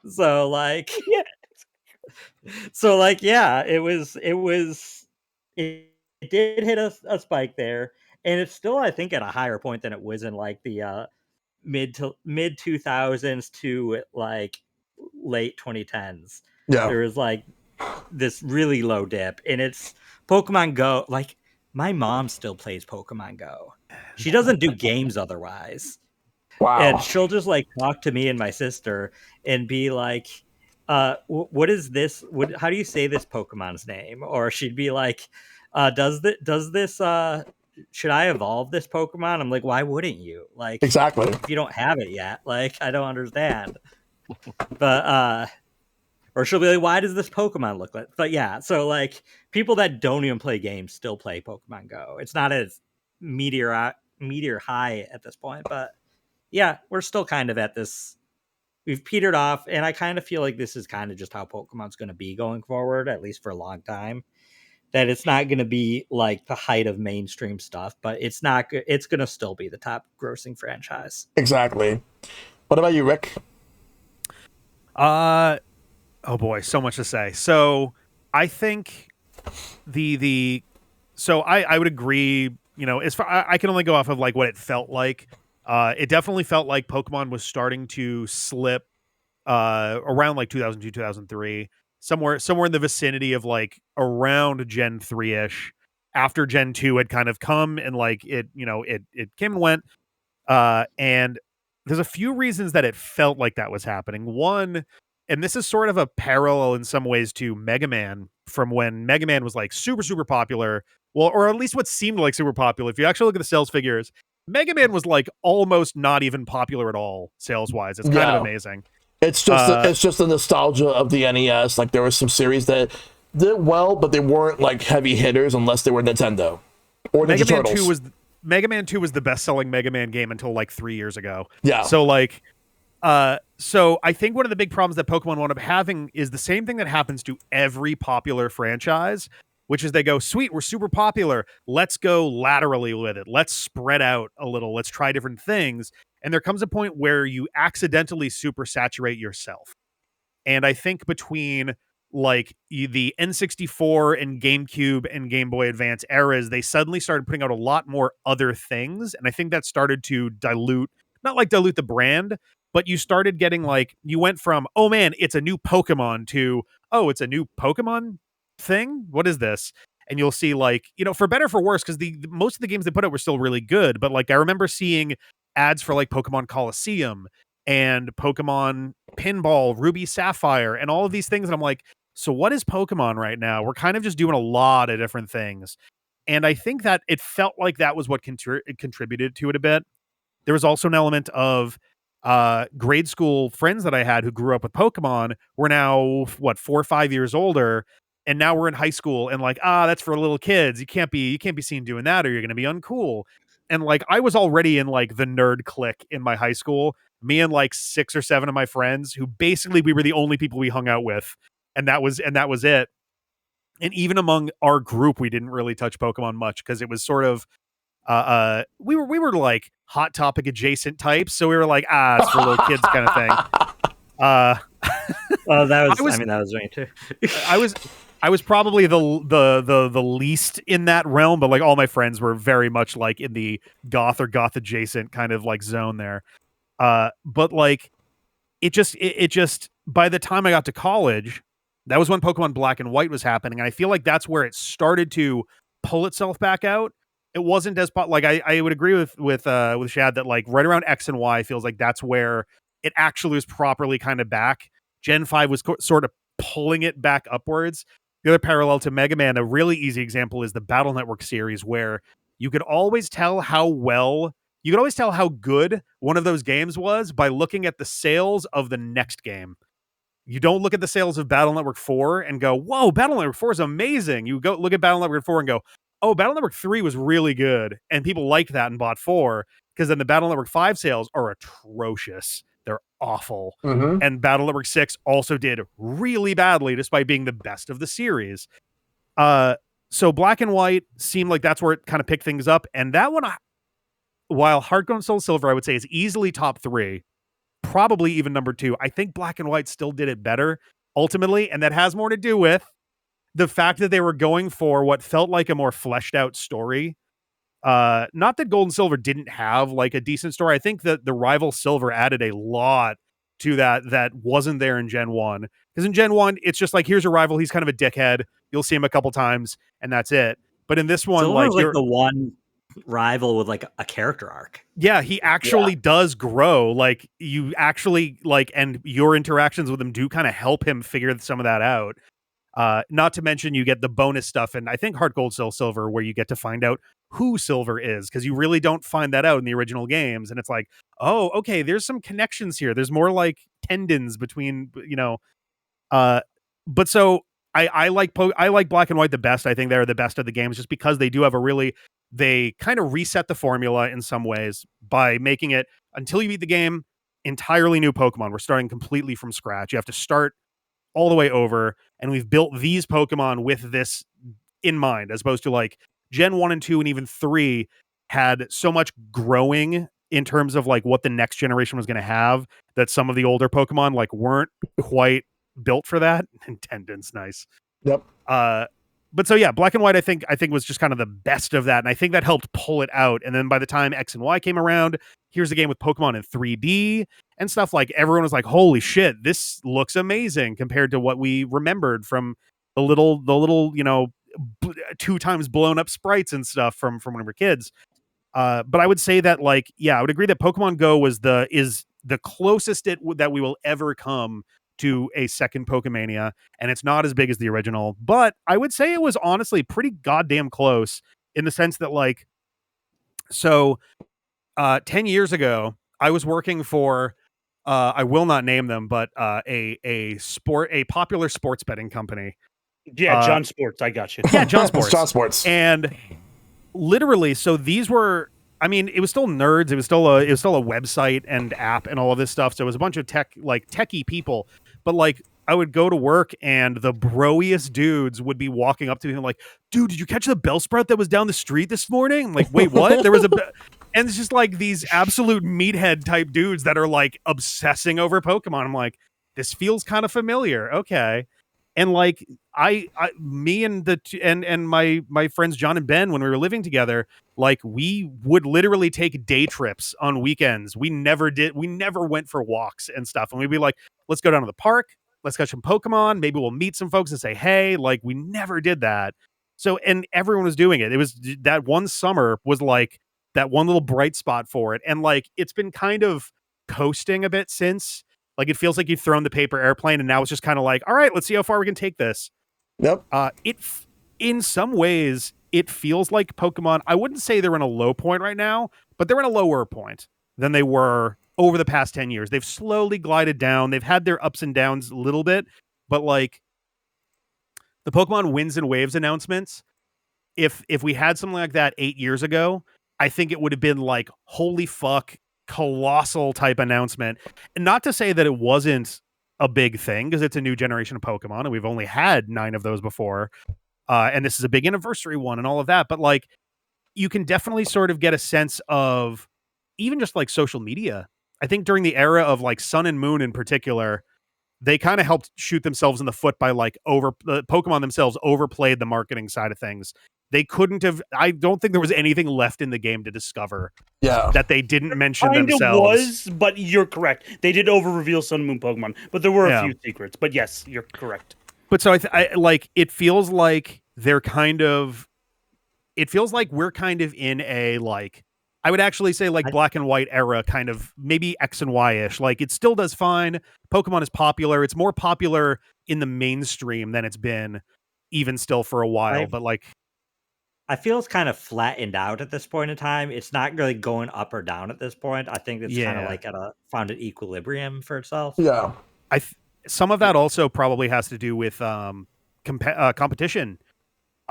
So like, yeah. So like, yeah, it did hit a spike there, and it's still, I think, at a higher point than it was in like the mid 2000s to like late 2010s. Yeah. There was like this really low dip, and it's Pokemon Go. Like, my mom still plays Pokemon Go. She doesn't do games otherwise. Wow. And she'll just like talk to me and my sister and be like, what is this? How do you say this Pokemon's name? Or she'd be like, does this should I evolve this Pokemon? I'm like, why wouldn't you? Like, exactly. If you don't have it yet, like, I don't understand. But or she'll be like, why does this Pokemon look like? But yeah, so like people that don't even play games still play Pokemon Go. It's not as meteor high at this point, but yeah, we're still kind of at this. We've petered off, and I kind of feel like this is kind of just how Pokemon's going to be going forward, at least for a long time. That it's not going to be like the height of mainstream stuff, but it's not. It's going to still be the top grossing franchise. Exactly. What about you, Rick? Oh boy, so much to say. So I think so I would agree. You know, as far I can only go off of like what it felt like. It definitely felt like Pokemon was starting to slip around like 2002, 2003. Somewhere in the vicinity of like around Gen 3-ish, after Gen 2 had kind of come, and like it came and went. And there's a few reasons that it felt like that was happening. One, and this is sort of a parallel in some ways to Mega Man, from when Mega Man was like super, super popular. Well, or at least what seemed like super popular. If you actually look at the sales figures, Mega Man was like almost not even popular at all sales wise. It's kind of amazing. It's just the nostalgia of the NES. Like, there were some series that did well, but they weren't like heavy hitters unless they were Nintendo or Ninja Turtles. Mega Man 2 was the best selling Mega Man game until like 3 years ago. Yeah. So like So I think one of the big problems that Pokemon wound up having is the same thing that happens to every popular franchise, which is they go, sweet, we're super popular. Let's go laterally with it. Let's spread out a little. Let's try different things. And there comes a point where you accidentally super saturate yourself. And I think between like the N64 and GameCube and Game Boy Advance eras, they suddenly started putting out a lot more other things. And I think that started to not like dilute the brand, but you started getting like, you went from, oh man, it's a new Pokemon to, oh, it's a new Pokemon thing. What is this? And you'll see like, for better or for worse, because the most of the games they put out were still really good. But like, I remember seeing ads for like Pokemon Coliseum and Pokemon Pinball, Ruby Sapphire, and all of these things. And I'm like, so what is Pokemon right now? We're kind of just doing a lot of different things. And I think that it felt like that was what contributed to it a bit. There was also an element of grade school friends that I had who grew up with Pokemon were now, 4 or 5 years older. And now we're in high school and like, that's for little kids. You can't be seen doing that or you're going to be uncool. And like, I was already in like the nerd clique in my high school. Me and like 6 or 7 of my friends who basically we were the only people we hung out with. And that was it. And even among our group, we didn't really touch Pokemon much because it was sort of, we were like Hot Topic adjacent types. So we were like, it's for little kids kind of thing. Well, that was me too. I was probably the least in that realm, but like all my friends were very much like in the goth or goth adjacent kind of like zone there. But like it just by the time I got to college, that was when Pokemon Black and White was happening. And I feel like that's where it started to pull itself back out. It wasn't as like I would agree with Shad that like right around X and Y feels like that's where it actually was properly kind of back. Gen 5 was sort of pulling it back upwards. The other parallel to Mega Man, a really easy example is the Battle Network series, where you could always tell how good one of those games was by looking at the sales of the next game. You don't look at the sales of Battle Network 4 and go, whoa, Battle Network 4 is amazing. You go look at Battle Network 4 and go, oh, Battle Network 3 was really good. And people liked that and bought 4, because then the Battle Network 5 sales are atrocious. They're awful. Mm-hmm. And Battle Network 6 also did really badly despite being the best of the series. So Black and White seemed like that's where it kind of picked things up. And that one, while Heart Gold, Soul Silver, I would say is easily top 3, probably even number 2. I think Black and White still did it better ultimately. And that has more to do with the fact that they were going for what felt like a more fleshed out story. Not that Gold and Silver didn't have like a decent story. I think that the rival Silver added a lot to that wasn't there in Gen 1. Because in Gen 1, it's just like, here's a rival. He's kind of a dickhead. You'll see him a couple times and that's it. But in this one, Silver was like the one rival with like a character arc. Yeah, he actually does grow. Like you actually like, and your interactions with him do kind of help him figure some of that out. Not to mention you get the bonus stuff, and I think Heart Gold Soul Silver, where you get to find out who Silver is, because you really don't find that out in the original games. And it's like, oh, okay, there's some connections here. There's more like tendons between, but so I like Black and White the best. I think they're the best of the games just because they do have they kind of reset the formula in some ways by making it, until you beat the game, entirely new Pokemon. We're starting completely from scratch. You have to start all the way over, and we've built these Pokemon with this in mind, as opposed to like Gen 1 and 2 and even 3 had so much growing in terms of like what the next generation was going to have, that some of the older Pokemon like weren't quite built for that. And Tendon's nice. Yep. But so yeah, Black and White I think was just kind of the best of that, and I think that helped pull it out. And then by the time X and Y came around, here's a game with Pokemon in 3D and stuff, like everyone was like, holy shit, this looks amazing compared to what we remembered from the little 2 times blown up sprites and stuff from when we were kids. But I would say that like, yeah, I would agree that Pokemon Go is the closest that we will ever come to a second Pokemania, and it's not as big as the original, but I would say it was honestly pretty goddamn close, in the sense that like, so 10 years ago, I was working for I will not name them, but a popular sports betting company. Yeah, John Sports, I got you. Yeah, John Sports. John Sports. And literally, so these were I mean, it was still nerds. It was still a website and app and all of this stuff. So it was a bunch of techie people. But like, I would go to work and the broiest dudes would be walking up to me and like, dude, did you catch the Bellsprout that was down the street this morning? I'm like, wait, what? There was and it's just like these absolute meathead type dudes that are like obsessing over Pokemon. I'm like, this feels kind of familiar. Okay. And like me and my friends John and Ben, when we were living together, like we would literally take day trips on weekends. We never went for walks and stuff. And we'd be like, let's go down to the park, let's catch some Pokemon, maybe we'll meet some folks and say hey. Like we never did that. So, and everyone was doing it. It was that one summer was like that one little bright spot for it. And like it's been kind of coasting a bit since. Like it feels like you've thrown the paper airplane and now it's just kind of like, all right, let's see how far we can take this. Yep. In some ways, it feels like Pokemon, I wouldn't say they're in a low point right now, but they're in a lower point than they were over the past 10 years. They've slowly glided down. They've had their ups and downs a little bit, but like the Pokemon Winds and Waves announcements, if we had something like that 8 years ago, I think it would have been like, holy fuck, colossal type announcement. And not to say that it wasn't a big thing, because it's a new generation of Pokemon and we've only had 9 of those before. And this is a big anniversary one and all of that. But like, you can definitely sort of get a sense of even just like social media. I think during the era of like Sun and Moon in particular, they kind of helped shoot themselves in the foot by like Pokemon themselves overplayed the marketing side of things. They couldn't have. I don't think there was anything left in the game to discover. Yeah. That they didn't mention Kind of themselves. was, but you're correct. They did over reveal Sun and Moon Pokemon, but there were a few secrets. But yes, you're correct. But so I like it feels like they're kind of. It feels like we're kind of in a like. I would actually say like black and white era, kind of maybe X and Y-ish. Like it still does fine. Pokemon is popular. It's more popular in the mainstream than it's been even still for a while. But like. I feel it's kind of flattened out at this point in time. It's not really going up or down at this point. I think it's kind of like found an equilibrium for itself. Yeah. Some of that also probably has to do with competition.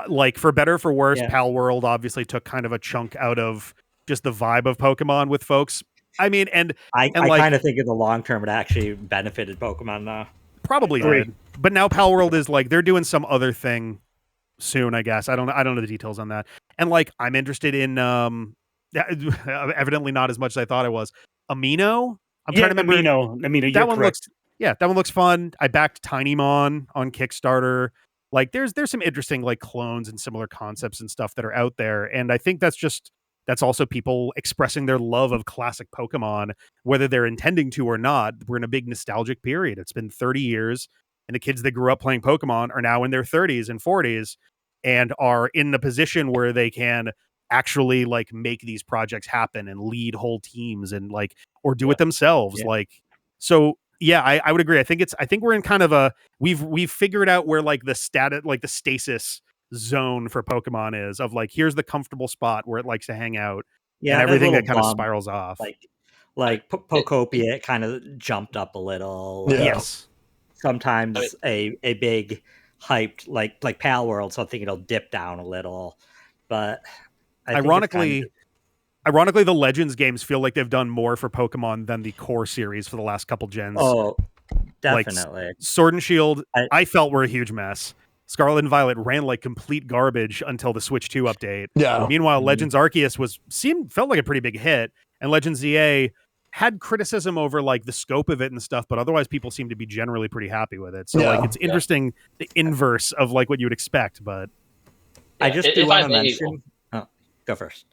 Like for better or for worse, Pal World obviously took kind of a chunk out of just the vibe of Pokemon with folks. I mean, and I kind of think in the long term it actually benefited Pokemon now. Probably did. But now Pal World is like they're doing some other thing soon, I guess. I don't know the details on that. And like I'm interested in evidently not as much as I thought I was. Amino? I'm trying to remember. Amino, that one correct. That one looks fun. I backed Tinymon on Kickstarter. Like there's some interesting like clones and similar concepts and stuff that are out there. And I think that's also people expressing their love of classic Pokemon, whether they're intending to or not. We're in a big nostalgic period. It's been 30 years. And the kids that grew up playing Pokemon are now in their 30s and 40s and are in a position where they can actually like make these projects happen and lead whole teams and like, or do it themselves. Yeah. Like, so yeah, I would agree. I think we're in kind of a, we've figured out where like the stasis zone for Pokemon is of like, here's the comfortable spot where it likes to hang out and everything that kind of spirals off. Like Pokopia, it kind of jumped up a little. Yeah. Yes. Sometimes a big hyped like Pal World, so I think it'll dip down a little. But ironically, the Legends games feel like they've done more for Pokemon than the core series for the last couple gens. Oh, definitely. Like, Sword and Shield, I felt were a huge mess. Scarlet and Violet ran like complete garbage until the Switch 2 update. Yeah. Meanwhile, Legends Arceus felt like a pretty big hit, and Legends ZA had criticism over like the scope of it and stuff, but otherwise people seem to be generally pretty happy with it. So like it's interesting, the inverse of like what you would expect. But I just do want to mention. Oh, go first.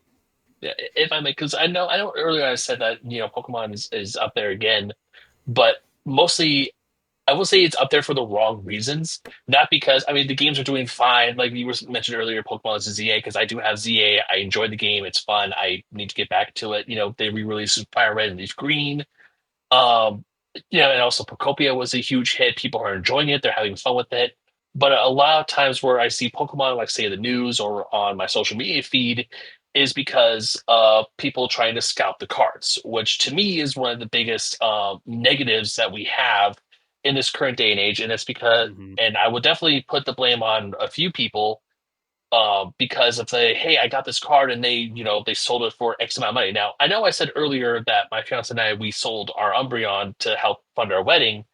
Yeah, if I may, because I know earlier I said that Pokemon is up there again, but mostly I will say it's up there for the wrong reasons. Not because the games are doing fine. Like you mentioned earlier, Pokemon is ZA, because I do have ZA. I enjoyed the game. It's fun. I need to get back to it. They re-released Fire Red and Leaf Green. And also Pokopia was a huge hit. People are enjoying it. They're having fun with it. But a lot of times where I see Pokemon, like say in the news or on my social media feed, is because of people trying to scout the cards, which to me is one of the biggest negatives that we have in this current day and age. And it's because, and I would definitely put the blame on a few people, because of hey, I got this card and they sold it for X amount of money. Now, I know I said earlier that my fiance and I, we sold our Umbreon to help fund our wedding.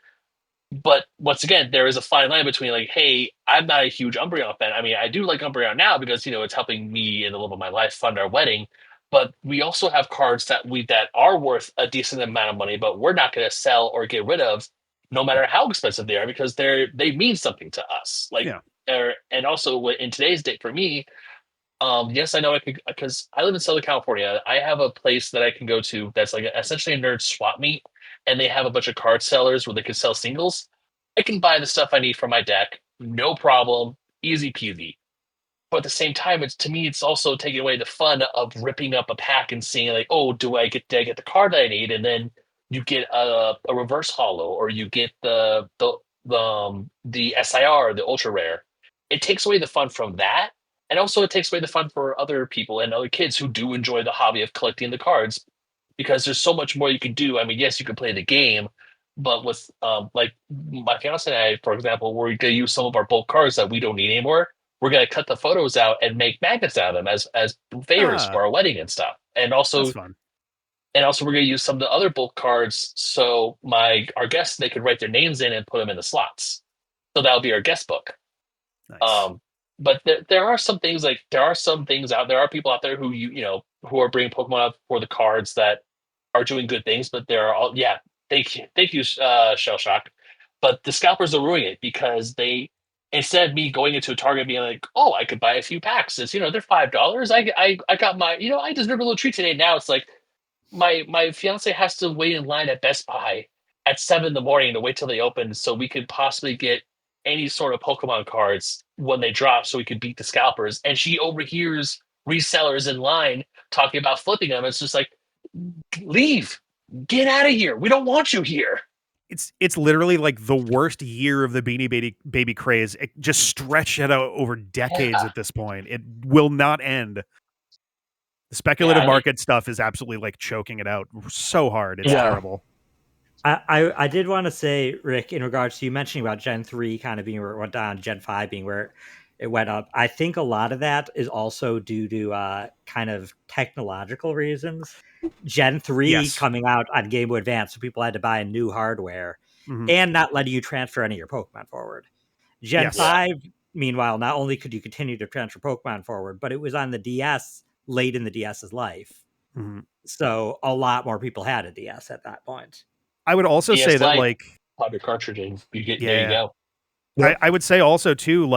But once again, there is a fine line between hey, I'm not a huge Umbreon fan. I mean, I do like Umbreon now because it's helping me in the love of my life fund our wedding. But we also have cards that are worth a decent amount of money, but we're not going to sell or get rid of, no matter how expensive they are, because they mean something to us. And also in today's date for me, yes, I know I could because I live in Southern California. I have a place that I can go to that's essentially a nerd swap meet, and they have a bunch of card sellers where they can sell singles. I can buy the stuff I need for my deck, no problem, easy peasy. But at the same time, to me, it's also taking away the fun of ripping up a pack and seeing oh, did I get the card that I need? And then you get a reverse holo, or you get the SIR, the ultra rare. It takes away the fun from that, and also it takes away the fun for other people and other kids who do enjoy the hobby of collecting the cards, because there's so much more you can do. I mean, yes, you can play the game, but with like my fiance and I, for example, we're gonna use some of our bulk cards that we don't need anymore. We're gonna cut the photos out and make magnets out of them as favors for our wedding and stuff. And also, That's fun. we're gonna use some of the other bulk cards so our guests, they could write their names in and put them in the slots. So that'll be our guest book. Nice. But there are some things out there are people out there who who are bringing Pokemon up for the cards that are doing good things, but there are thank you Shellshock, but the scalpers are ruining it because instead of me going into a Target being like, oh, I could buy a few packs, it's they're $5. I got my I deserve a little treat today. Now it's like my fiance has to wait in line at Best Buy at 7 a.m. to wait till they open so we could possibly get any sort of Pokemon cards when they drop so we could beat the scalpers. And she overhears resellers in line talking about flipping them. It's just like, leave, get out of here. We don't want you here. It's literally like the worst year of the Beanie Baby craze. It just stretched it out over decades at this point. It will not end. The speculative market stuff is absolutely like choking it out so hard. It's terrible. I did want to say, Rick, in regards to you mentioning about Gen 3 kind of being where it went down, Gen 5 being where it went up. I think a lot of that is also due to kind of technological reasons. Gen 3 coming out on Game Boy Advance, so people had to buy a new hardware and not letting you transfer any of your Pokemon forward. Gen 5, meanwhile, not only could you continue to transfer Pokemon forward, but it was on the DS late in the DS's life. So a lot more people had a DS at that point. I would also say that pop your cartridge in, there you go. Yep. I would say also too,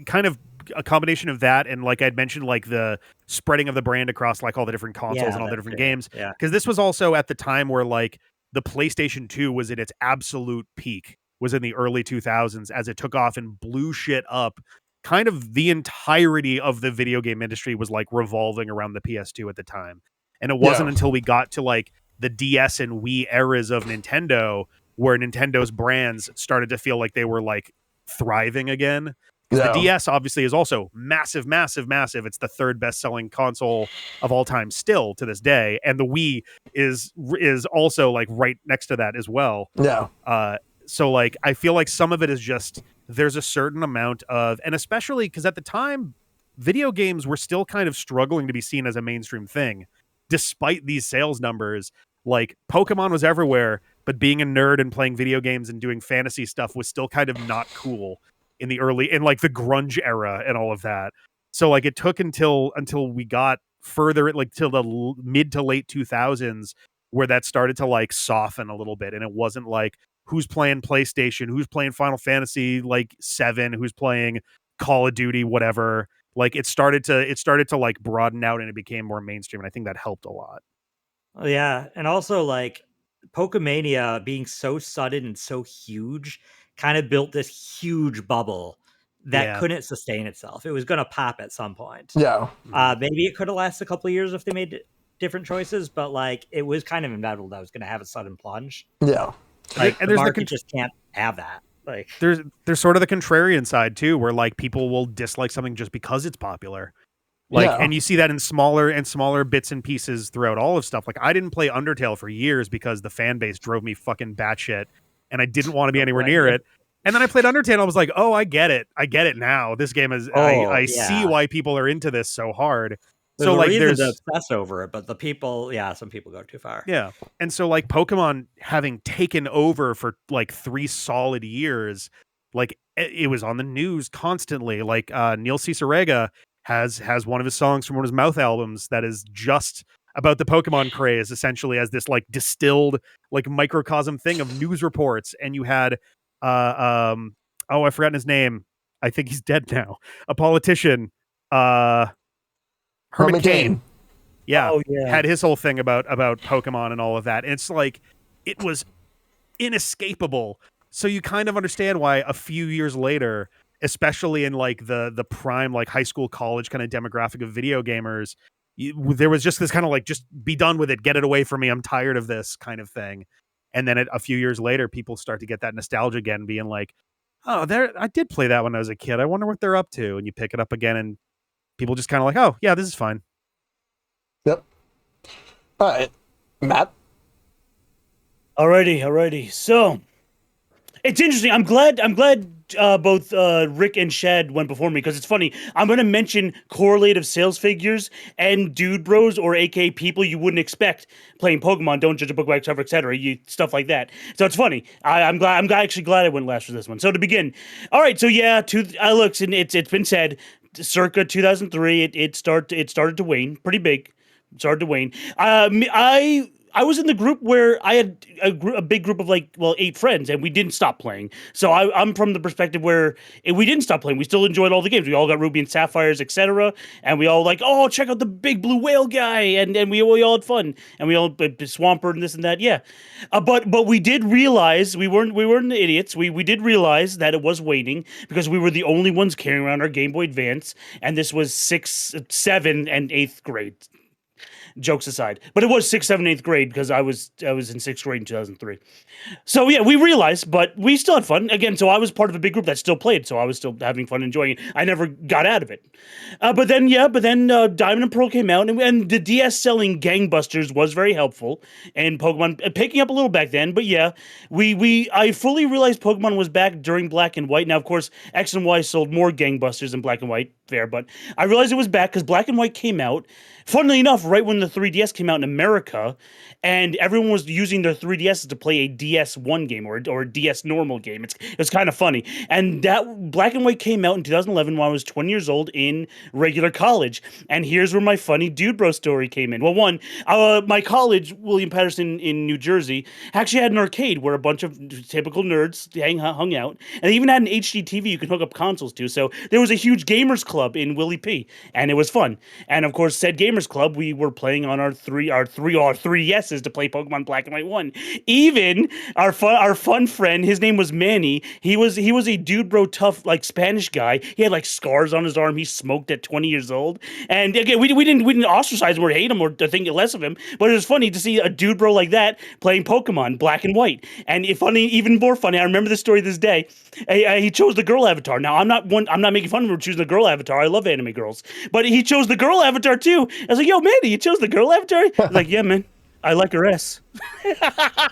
kind of a combination of that and like I'd mentioned, like the spreading of the brand across like all the different consoles and all the different games. Because this was also at the time where like the PlayStation 2 was at its absolute peak, was in the early 2000s as it took off and blew shit up. Kind of the entirety of the video game industry was like revolving around the PS2 at the time. And it wasn't until we got to like the DS and Wii eras of Nintendo where Nintendo's brands started to feel like they were like thriving again. The DS obviously is also massive. It's the third best selling console of all time still to this day. And the Wii is also like right next to that as well. So like, I feel like some of it is just, there's a certain amount of, and especially because at the time, video games were still kind of struggling to be seen as a mainstream thing. Despite these sales numbers, like Pokemon was everywhere, but being a nerd and playing video games and doing fantasy stuff was still kind of not cool in the like the grunge era and all of that. So like it took until we got further, like till the mid to late 2000s, where that started to like soften a little bit. And it wasn't like who's playing PlayStation, who's playing Final Fantasy like 7, who's playing Call of Duty, whatever. Like it started to like broaden out and it became more mainstream. And I think that helped a lot. Yeah. And also like PokeMania being so sudden and so huge kind of built this huge bubble that couldn't sustain itself. It was going to pop at some point. Maybe it could have lasted a couple of years if they made different choices, but like it was kind of inevitable that was going to have a sudden plunge. Like, and the market just can't have that. Like there's sort of the contrarian side too, where like people will dislike something just because it's popular. Like, and you see that in smaller and smaller bits and pieces throughout all of stuff. Like I didn't play Undertale for years because the fan base drove me fucking batshit and I didn't want to be anywhere near it. And then I played Undertale and I was like, oh, I get it. I get it now. This game is I see why people are into this so hard. There's so a like reason to obsess over it, but the people, some people go too far. Yeah. And so like Pokemon having taken over for like 3 solid years, like it was on the news constantly. Like Neil Cicerega has one of his songs from one of his Mouth albums that is just about the Pokemon craze, essentially as this like distilled like microcosm thing of news reports. And you had I've forgotten his name. I think he's dead now. A politician, Herman Cain. Yeah, had his whole thing about Pokemon and all of that. And it's like it was inescapable. So you kind of understand why a few years later, especially in like the prime like high school college kind of demographic of video gamers, there was just this kind of like, just be done with it, get it away from me, I'm tired of this kind of thing. And then a few years later, people start to get that nostalgia again, being like, oh, I did play that when I was a kid, I wonder what they're up to. And you pick it up again and people just kind of like, oh yeah, this is fine. Yep. All right, Matt. Alrighty. So it's interesting. I'm glad both Rick and Shad went before me, because it's funny. I'm going to mention correlative sales figures and dude bros, or aka people you wouldn't expect playing Pokemon. Don't judge a book by its cover, etc. Stuff like that. So it's funny. I'm actually glad I went last for this one. So to begin, all right. So yeah, look, it's been said, circa 2003, it started to wane pretty big. It started to wane. I was in the group where I had a big group of 8 friends, and we didn't stop playing. So I'm from the perspective where we didn't stop playing. We still enjoyed all the games. We all got Ruby and Sapphires, etc. And we all oh, check out the big blue whale guy, and we all had fun, and we all Swampert and this and that. Yeah, but we did realize we weren't idiots. We did realize that it was waning, because we were the only ones carrying around our Game Boy Advance, and this was 6th, 7th, and 8th grade. Jokes aside, but it was 6th, 7th, 8th grade, because I was in 6th grade in 2003. So yeah, we realized, but we still had fun again. So I was part of a big group that still played, so I was still having fun, enjoying it. I never got out of it. But then Diamond and Pearl came out, and the DS selling gangbusters was very helpful, and Pokemon picking up a little back then. But yeah, I fully realized Pokemon was back during Black and White. Now, of course, X and Y sold more gangbusters than Black and White, fair, but I realized it was back because Black and White came out, funnily enough, right when the 3DS came out in America, and everyone was using their 3DSs to play a DS1 game or a DS normal game. It's kind of funny. And that Black and White came out in 2011 when I was 20 years old in regular college. And here's where my funny dude bro story came in. Well, one, my college, William Patterson in New Jersey, actually had an arcade where a bunch of typical nerds hung out. And they even had an HD TV you can hook up consoles to. So there was a huge gamers club in Willie P. And it was fun. And of course, said gamers club, we were playing on our 3DSs to play Pokemon Black and White 1. Even our fun friend, his name was Manny. He was a dude bro tough Spanish guy. He had scars on his arm. He smoked at 20 years old. And again, we didn't ostracize him or hate him or think less of him. But it was funny to see a dude bro like that playing Pokemon Black and White. And even more funny, I remember this story this day. He chose the girl avatar. Now I'm not making fun of him for choosing the girl avatar. I love anime girls, but he chose the girl avatar too. I was like, yo, Manny, you chose the girl avatar? He's like, yeah, man. I like her S.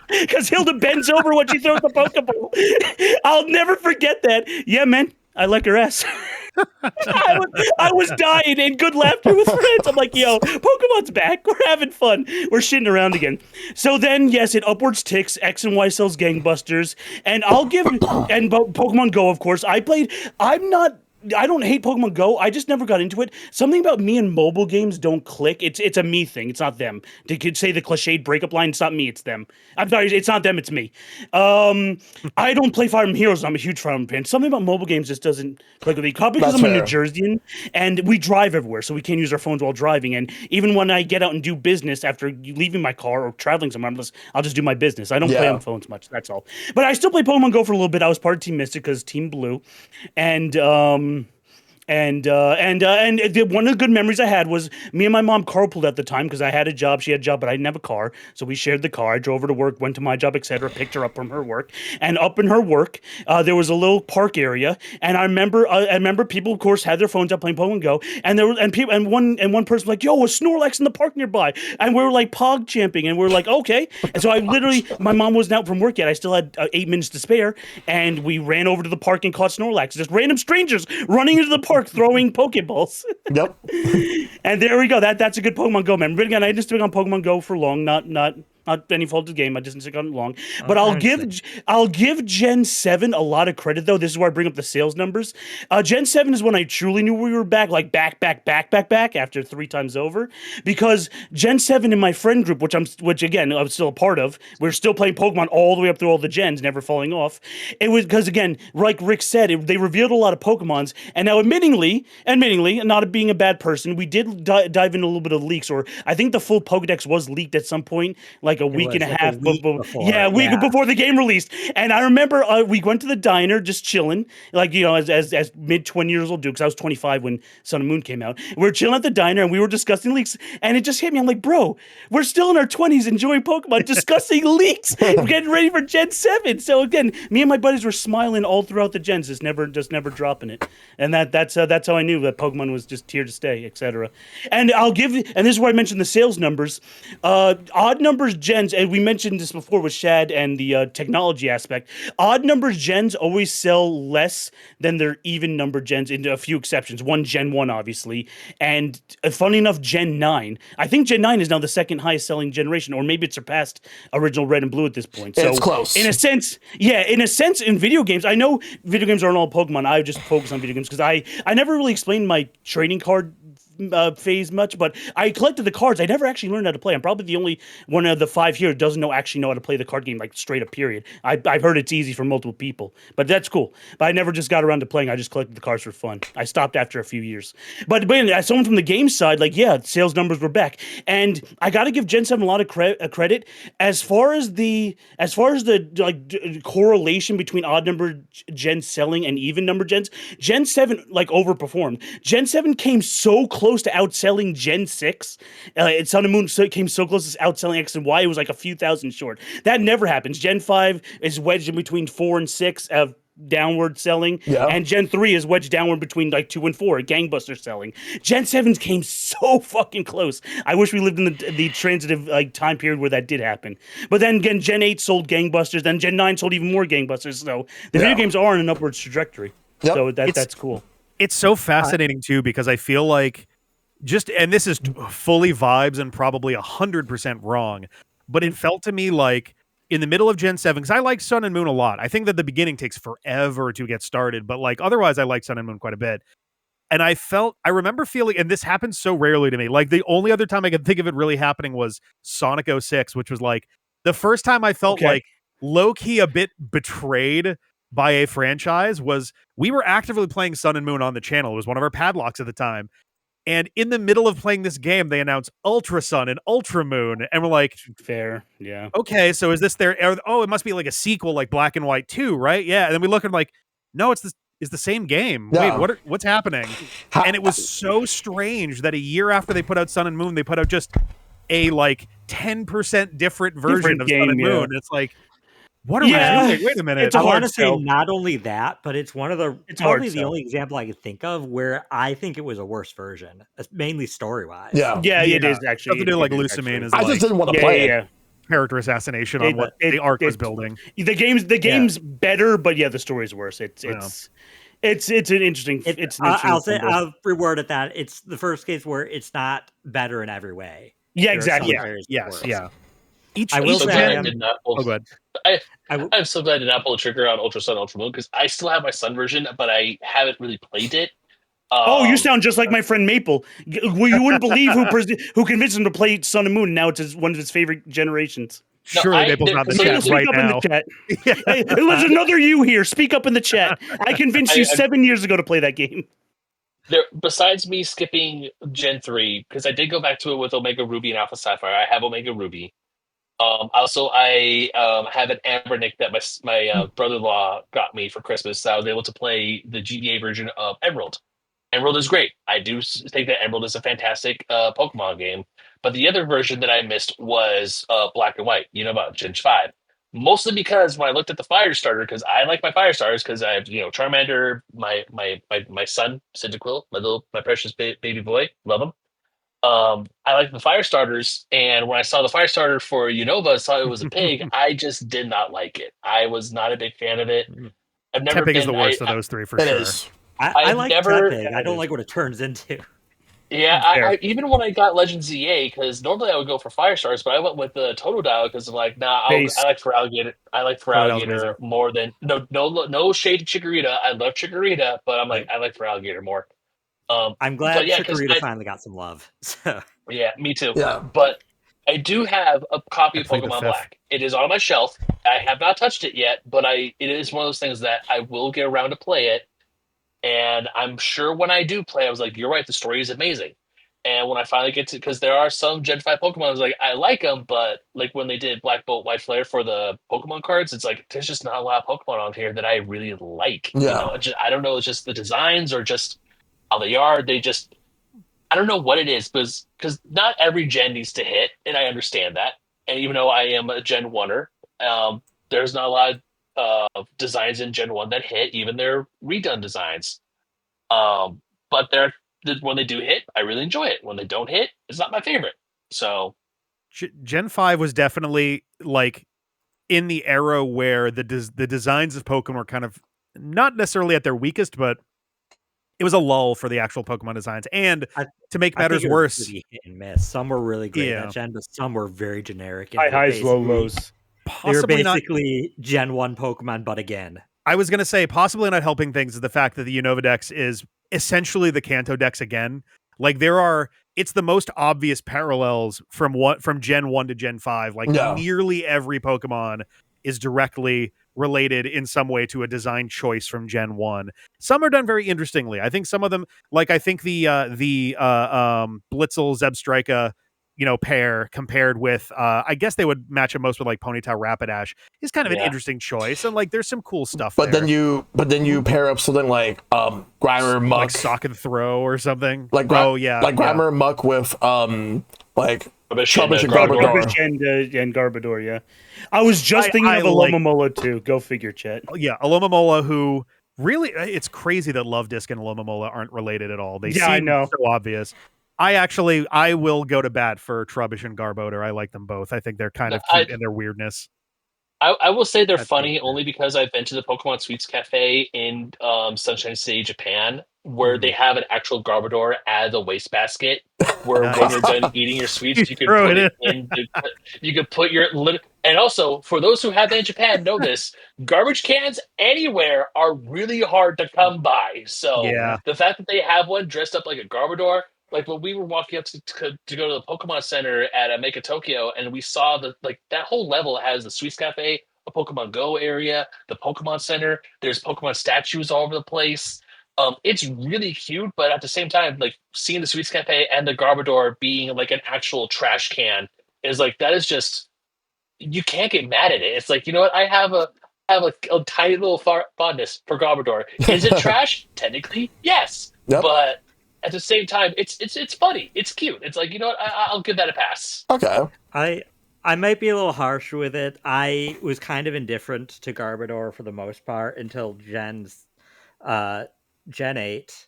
Because Hilda bends over when she throws the Pokeball. I'll never forget that. Yeah, man, I like her S. I was dying in good laughter with friends. I'm like, yo, Pokemon's back. We're having fun. We're shitting around again. So then, yes, it upwards ticks. X and Y sells gangbusters. And Pokemon Go, of course. I don't hate Pokemon Go. I just never got into it. Something about me and mobile games don't click. It's a me thing. It's not them. They could say the cliched breakup line. It's not me. It's them. I'm sorry. It's not them. It's me. I don't play Fire Emblem Heroes. I'm a huge Fire Emblem fan. Something about mobile games just doesn't click with me. Probably because I'm a New Jerseyan and we drive everywhere, so we can't use our phones while driving. And even when I get out and do business after leaving my car or traveling somewhere, I'll just do my business. I don't play on phones much. That's all. But I still play Pokemon Go for a little bit. I was part of Team Mystic because Team Blue, and One of the good memories I had was me and my mom carpooled at the time because I had a job, she had a job, but I didn't have a car, so we shared the car. I drove her to work, went to my job, etc., picked her up from her work, and up in her work, there was a little park area, and I remember people, of course, had their phones up playing Pokemon Go, and there were people, and one person was like, "Yo, a Snorlax in the park nearby," and we were like pog champing, and we were like, "Okay," and so I literally, my mom wasn't out from work yet, I still had 8 minutes to spare, and we ran over to the park and caught Snorlax, just random strangers running into the park throwing Pokeballs. Yep. And there we go. That's a good Pokemon Go memory. But again, I didn't stick on Pokemon Go for long. Not any fault of the game. I just didn't stick on it long. But I'll give Gen 7 a lot of credit though. This is where I bring up the sales numbers. Gen 7 is when I truly knew we were back, like back after 3 times over. Because Gen 7 in my friend group, which again I'm still a part of, we're still playing Pokemon all the way up through all the gens, never falling off. It was because again, like Rick said, they revealed a lot of Pokemons, and now admittingly, not being a bad person, we did dive into a little bit of leaks, or I think the full Pokedex was leaked at some point, like a week and a half before. Yeah, a week before the game released. And I remember we went to the diner just chilling, like, you know, as mid 20 years old dude, because I was 25 when Sun and Moon came out. We were chilling at the diner and we were discussing leaks, and it just hit me. I'm like, bro, we're still in our 20s enjoying Pokemon, discussing leaks. We're getting ready for Gen 7. So again, me and my buddies were smiling all throughout the gens, just never dropping it. And that's how I knew that Pokemon was just here to stay, etc. And this is where I mentioned the sales numbers. Odd numbers gens, and we mentioned this before with Shad and the technology aspect. Odd numbers gens always sell less than their even number gens, into a few exceptions. Gen 1, obviously, and funny enough, Gen 9. I think Gen 9 is now the second highest selling generation, or maybe it surpassed original Red and Blue at this point. So it's close. In a sense, in video games, I know video games aren't all Pokemon. I just focus on video games because I never really explained my trading card phase much, but I collected the cards. I never actually learned how to play. I'm probably the only one of the 5 here who doesn't actually know how to play the card game, like straight up period. I've heard it's easy for multiple people, but that's cool. But I never just got around to playing. I just collected the cards for fun. I stopped after a few years. But as someone from the game side, like, yeah, sales numbers were back, and I got to give Gen 7 a lot of credit as far as the correlation between odd number gens selling and even number gens. Gen 7 like overperformed. Gen 7 came so close to outselling Gen 6. Sun and Moon came so close to outselling X and Y. It was like a few thousand short. That never happens. Gen 5 is wedged in between 4 and 6 of downward selling, and Gen 3 is wedged downward between like 2 and 4, gangbuster selling. Gen 7 came so fucking close. I wish we lived in the transitive like time period where that did happen. But then again, Gen 8 sold gangbusters, then Gen 9 sold even more gangbusters. So the video games are on an upward trajectory. Yep. So that's cool. It's so fascinating too, because I feel like and this is fully vibes and probably 100% wrong, but it felt to me like in the middle of Gen 7, because I like Sun and Moon a lot. I think that the beginning takes forever to get started, but like otherwise I like Sun and Moon quite a bit. And I remember feeling, and this happens so rarely to me, like the only other time I could think of it really happening was Sonic 06, which was like the first time I felt like low-key a bit betrayed by a franchise. Was we were actively playing Sun and Moon on the channel. It was one of our padlocks at the time. And in the middle of playing this game, they announced Ultra Sun and Ultra Moon. And we're like, fair. Yeah. Okay, so is this it must be like a sequel like Black and White 2, right? Yeah. And then we look and like, no, it's the same game. Yeah. Wait, what's happening? And it was so strange that a year after they put out Sun and Moon, they put out just a like 10% different version of game, Sun and Moon. It's like, what are we doing? Wait a minute. I want to say not only that, but it's one of probably the only example I could think of where I think it was a worse version, mainly story wise. Yeah, it is actually. Something to do like Lusamine is I just didn't want to play it. Character assassination on what the arc was building. The game's better, but yeah, the story's worse. It's an interesting. I'll reword it that it's the first case where it's not better in every way. Yeah, exactly. Yeah. I will say I did not. Go ahead. I'm so glad I did not pull the trigger on Ultra Sun, Ultra Moon, because I still have my Sun version, but I haven't really played it. You sound just like my friend Maple. Well, you wouldn't believe who convinced him to play Sun and Moon. Now it's one of his favorite generations. Surely Maple's not in the chat right now. Hey, there's another you here. Speak up in the chat. I convinced you 7 years ago to play that game. Besides me skipping Gen 3, because I did go back to it with Omega Ruby and Alpha Sapphire. I have Omega Ruby. Also, I have an Amber Nick that my brother-in-law got me for Christmas, so I was able to play the GBA version of Emerald. Emerald is great. I do think that Emerald is a fantastic Pokemon game. But the other version that I missed was Black and White. You know about Gen 5. Mostly because when I looked at the fire starter, because I like my fire starters, because I have Charmander, my son Cyndaquil, my precious baby boy, love him. I like the fire starters, and when I saw the fire starter for Unova, saw it was a pig. I just did not like it. I was not a big fan of it. I've never Tepig is been. the worst of those three for It sure. is. I I've like never. Tepig. I don't like what it turns into. Yeah, Fair. I even when I got Legends EA, because normally I would go for fire stars, but I went with the Totodile because I'm like, nah, Base. I like for alligator. I like for Totodile's alligator amazing. more than no shade to Chikorita. I love Chikorita, but I'm like Right. I like for alligator more. I'm But glad yeah, because Chikorita finally got some love. So yeah, me too. Yeah. But I do have a copy I of played the Pokemon fifth. Black. It is on my shelf. I have not touched it yet, but it is one of those things that I will get around to play it. And I'm sure when I do play, I was like, you're right, the story is amazing. And when I finally get to, because there are some Gen 5 Pokemon, I was like, I like them, but like when they did Black Bolt, White Flare for the Pokemon cards, it's like, there's just not a lot of Pokemon on here that I really like. Yeah. I don't know, it's just the designs or just how they are. I don't know what it is, because not every gen needs to hit, and I understand that. And even though I am a Gen 1er, there's not a lot of designs in Gen 1 that hit, even their redone designs. But when they do hit, I really enjoy it. When they don't hit, it's not my favorite. So Gen 5 was definitely like in the era where the designs of Pokemon were kind of not necessarily at their weakest, but it was a lull for the actual Pokemon designs. And to make I think matters it was worse, pretty hit and miss. Some were really great Yeah. that gen, but some were very generic. High highs, low lows. They were possibly not. basically Gen 1 Pokemon, but again. I was going to say possibly not helping things is the fact that the Unova Dex is essentially the Kanto Dex again. Like it's the most obvious parallels from Gen 1 to Gen 5. Like Yeah. nearly every Pokemon is directly related in some way to a design choice from Gen 1. Some are done very interestingly. I think some of them, like I think the Blitzel Zebstrika, pair compared with I guess they would match it most with like Ponyta Rapidash is kind of an Yeah. interesting choice, and like there's some cool stuff But there. then you pair up something like Grimer Muck, like Sock and Throw or something. like Grimer Muck with like Trubbish and Garbodor. Garbage and Garbodor, yeah. I was just thinking I of like- Alomomola too. Go figure, Chet. Yeah, Alomomola, who really, it's crazy that Love Disc and Alomomola aren't related at all. They Yeah, I seem know. so obvious. I will go to bat for Trubbish and Garbodor. I like them both. I think they're kind of cute in their weirdness. I will say they're That's funny fair. only because I've been to the Pokemon Sweets Cafe in Sunshine City, Japan, where they have an actual Garbodor as a wastebasket. Where when Nice. you're done eating your sweets, You you can throw put it it in. You could put your and also for those who have been in Japan, know this: garbage cans anywhere are really hard to come by. So Yeah. the fact that they have one dressed up like a Garbodor. Like when we were walking up to go to the Pokemon Center at Mega Tokyo, and we saw that whole level has the Sweets Cafe, a Pokemon Go area, the Pokemon Center. There's Pokemon statues all over the place. It's really cute, but at the same time, like seeing the Sweets Cafe and the Garbodor being like an actual trash can is like that is just you can't get mad at it. It's like what I have a tiny little fondness for Garbodor. Is it trash? Technically, yes, Yep. but at the same time, it's funny. It's cute. It's like what I'll give that a pass. Okay. I might be a little harsh with it. I was kind of indifferent to Garbodor for the most part until Gen 8,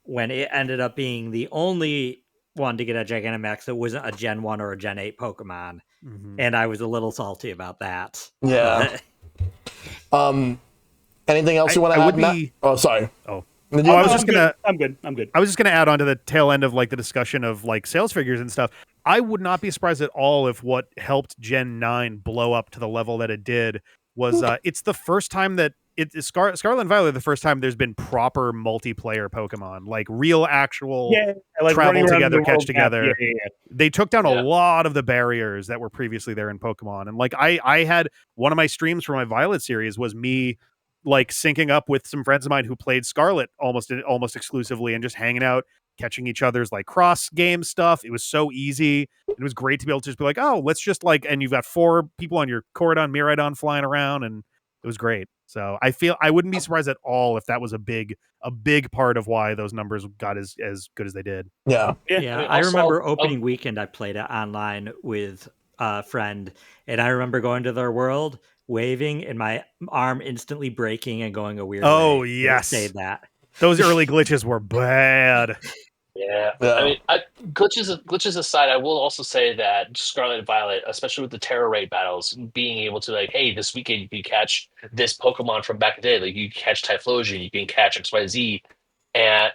when it ended up being the only one to get a Gigantamax that wasn't a Gen 1 or a Gen 8 Pokemon. Mhm. And I was a little salty about that. Yeah. But Anything else you want to I add? would Matt? be- Oh, sorry. Oh. Did Oh, I you- was just gonna. I'm good. I'm good. I was just going to add on to the tail end of like the discussion of like sales figures and stuff. I would not be surprised at all if what helped Gen 9 blow up to the level that it did was it's the first time that Scarlet and Violet, the first time there's been proper multiplayer Pokemon, like real actual like travel running around together, the catch world map. together. Yeah. They took down Yeah. a lot of the barriers that were previously there in Pokemon. And like I had one of my streams for my Violet series was me like syncing up with some friends of mine who played Scarlet almost exclusively and just hanging out, catching each other's like cross game stuff. It was so easy. It was great to be able to just be like, oh, let's just like, and you've got 4 people on your Corridon, Miraidon flying around, and it was great. So I wouldn't be surprised at all if that was a big part of why those numbers got as good as they did. Yeah. Yeah, I remember opening weekend. I played it online with a friend, and I remember going to their world, waving, and my arm instantly breaking and going a weird way. Oh, yes. Say that. Those early glitches were bad. Yeah. Yeah. I mean, glitches aside, I will also say that Scarlet and Violet, especially with the Terror Raid battles, being able to like, hey, this weekend you can catch this Pokemon from back in the day, like you can catch Typhlosion, you can catch XYZ,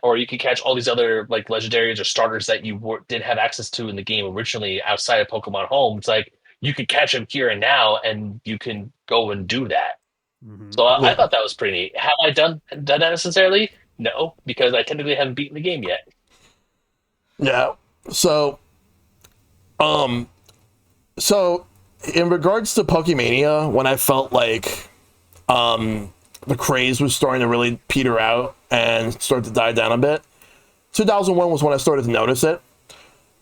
or you can catch all these other like legendaries or starters that you didn't have access to in the game originally outside of Pokemon Home. It's like you can catch them here and now, and you can go and do that. Mhm. So I thought that was pretty neat. Have I done that necessarily? No, because I technically haven't beaten the game yet. Yeah. So in regards to PokeMania, when I felt like the craze was starting to really peter out and start to die down a bit, 2001 was when I started to notice it.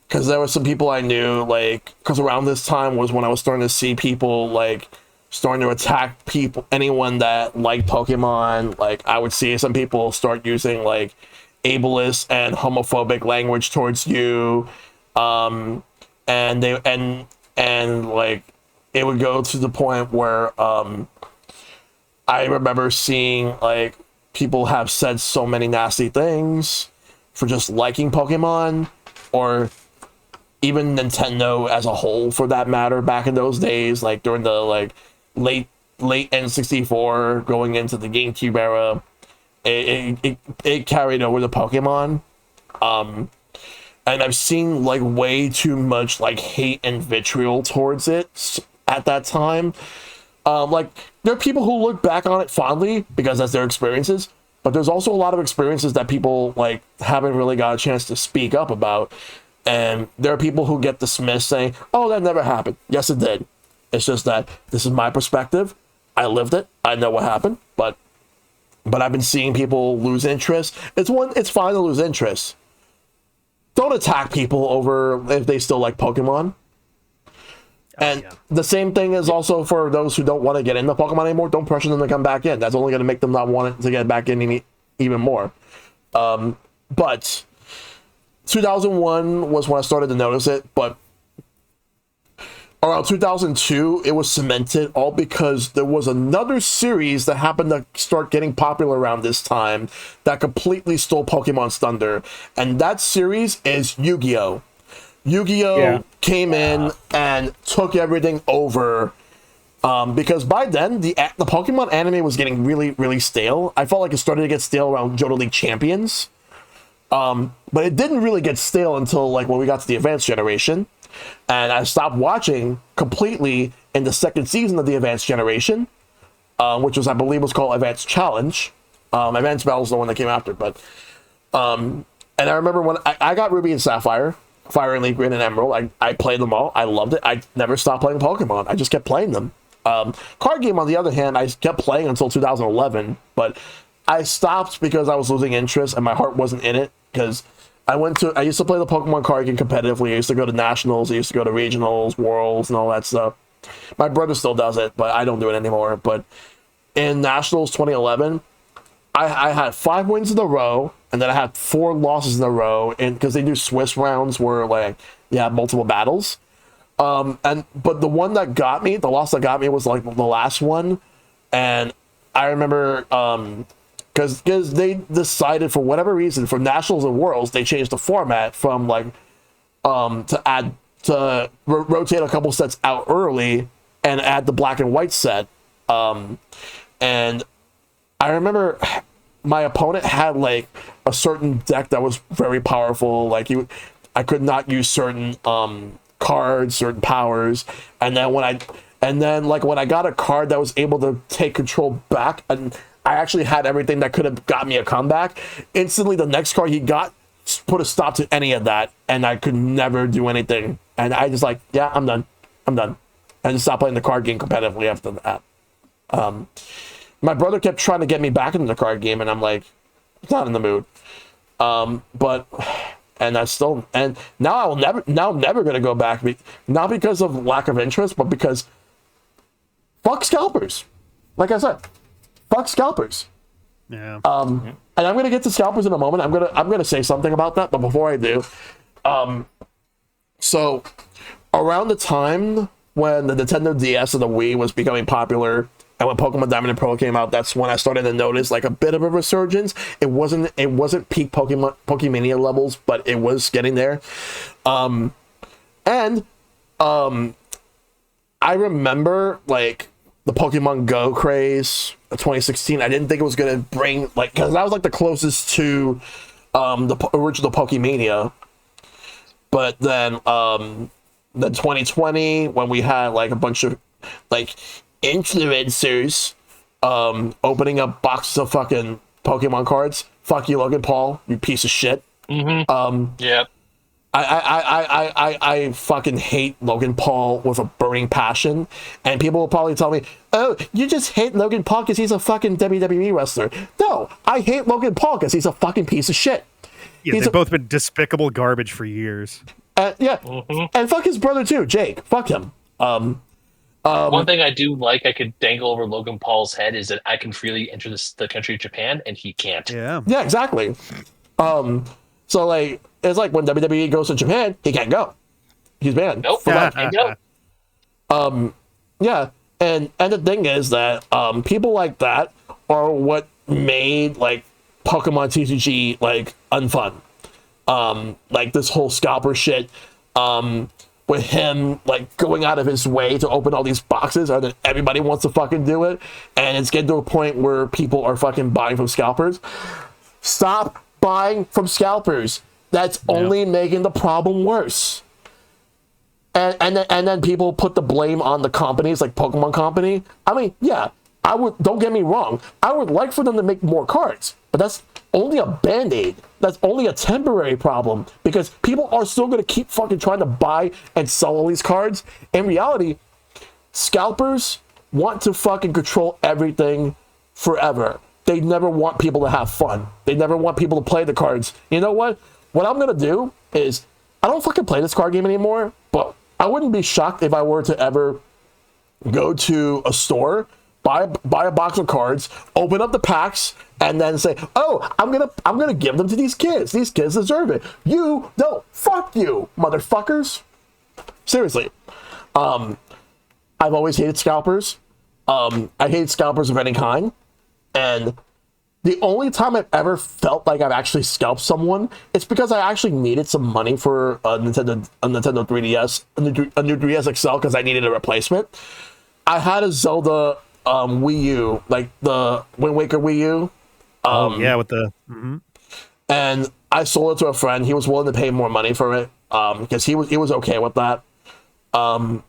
Because there were some people I knew, like, because around this time was when I was starting to see people, like, starting to attack people, anyone that liked Pokemon. Like, I would see some people start using, like, ableist and homophobic language towards you. And they, and like, it would go to the point where, I remember seeing, like, people have said so many nasty things for just liking Pokemon, or even Nintendo as a whole, for that matter, back in those days, like during the like late N64 going into the GameCube era, it carried over to Pokemon. And I've seen like way too much like hate and vitriol towards it at that time. Like there are people who look back on it fondly because that's their experiences, but there's also a lot of experiences that people like haven't really got a chance to speak up about. And there are people who get dismissed saying, oh, that never happened. Yes, it did. It's just that this is my perspective. I lived it. I know what happened. But I've been seeing people lose interest. It's fine to lose interest. Don't attack people over if they still like Pokemon. And the same thing is also for those who don't want to get into Pokemon anymore. Don't pressure them to come back in. That's only going to make them not want to get back in even more. But 2001 was when I started to notice it, but around 2002, it was cemented, all because there was another series that happened to start getting popular around this time that completely stole Pokemon's thunder, and that series is Yu-Gi-Oh! Yu-Gi-Oh! Came in and took everything over, because by then, the Pokemon anime was getting really, really stale. I felt like it started to get stale around Johto League Champions. But it didn't really get stale until like when we got to the Advanced Generation, and I stopped watching completely in the second season of the Advanced Generation, which was, I believe, was called Advanced Challenge. Advanced Battle is the one that came after, but and I remember when I got Ruby and Sapphire, Fire and Leaf, Green and Emerald. I played them all. I loved it. I never stopped playing Pokemon. I just kept playing them. Card game, on the other hand, I kept playing until 2011, but I stopped because I was losing interest and my heart wasn't in it, because I used to play the Pokemon card game competitively. I used to go to nationals, I used to go to regionals, worlds, and all that stuff. My brother still does it, but I don't do it anymore. But in nationals 2011, I had 5 wins in a row, and then I had 4 losses in a row, and because they do Swiss rounds where like you have multiple battles. But the one that got me, the loss that got me was like the last one, and I remember because they decided for whatever reason for nationals and worlds they changed the format from like to rotate a couple sets out early and add the black and white set, and I remember my opponent had like a certain deck that was very powerful. Like I could not use certain cards, certain powers, and then when I got a card that was able to take control back, and I actually had everything that could have got me a comeback, instantly the next card he got put a stop to any of that, and I could never do anything. And I just like, yeah, I'm done. I just stopped playing the card game competitively after that. My brother kept trying to get me back into the card game, and I'm like, not in the mood. And now I'm never gonna go back, not because of lack of interest, but because fuck scalpers. Like I said, fuck scalpers. Yeah. And I'm gonna get to scalpers in a moment. I'm gonna say something about that, but before I do, so around the time when the Nintendo DS and the Wii was becoming popular, and when Pokemon Diamond and Pearl came out, that's when I started to notice like a bit of a resurgence. It wasn't peak Pokemania levels, but it was getting there. And I remember like the Pokemon Go craze of 2016. I didn't think it was gonna bring like, because that was like the closest to the original Pokemania. But then 2020, when we had like a bunch of like influencers opening up boxes of fucking Pokemon cards. Fuck you, Logan Paul, you piece of shit. Yeah. I fucking hate Logan Paul with a burning passion, and people will probably tell me, "Oh, you just hate Logan Paul because he's a fucking WWE wrestler." No, I hate Logan Paul because he's a fucking piece of shit. Yeah, they've both been despicable garbage for years. Yeah, and fuck his brother too, Jake. Fuck him. One thing I do like I could dangle over Logan Paul's head is that I can freely enter the country of Japan and he can't. Yeah. Yeah, exactly. So like it's like when WWE goes to Japan, he can't go. He's banned. Nope. For life. Can't go. Yeah, and the thing is that people like that are what made like Pokemon TCG like unfun. Like this whole scalper shit. With him like going out of his way to open all these boxes, and then everybody wants to fucking do it, and it's getting to a point where people are fucking buying from scalpers. Stop buying from scalpers. That's only making the problem worse. And then people put the blame on the companies like Pokemon Company. I mean, yeah, I would. Don't get me wrong. I would like for them to make more cards, but that's only a band-aid. That's only a temporary problem because people are still going to keep fucking trying to buy and sell all these cards. In reality, scalpers want to fucking control everything forever. They never want people to have fun. They never want people to play the cards. You know what? What I'm going to do is I don't fucking play this card game anymore, but I wouldn't be shocked if I were to ever go to a store, buy a box of cards, open up the packs, and then say, "Oh, I'm gonna give them to these kids. These kids deserve it. You don't. Fuck you, motherfuckers." Seriously, I've always hated scalpers. I hate scalpers of any kind, and the only time I've ever felt like I've actually scalped someone, it's because I actually needed some money for a Nintendo 3DS, a new 3DS XL, because I needed a replacement. I had a Zelda Wii U, like the Wind Waker Wii U. With the And I sold it to a friend. He was willing to pay more money for it because he was okay with that. But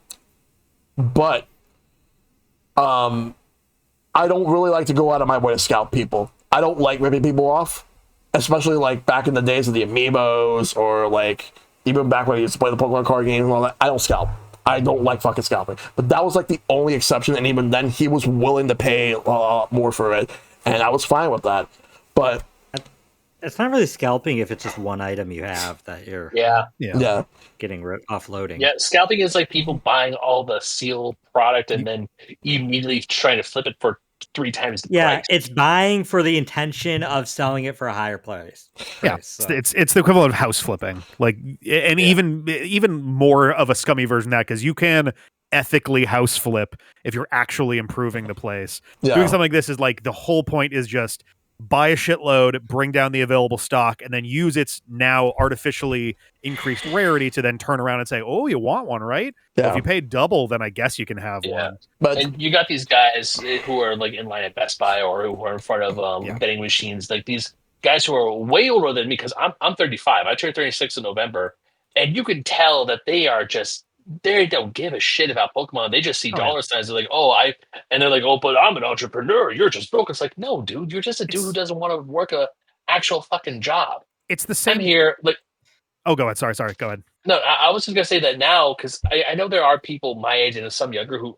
I don't really like to go out of my way to scalp people. I don't like ripping people off, especially like back in the days of the amiibos or like even back when I used to play the Pokemon card games and all that. I don't scalp. I don't like fucking scalping. But that was like the only exception, and even then he was willing to pay a lot more for it, and I was fine with that. But it's not really scalping if it's just one item you have that you're Yeah. getting offloading. Yeah. Scalping is like people buying all the sealed product and then immediately trying to flip it for 3 times the price. It's buying for the intention of selling it for a higher price. So. It's the equivalent of house flipping, like, and even more of a scummy version of that, because you can ethically house flip if you're actually improving the place. Doing something like this is like the whole point is just buy a shitload, bring down the available stock, and then use its now artificially increased rarity to then turn around and say, "Oh, you want one, right? Yeah. Well, if you pay double, then I guess you can have one." But and you got these guys who are like in line at Best Buy or who are in front of betting machines, like these guys who are way older than me, because I'm 35. I turned 36 in November, and you can tell that they don't give a shit about Pokemon. They just see dollar signs. They're like, and they're like, "Oh, but I'm an entrepreneur. You're just broke." It's like, no, dude, you're just a dude who doesn't want to work a actual fucking job. It's the same I'm here, like. Oh, go ahead. Sorry. Go ahead. No, I was just gonna say that now because I know there are people my age and some younger who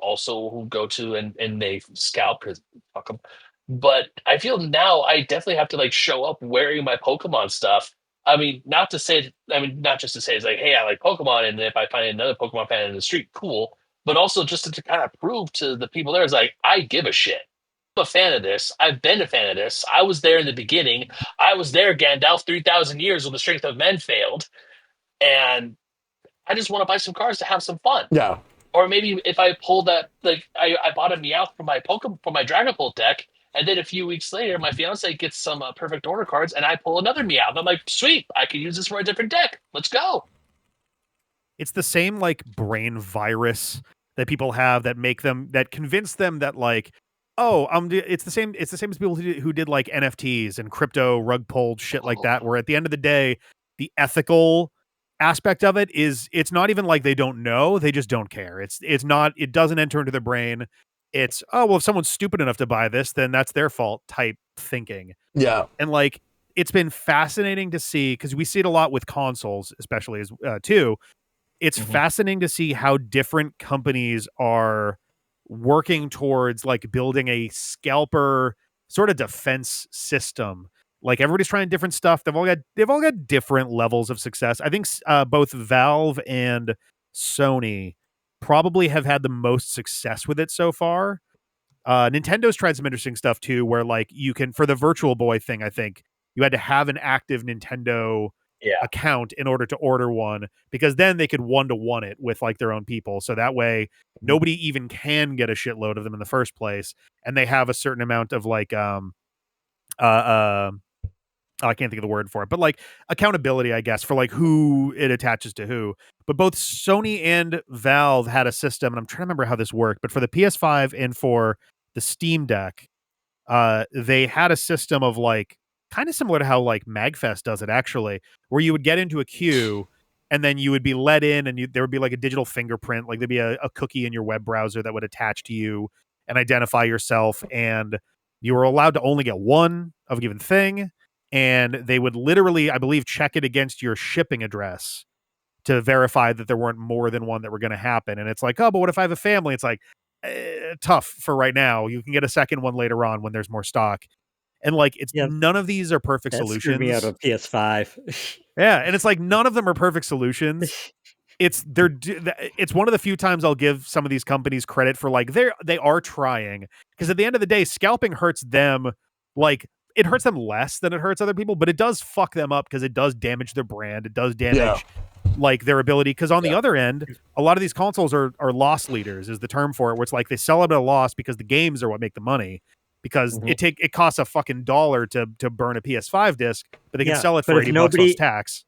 go to and they scalp because fuck them. But I feel now I definitely have to like show up wearing my Pokemon stuff. I mean, not just to say it's like, hey, I like Pokemon, and if I find another Pokemon fan in the street, cool. But also just to kind of prove to the people there is like, I give a shit. a fan of this. I've been a fan of this. I was there in the beginning. I was there, Gandalf, 3,000 years when the strength of men failed. And I just want to buy some cards to have some fun. Yeah. Or maybe if I pull that, like I bought a Meowth for my for my Dragapult deck, and then a few weeks later, my fiance gets some perfect order cards, and I pull another Meowth. I'm like, sweet, I could use this for a different deck. Let's go. It's the same like brain virus that people have that convince them that like, oh, it's the same as people who did like NFTs and crypto rug pulled shit like that, where at the end of the day, the ethical aspect of it is, it's not even like they don't know, they just don't care. It's not, it doesn't enter into their brain. It's, oh, well, if someone's stupid enough to buy this, then that's their fault type thinking. Yeah. And like, it's been fascinating to see, because we see it a lot with consoles, especially as too. It's fascinating to see how different companies are working towards like building a scalper sort of defense system. Like everybody's trying different stuff. They've all got different levels of success. I think both Valve and Sony probably have had the most success with it so far. Nintendo's tried some interesting stuff too, where like you can, for the Virtual Boy thing, I think you had to have an active Nintendo account in order to order one, because then they could 1-to-1 it with like their own people. So that way nobody even can get a shitload of them in the first place. And they have a certain amount of like, I can't think of the word for it, but like accountability, I guess, for like who it attaches to who. But both Sony and Valve had a system, and I'm trying to remember how this worked, but for the PS5 and for the Steam Deck, they had a system of like, kind of similar to how like MagFest does it actually, where you would get into a queue and then you would be let in, and there would be like a digital fingerprint, like there'd be a cookie in your web browser that would attach to you and identify yourself, and you were allowed to only get one of a given thing. And they would literally, I believe, check it against your shipping address to verify that there weren't more than one that were going to happen. And it's like, oh, but what if I have a family? It's like, tough for right now. You can get a second one later on when there's more stock. And like, it's none of these are perfect That solutions. screwed me out of PS5. Yeah, and it's like none of them are perfect solutions. It's one of the few times I'll give some of these companies credit for like they are trying, because at the end of the day, scalping hurts them. Like, it hurts them less than it hurts other people, but it does fuck them up because it does damage their brand. It does damage like their ability. Because on the other end, a lot of these consoles are loss leaders, is the term for it, where it's like they sell it at a loss because the games are what make the money. Because it costs a fucking $1 to burn a PS5 disc, but they can sell it for $80 plus tax.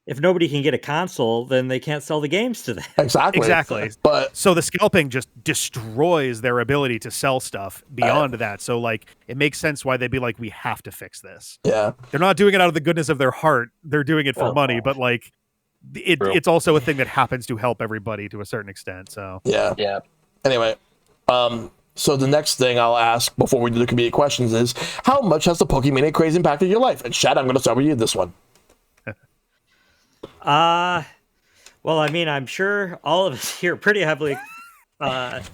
If nobody can get a console, then they can't sell the games to them. Exactly. But so the scalping just destroys their ability to sell stuff beyond that. So like, it makes sense why they'd be like, we have to fix this. Yeah. They're not doing it out of the goodness of their heart. They're doing it for money, but like it's also a thing that happens to help everybody to a certain extent. So yeah. Anyway, so the next thing I'll ask before we do the community questions is, how much has the PokeMania Craze impacted your life? And Shad, I'm going to start with you this one. Well, I mean, I'm sure all of us here are pretty heavily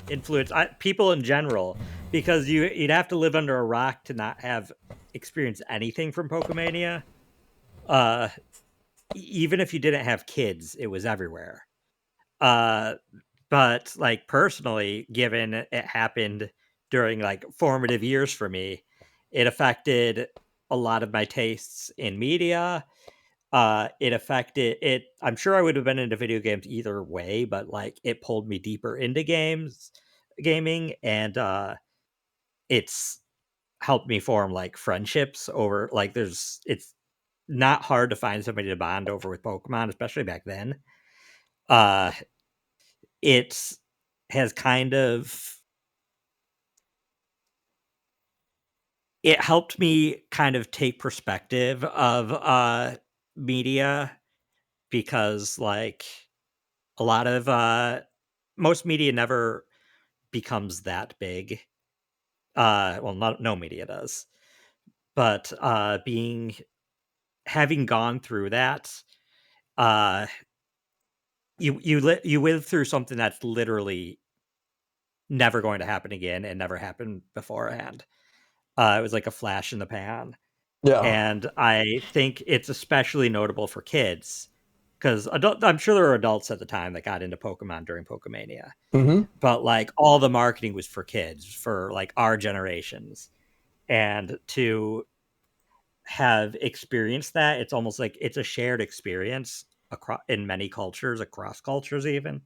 influenced, people in general, because you'd have to live under a rock to not have experienced anything from PokeMania. Even if you didn't have kids, it was everywhere. But like personally, given it happened during like formative years for me, it affected a lot of my tastes in media. It affected it. I'm sure I would have been into video games either way, but like it pulled me deeper into gaming, and it's helped me form like friendships over like it's not hard to find somebody to bond over with Pokemon, especially back then. It has kind of it helped me kind of take perspective of media, because like a lot of most media never becomes that big. Well, no media does, but having gone through that, you live through something that's literally never going to happen again and never happened beforehand. It was like a flash in the pan. Yeah. And I think it's especially notable for kids, because I'm sure there were adults at the time that got into Pokemon during PokeMania, Mm-hmm. but like all the marketing was for kids, for like our generations, and to have experienced that, it's almost like it's a shared experience across in many cultures, across cultures even.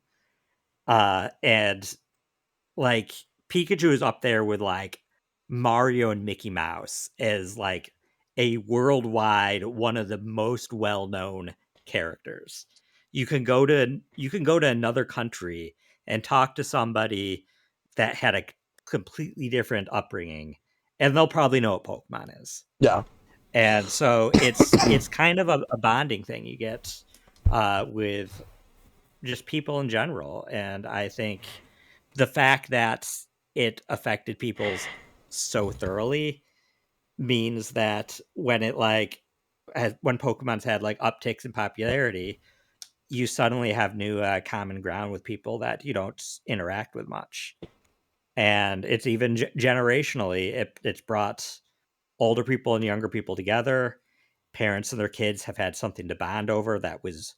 And like Pikachu is up there with like Mario and Mickey Mouse as like a worldwide one of the most well-known characters. You can go to another country and talk to somebody that had a completely different upbringing, and they'll probably know what Pokemon is. Yeah. And so it's kind of a bonding thing you get with just people in general. And I think the fact that it affected people so thoroughly means that when it like when Pokemon's had like upticks in popularity, you suddenly have new common ground with people that you don't interact with much. And it's even generationally, it's brought older people and younger people together. Parents and their kids have had something to bond over that was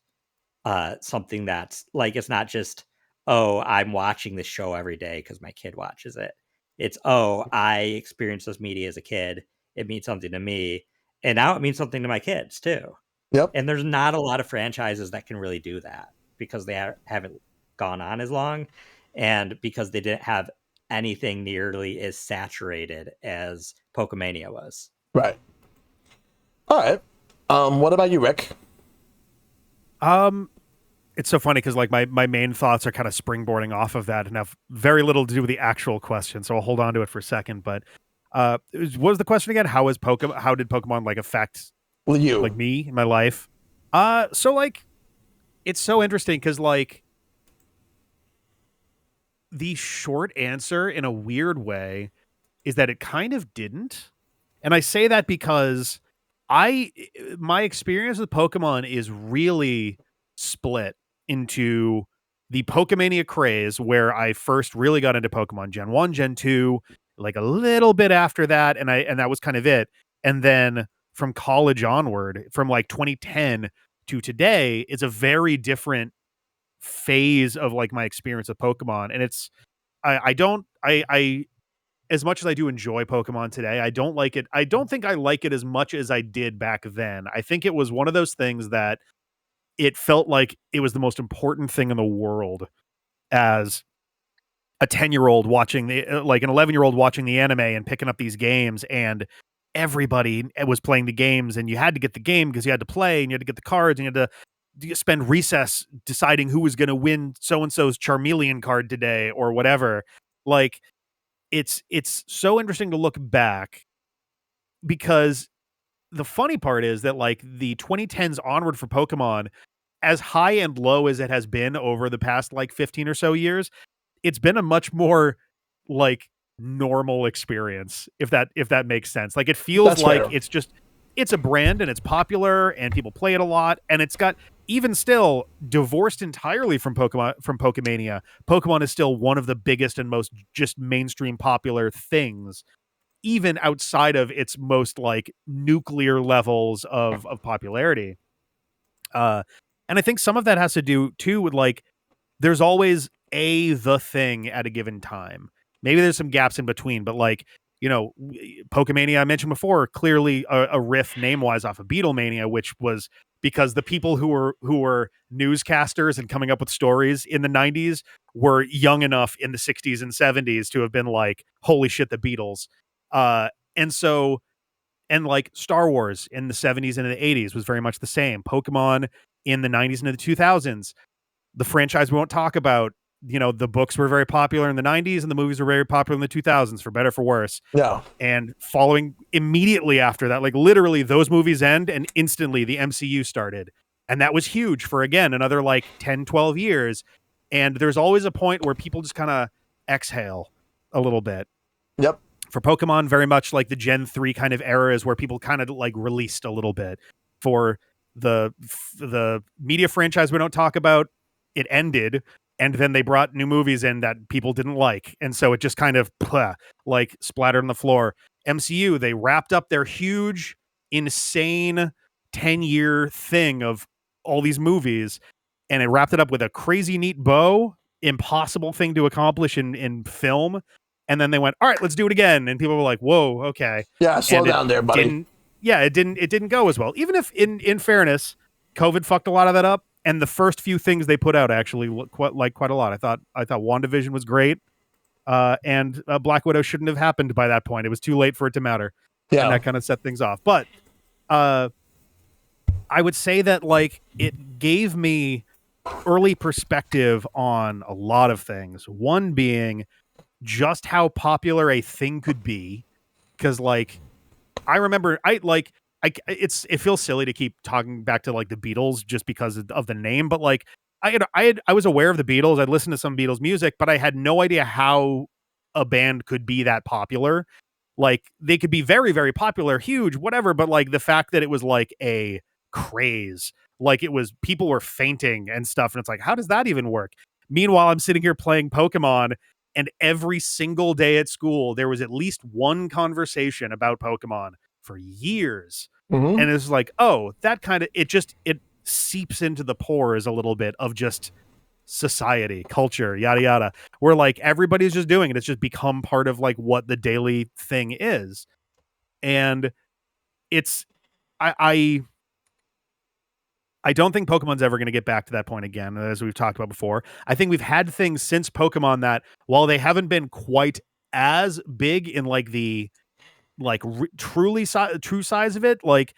something that's like, it's not just, oh, I'm watching this show every day because my kid watches it. It's, oh, I experienced this media as a kid. It means something to me. And now it means something to my kids too. Yep. And there's not a lot of franchises that can really do that because they haven't gone on as long, and because they didn't have anything nearly as saturated as Pokemania was. Right. All right. What about you, Rick? It's so funny because like my main thoughts are kind of springboarding off of that and have very little to do with the actual question, so I'll hold on to it for a second. But what was the question again? How did Pokemon like affect Well, you. like me in my life? So like it's so interesting because like the short answer in a weird way is that it kind of didn't. And I say that because my experience with Pokemon is really split into the PokeMania Craze, where I first really got into Pokemon Gen 1, Gen 2, like a little bit after that, and that was kind of it. And then from college onward, from like 2010 to today, it's a very different phase of like my experience with Pokemon. And it's I don't I as much as I do enjoy Pokemon today, I don't like it. I don't think I like it as much as I did back then. I think it was one of those things that it felt like it was the most important thing in the world as a 10-year-old watching like an 11-year-old watching the anime and picking up these games, and everybody was playing the games, and you had to get the game because you had to play and you had to get the cards and you had to spend recess deciding who was going to win so-and-so's Charmeleon card today or whatever. Like it's so interesting to look back, because the funny part is that like the 2010s onward for Pokemon, as high and low as it has been over the past like 15 or so years, it's been a much more like normal experience, if that makes sense. Like it feels That's like fair. it's a brand and it's popular and people play it a lot, and it's got, even still divorced entirely from Pokemania, Pokemon is still one of the biggest and most just mainstream popular things, even outside of its most like nuclear levels of popularity. And I think some of that has to do too with like there's always the thing at a given time. Maybe there's some gaps in between, but like, you know, Pokemania I mentioned before, clearly a riff name wise off of Beatlemania, which was because the people who were newscasters and coming up with stories in the 90s were young enough in the 60s and 70s to have been like, holy shit, the Beatles. And so, and like Star Wars in the 70s and the 80s was very much the same. Pokemon in the 90s and the 2000s, the franchise we won't talk about, you know, the books were very popular in the 90s and the movies were very popular in the 2000s, for better, for worse. Yeah. And following immediately after that, like literally those movies end and instantly the MCU started. And that was huge for, again, another like 10, 12 years. And there's always a point where people just kind of exhale a little bit. Yep. For Pokemon, very much like the Gen 3 kind of era is where people kind of like released a little bit. For the media franchise we don't talk about, it ended, and then they brought new movies in that people didn't like, and so it just kind of like splattered on the floor. MCU, they wrapped up their huge, insane 10-year thing of all these movies, and it wrapped it up with a crazy neat bow, impossible thing to accomplish in film. And then they went, all right, let's do it again. And people were like, whoa, okay. Yeah, slow And down there, buddy. it didn't go as well. Even if in fairness, COVID fucked a lot of that up. And the first few things they put out actually looked quite a lot. I thought WandaVision was great. And Black Widow shouldn't have happened by that point. It was too late for it to matter. Yeah. And that kind of set things off. But I would say that like it gave me early perspective on a lot of things. One being just how popular a thing could be, because like I remember it feels silly to keep talking back to like the Beatles just because of the name, but like I was aware of the Beatles. I'd listened to some Beatles music, but I had no idea how a band could be that popular. Like they could be very, very popular, huge, whatever, but like the fact that it was like a craze, like it was people were fainting and stuff, and it's like, how does that even work? Meanwhile, I'm sitting here playing Pokemon, and every single day at school, there was at least one conversation about Pokemon for years. Mhm. And it's like, oh, that kind of, it seeps into the pores a little bit of just society, culture, yada, yada, where like everybody's just doing it. It's just become part of like what the daily thing is. And it's, I don't think Pokemon's ever going to get back to that point again, as we've talked about before. I think we've had things since Pokemon that, while they haven't been quite as big in like the like true size of it, like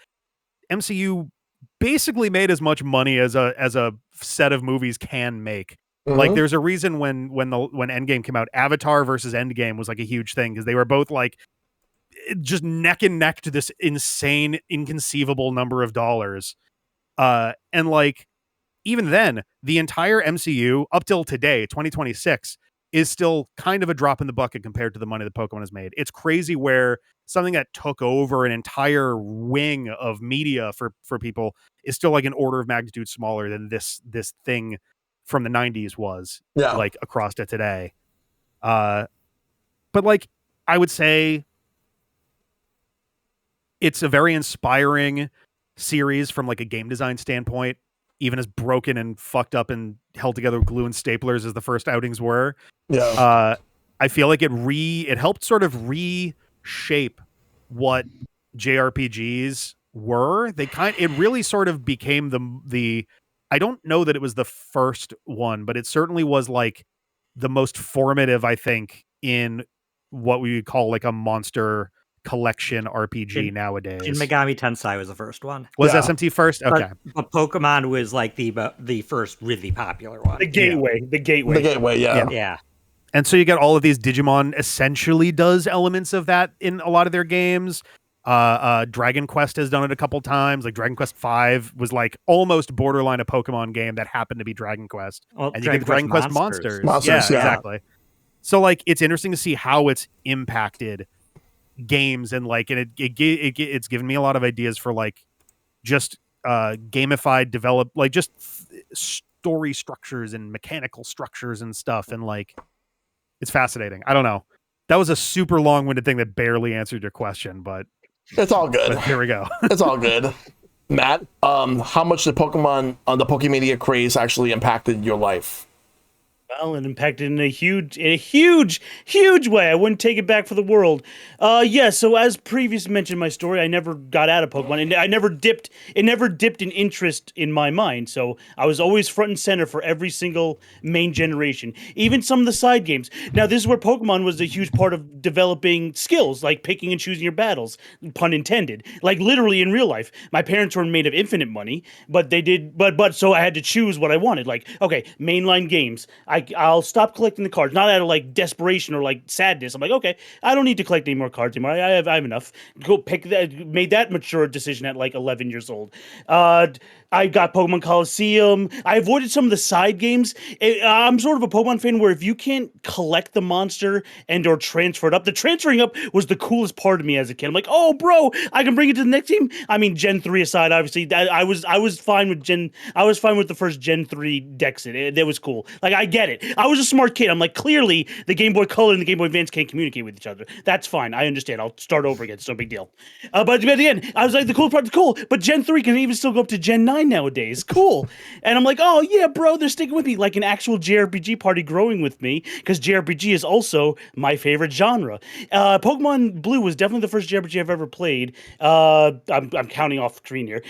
MCU basically made as much money as a set of movies can make. Like there's a reason when Endgame came out, Avatar versus Endgame was like a huge thing because they were both like just neck and neck to this insane, inconceivable number of dollars. And like, even then, the entire MCU up till today, 2026, is still kind of a drop in the bucket compared to the money that Pokemon has made. It's crazy where something that took over an entire wing of media for people is still like an order of magnitude smaller than this thing from the 90s was, like across to today. But like, I would say it's a very inspiring series from like a game design standpoint, even as broken and fucked up and held together with glue and staplers as the first outings were. I feel like it helped sort of reshape what JRPGs were. It really sort of became the I don't know that it was the first one, but it certainly was like the most formative, I think, in what we would call like a monster collection RPG nowadays. Shin Megami Tensei was the first one. Was SMT first? Okay. But Pokemon was like the first really popular one. The gateway. Yeah. And so you get all of these. Digimon essentially does elements of that in a lot of their games. Dragon Quest has done it a couple times. Like Dragon Quest V was like almost borderline a Pokemon game that happened to be Dragon Quest. Well, and you get Dragon Quest Monsters. Yeah, exactly. So like it's interesting to see how it's impacted games, and like it's given me a lot of ideas for like just gamified just story structures and mechanical structures and stuff, and like it's fascinating. I don't know, that was a super long-winded thing that barely answered your question, but it's all good. Here we go. It's all good. Matt, how much did Pokemon on the PokeMania Craze actually impacted your life? Well, it impacted in a huge way. I wouldn't take it back for the world. So as previously mentioned in my story, I never got out of Pokemon, and it never dipped an interest in my mind. So I was always front and center for every single main generation, even some of the side games. Now, this is where Pokemon was a huge part of developing skills, like picking and choosing your battles, pun intended. Like literally in real life, my parents weren't made of infinite money, but they did. But so I had to choose what I wanted. Like, okay, mainline games. I'll stop collecting the cards, not out of like desperation or like sadness. I'm like, okay, I don't need to collect any more cards anymore. I have enough. Go pick that. Made that mature decision at like 11 years old. I got Pokemon Coliseum. I avoided some of the side games. I'm sort of a Pokemon fan where if you can't collect the monster and or transfer it up, the transferring up was the coolest part of me as a kid. I'm like, oh, bro, I can bring it to the next team. I mean, Gen 3 aside, obviously, I was fine with the first Gen 3 decks. That was cool. Like, I get get it. I was a smart kid. I'm like, clearly the Game Boy Color and the Game Boy Advance can't communicate with each other. That's fine. I understand. I'll start over again. It's no big deal. But again, I was like, the cool part is cool. But Gen 3 can even still go up to Gen 9 nowadays. Cool. And I'm like, oh yeah, bro, they're sticking with me like an actual JRPG party growing with me, because JRPG is also my favorite genre. Pokemon Blue was definitely the first JRPG I've ever played. I'm counting off screen here.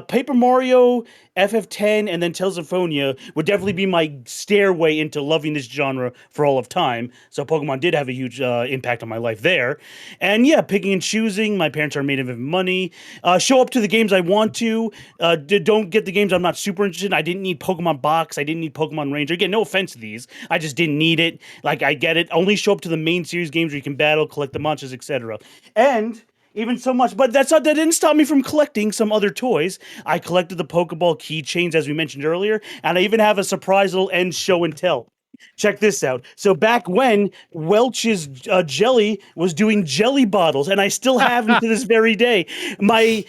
Paper Mario, FF10, and then Tales of Phonia would definitely be my stairway into loving this genre for all of time. So Pokemon did have a huge impact on my life there. And yeah, picking and choosing. My parents are made of money. Show up to the games I want to. Don't get the games I'm not super interested in. I didn't need Pokemon Box. I didn't need Pokemon Ranger. Again, no offense to these. I just didn't need it. Like, I get it. Only show up to the main series games where you can battle, collect the monsters, etc. And even so much, but that didn't stop me from collecting some other toys. I collected the Pokeball keychains, as we mentioned earlier, and I even have a surprise little end show and tell. Check this out. So back when Welch's Jelly was doing jelly bottles, and I still have them to this very day. My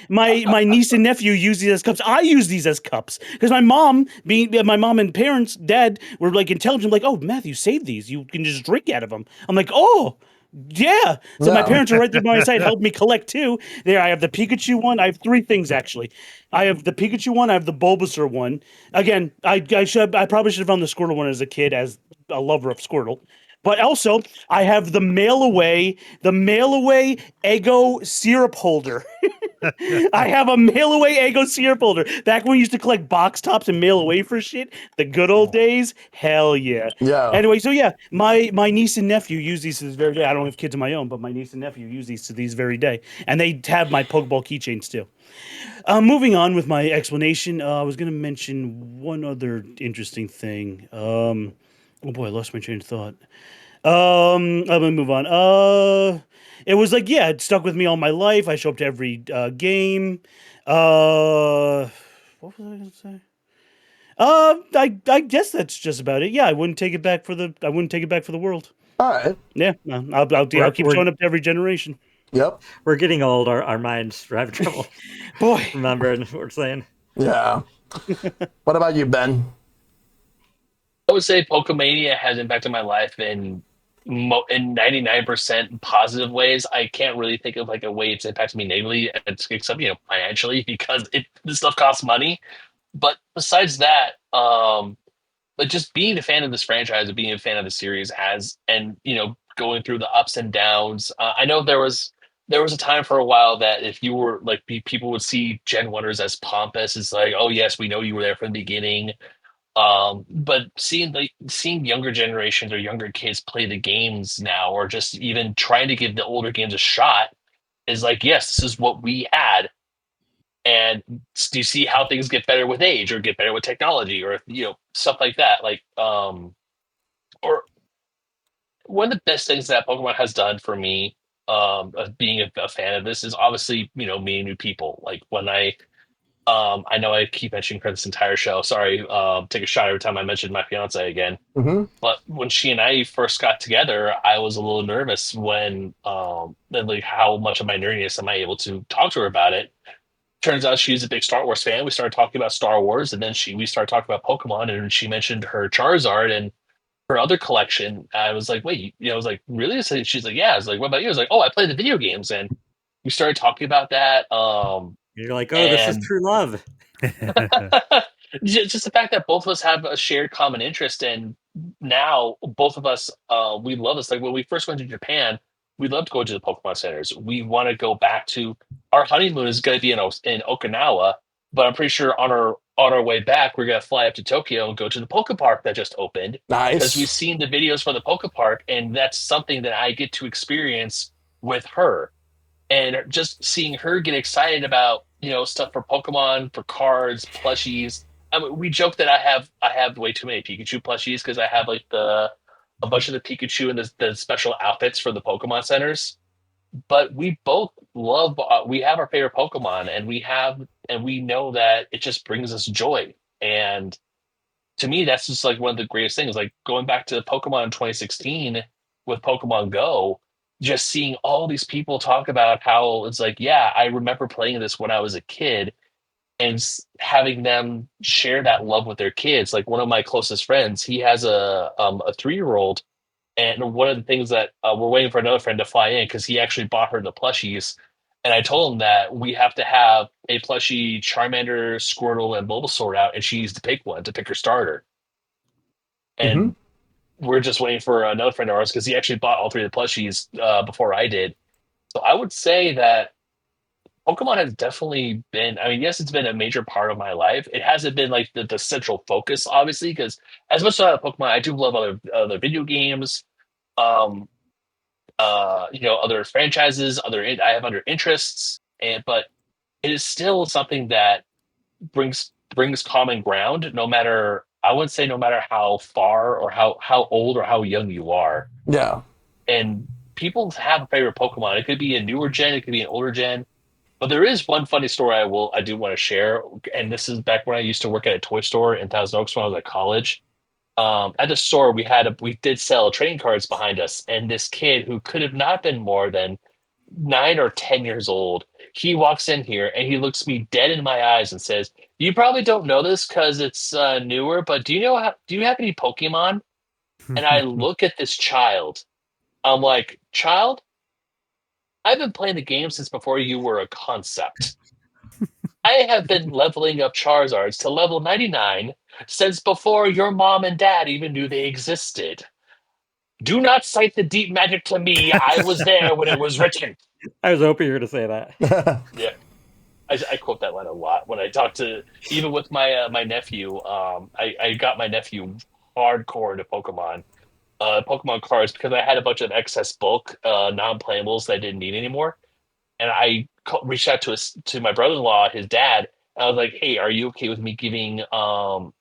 niece and nephew use these as cups. I use these as cups because my mom and parents, dad, were like intelligent, like, oh, Matthew, save these. You can just drink out of them. I'm like, oh. Yeah. So my parents are right there by my side, helped me collect too. There, I have the Pikachu one. I have three things actually. I have the Pikachu one. I have the Bulbasaur one. Again, I probably should have found the Squirtle one as a kid, as a lover of Squirtle. But also, I have the mail away Eggo syrup holder. I have a mail away Eggo syrup holder. Back when we used to collect box tops and mail away for shit, the good old days. Hell yeah. Yeah. Anyway, so yeah, my niece and nephew use these to this very day. I don't have kids of my own, but my niece and nephew use these to this very day, and they have my Pokeball keychains too. Moving on with my explanation, I was going to mention one other interesting thing. Oh boy, I lost my train of thought. I'm gonna move on. It was like, yeah, it stuck with me all my life. I show up to every game. What was I gonna say? I guess that's just about it. Yeah, I wouldn't take it back for the world. All right. Yeah, I'll keep showing up to every generation. Yep. We're getting old. Our minds are having trouble. Boy, remembering what we're saying. Yeah. What about you, Ben? I would say PokeMania has impacted my life in 99% positive ways. I can't really think of like a way it's impacted me negatively, except financially, because this stuff costs money. But besides that, but just being a fan of this franchise, and being a fan of the series and going through the ups and downs. I know there was a time for a while that if you were like people would see Gen 1ers as pompous. It's like, oh yes, we know you were there from the beginning. But seeing younger generations or younger kids play the games now, or just even trying to give the older games a shot, is like, yes, this is what we had. And do you see how things get better with age, or get better with technology, or stuff like that? Like, or one of the best things that Pokemon has done for me, of being a fan of this, is obviously meeting new people. Like when I know I keep mentioning her this entire show. Sorry, take a shot every time I mention my fiance again. Mm-hmm. But when she and I first got together, I was a little nervous when, like, how much of my nerdiness am I able to talk to her about it? Turns out she's a big Star Wars fan. We started talking about Star Wars, and then we started talking about Pokemon, and she mentioned her Charizard and her other collection. I was like, wait, I was like, really? So she's like, yeah. I was like, what about you? I was like, oh, I play the video games, and we started talking about that. You're like, oh, this is true love. Just the fact that both of us have a shared common interest, and now both of us, we love this. Like when we first went to Japan, we loved going to the Pokemon centers. We want to go back to our honeymoon is going to be in Okinawa, but I'm pretty sure on our way back we're going to fly up to Tokyo and go to the Poke Park that just opened. Nice. Because we've seen the videos for the Poke Park, and that's something that I get to experience with her. And just seeing her get excited about stuff for Pokemon, for cards, plushies. I mean, we joke that I have way too many Pikachu plushies because I have like a bunch of the Pikachu and the special outfits for the Pokemon centers. But we both love. We have our favorite Pokemon, and we know that it just brings us joy. And to me, that's just like one of the greatest things. Like going back to Pokemon in 2016 with Pokemon Go. Just seeing all these people talk about how it's like, yeah, I remember playing this when I was a kid. and having them share that love with their kids. Like one of my closest friends, he has a 3-year-old, and one of the things that we're waiting for another friend to fly in because he actually bought her the plushies. And I told him that we have to have a plushie Charmander, Squirtle, and Bulbasaur out, and she needs to pick one to pick her starter. Mm-hmm. And we're just waiting for another friend of ours because he actually bought all 3 of the plushies before I did. So I would say that Pokemon has definitely been, I mean, yes, it's been a major part of my life. It hasn't been like the central focus, obviously, because as much as I love Pokemon, I do love other video games, um, other franchises, I have other interests, but it is still something that brings common ground, no matter, I wouldn't say no matter how far or how old or how young you are. Yeah. And people have a favorite Pokemon. It could be a newer gen, it could be an older gen. But there is one funny story I do want to share, and this is back when I used to work at a toy store in Thousand Oaks when I was at college. At the store, we did sell trading cards behind us, and this kid who could have not been more than 9 or 10 years old, he walks in here and he looks me dead in my eyes and says, "You probably don't know this because it's newer, but do you have any Pokemon?" And I look at this child. I'm like, "Child, I've been playing the game since before you were a concept. I have been leveling up Charizards to level 99 since before your mom and dad even knew they existed. Do not cite the deep magic to me. I was there when it was written." I was hoping you were going to say that. Yeah, I quote that line a lot when I talk to, even with my nephew. I got my nephew hardcore into Pokemon cards because I had a bunch of excess bulk non-playables that I didn't need anymore. And I reached out to my brother-in-law, his dad, and I was like, "Hey, are you okay with me giving my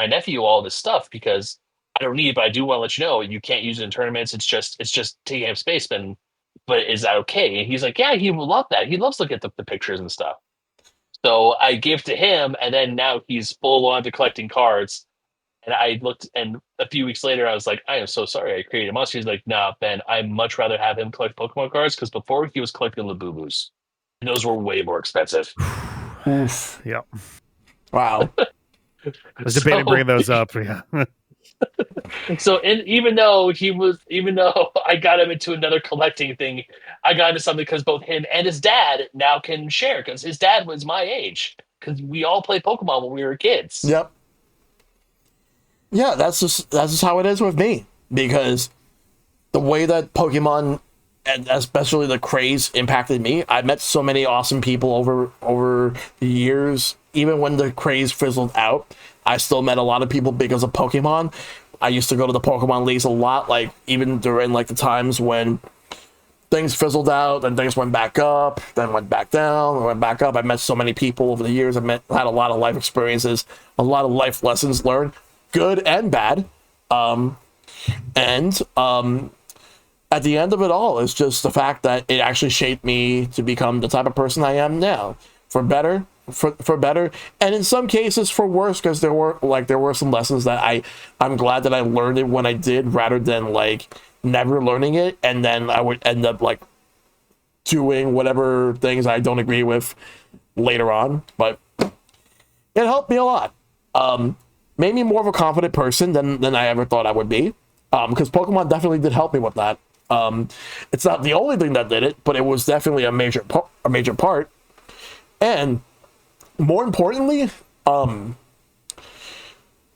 nephew all this stuff because I don't need it, but I do want to let you know you can't use it in tournaments. It's just taking up space, but is that okay?" And he's like, "Yeah, he would love that. He loves looking at the pictures and stuff." So I gave to him, and then now he's full on to collecting cards. And I looked, and a few weeks later, I was like, "I am so sorry I created a monster." He's like, "Nah, Ben, I'd much rather have him collect Pokemon cards because before he was collecting Labubus, and those were way more expensive." Oof. Yeah. Wow. I was debating bringing those up. Yeah. Even though I got him into another collecting thing, I got into something because both him and his dad now can share because his dad was my age because we all played Pokemon when we were kids. Yep. Yeah, that's just how it is with me because the way that Pokemon and especially the craze impacted me, I met so many awesome people over the years. Even when the craze fizzled out, I still met a lot of people because of Pokemon. I used to go to the Pokemon leagues a lot, like even during like the times when things fizzled out and things went back up, then went back down, and went back up. I met so many people over the years. Had a lot of life experiences, a lot of life lessons learned, good and bad. And at the end of it all, it's just the fact that it actually shaped me to become the type of person I am now, for better, for better, and in some cases for worse, because there were some lessons that I'm glad that I learned it when I did, rather than like never learning it, and then I would end up like doing whatever things I don't agree with later on. But it helped me a lot. Made me more of a confident person than I ever thought I would be. Because Pokemon definitely did help me with that. It's not the only thing that did it, but it was definitely a major part. And more importantly,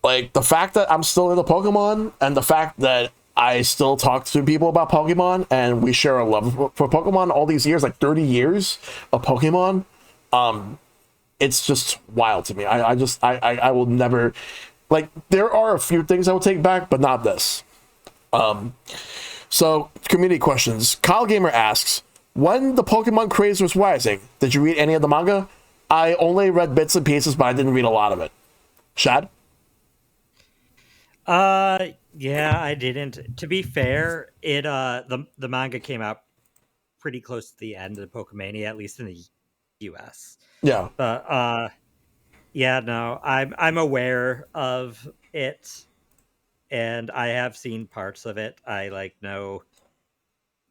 like the fact that I'm still into Pokemon and the fact that I still talk to people about Pokemon and we share a love for Pokemon all these years, like 30 years of Pokemon. It's just wild to me. I will never, like, there are a few things I will take back, but not this. So community questions. Kyle Gamer asks, when the Pokemon craze was rising, did you read any of the manga? I only read bits and pieces, but I didn't read a lot of it. Shad? Yeah, I didn't. To be fair, the manga came out pretty close to the end of PokeMania, at least in the US. Yeah. But yeah, no, I'm aware of it, and I have seen parts of it. I know.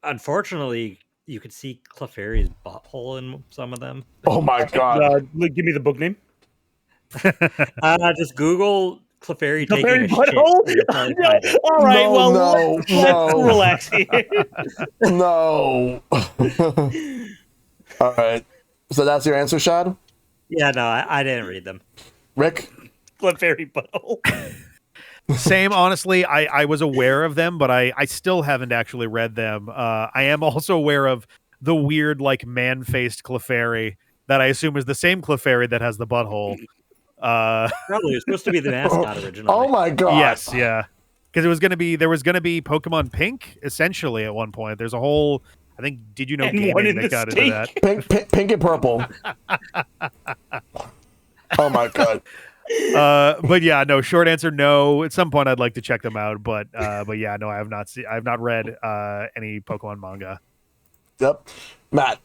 Unfortunately, you could see Clefairy's butthole in some of them. Oh my god. Give me the book name. Just Google Clefairy taking Clefairy a butthole? shit. You'll probably No. find it. All right, No, well, no, let's no. relax here. No. All right. So that's your answer, Shad? Yeah, no, I didn't read them. Rick? Clefairy butthole. Same, honestly. I was aware of them, but I still haven't actually read them. I am also aware of the weird, like, man-faced Clefairy that I assume is the same Clefairy that has the butthole. Probably it's supposed to be the mascot originally. Oh my god. Yes, yeah. Because there was gonna be Pokemon Pink, essentially, at one point. There's a whole, I think, Did You Know And Gaming one in that the got into stink. that. Pink and purple. Oh my god. But yeah, no, short answer, no. At some point I'd like to check them out, but yeah, no, I have not read any Pokemon manga. Yep. Matt.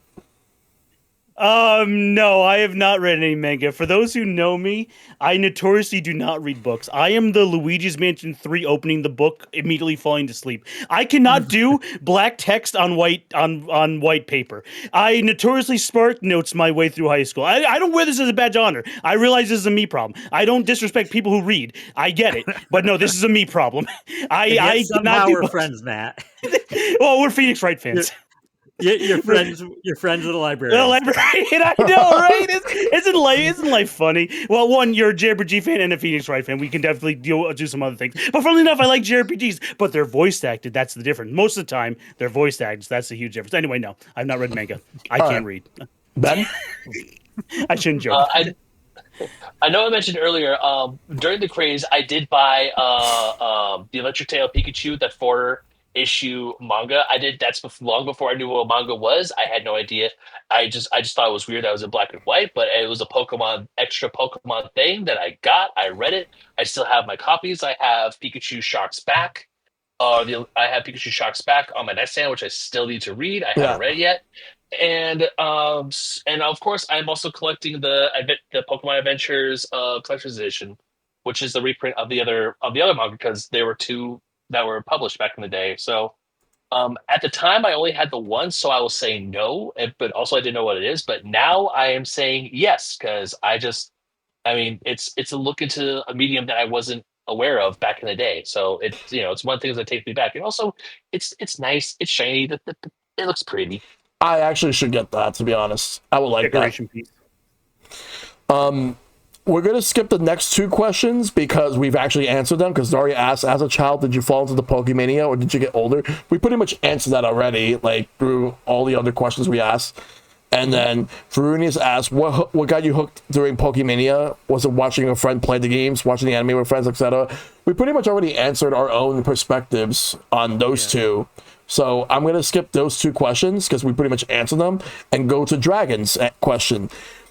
No, I have not read any manga. For those who know me, I notoriously do not read books. I am the Luigi's Mansion 3 opening the book, immediately falling to sleep. I cannot do black text on white paper. I notoriously spark notes my way through high school. I don't wear this as a badge of honor. I realize this is a me problem. I don't disrespect people who read. I get it. But no, this is a me problem. I somehow cannot do we're books. friends, Matt. Well, we're Phoenix Wright fans. You're friends. You're friends with a librarian. The librarian, I know, right? Isn't life funny? Well, one, you're a JRPG fan and a Phoenix Wright fan. We can definitely do some other things. But funnily enough, I like JRPGs, but they're voice acted. That's the difference. Most of the time, they're voice acted. So that's the huge difference. Anyway, no, I've not read manga. I can't read. Ben? I shouldn't joke. I know I mentioned earlier, during the craze, I did buy the Electric Tail Pikachu, that 4-issue manga. I did. That's long before I knew what manga was. I had no idea. I just thought it was weird that it was in black and white, but it was a extra Pokemon thing that I got. I read it. I still have my copies. I have Pikachu Shocks Back. I have Pikachu Shocks Back on my nightstand, which I still need to read. I haven't read it yet. And of course, I'm also collecting the Pokemon Adventures Collector's Edition, which is the reprint of the other manga, because there were 2 that were published back in the day. So at the time, I only had the one, so I was saying no, but also I didn't know what it is. But now I am saying yes, because it's a look into a medium that I wasn't aware of back in the day. So it's one of the things that takes me back, and also it's nice, it's shiny, it looks pretty. I actually should get that, to be honest. I would like Decoration piece. that. We're going to skip the next 2 questions because we've actually answered them, because Daria asked, as a child, did you fall into the PokeMania or did you get older? We pretty much answered that already, like through all the other questions we asked. And then Varunius asked, what got you hooked during PokeMania? Was it watching a friend play the games, watching the anime with friends, etc.? We pretty much already answered our own perspectives on those 2. So I'm going to skip those 2 questions because we pretty much answered them and go to Dragon's question.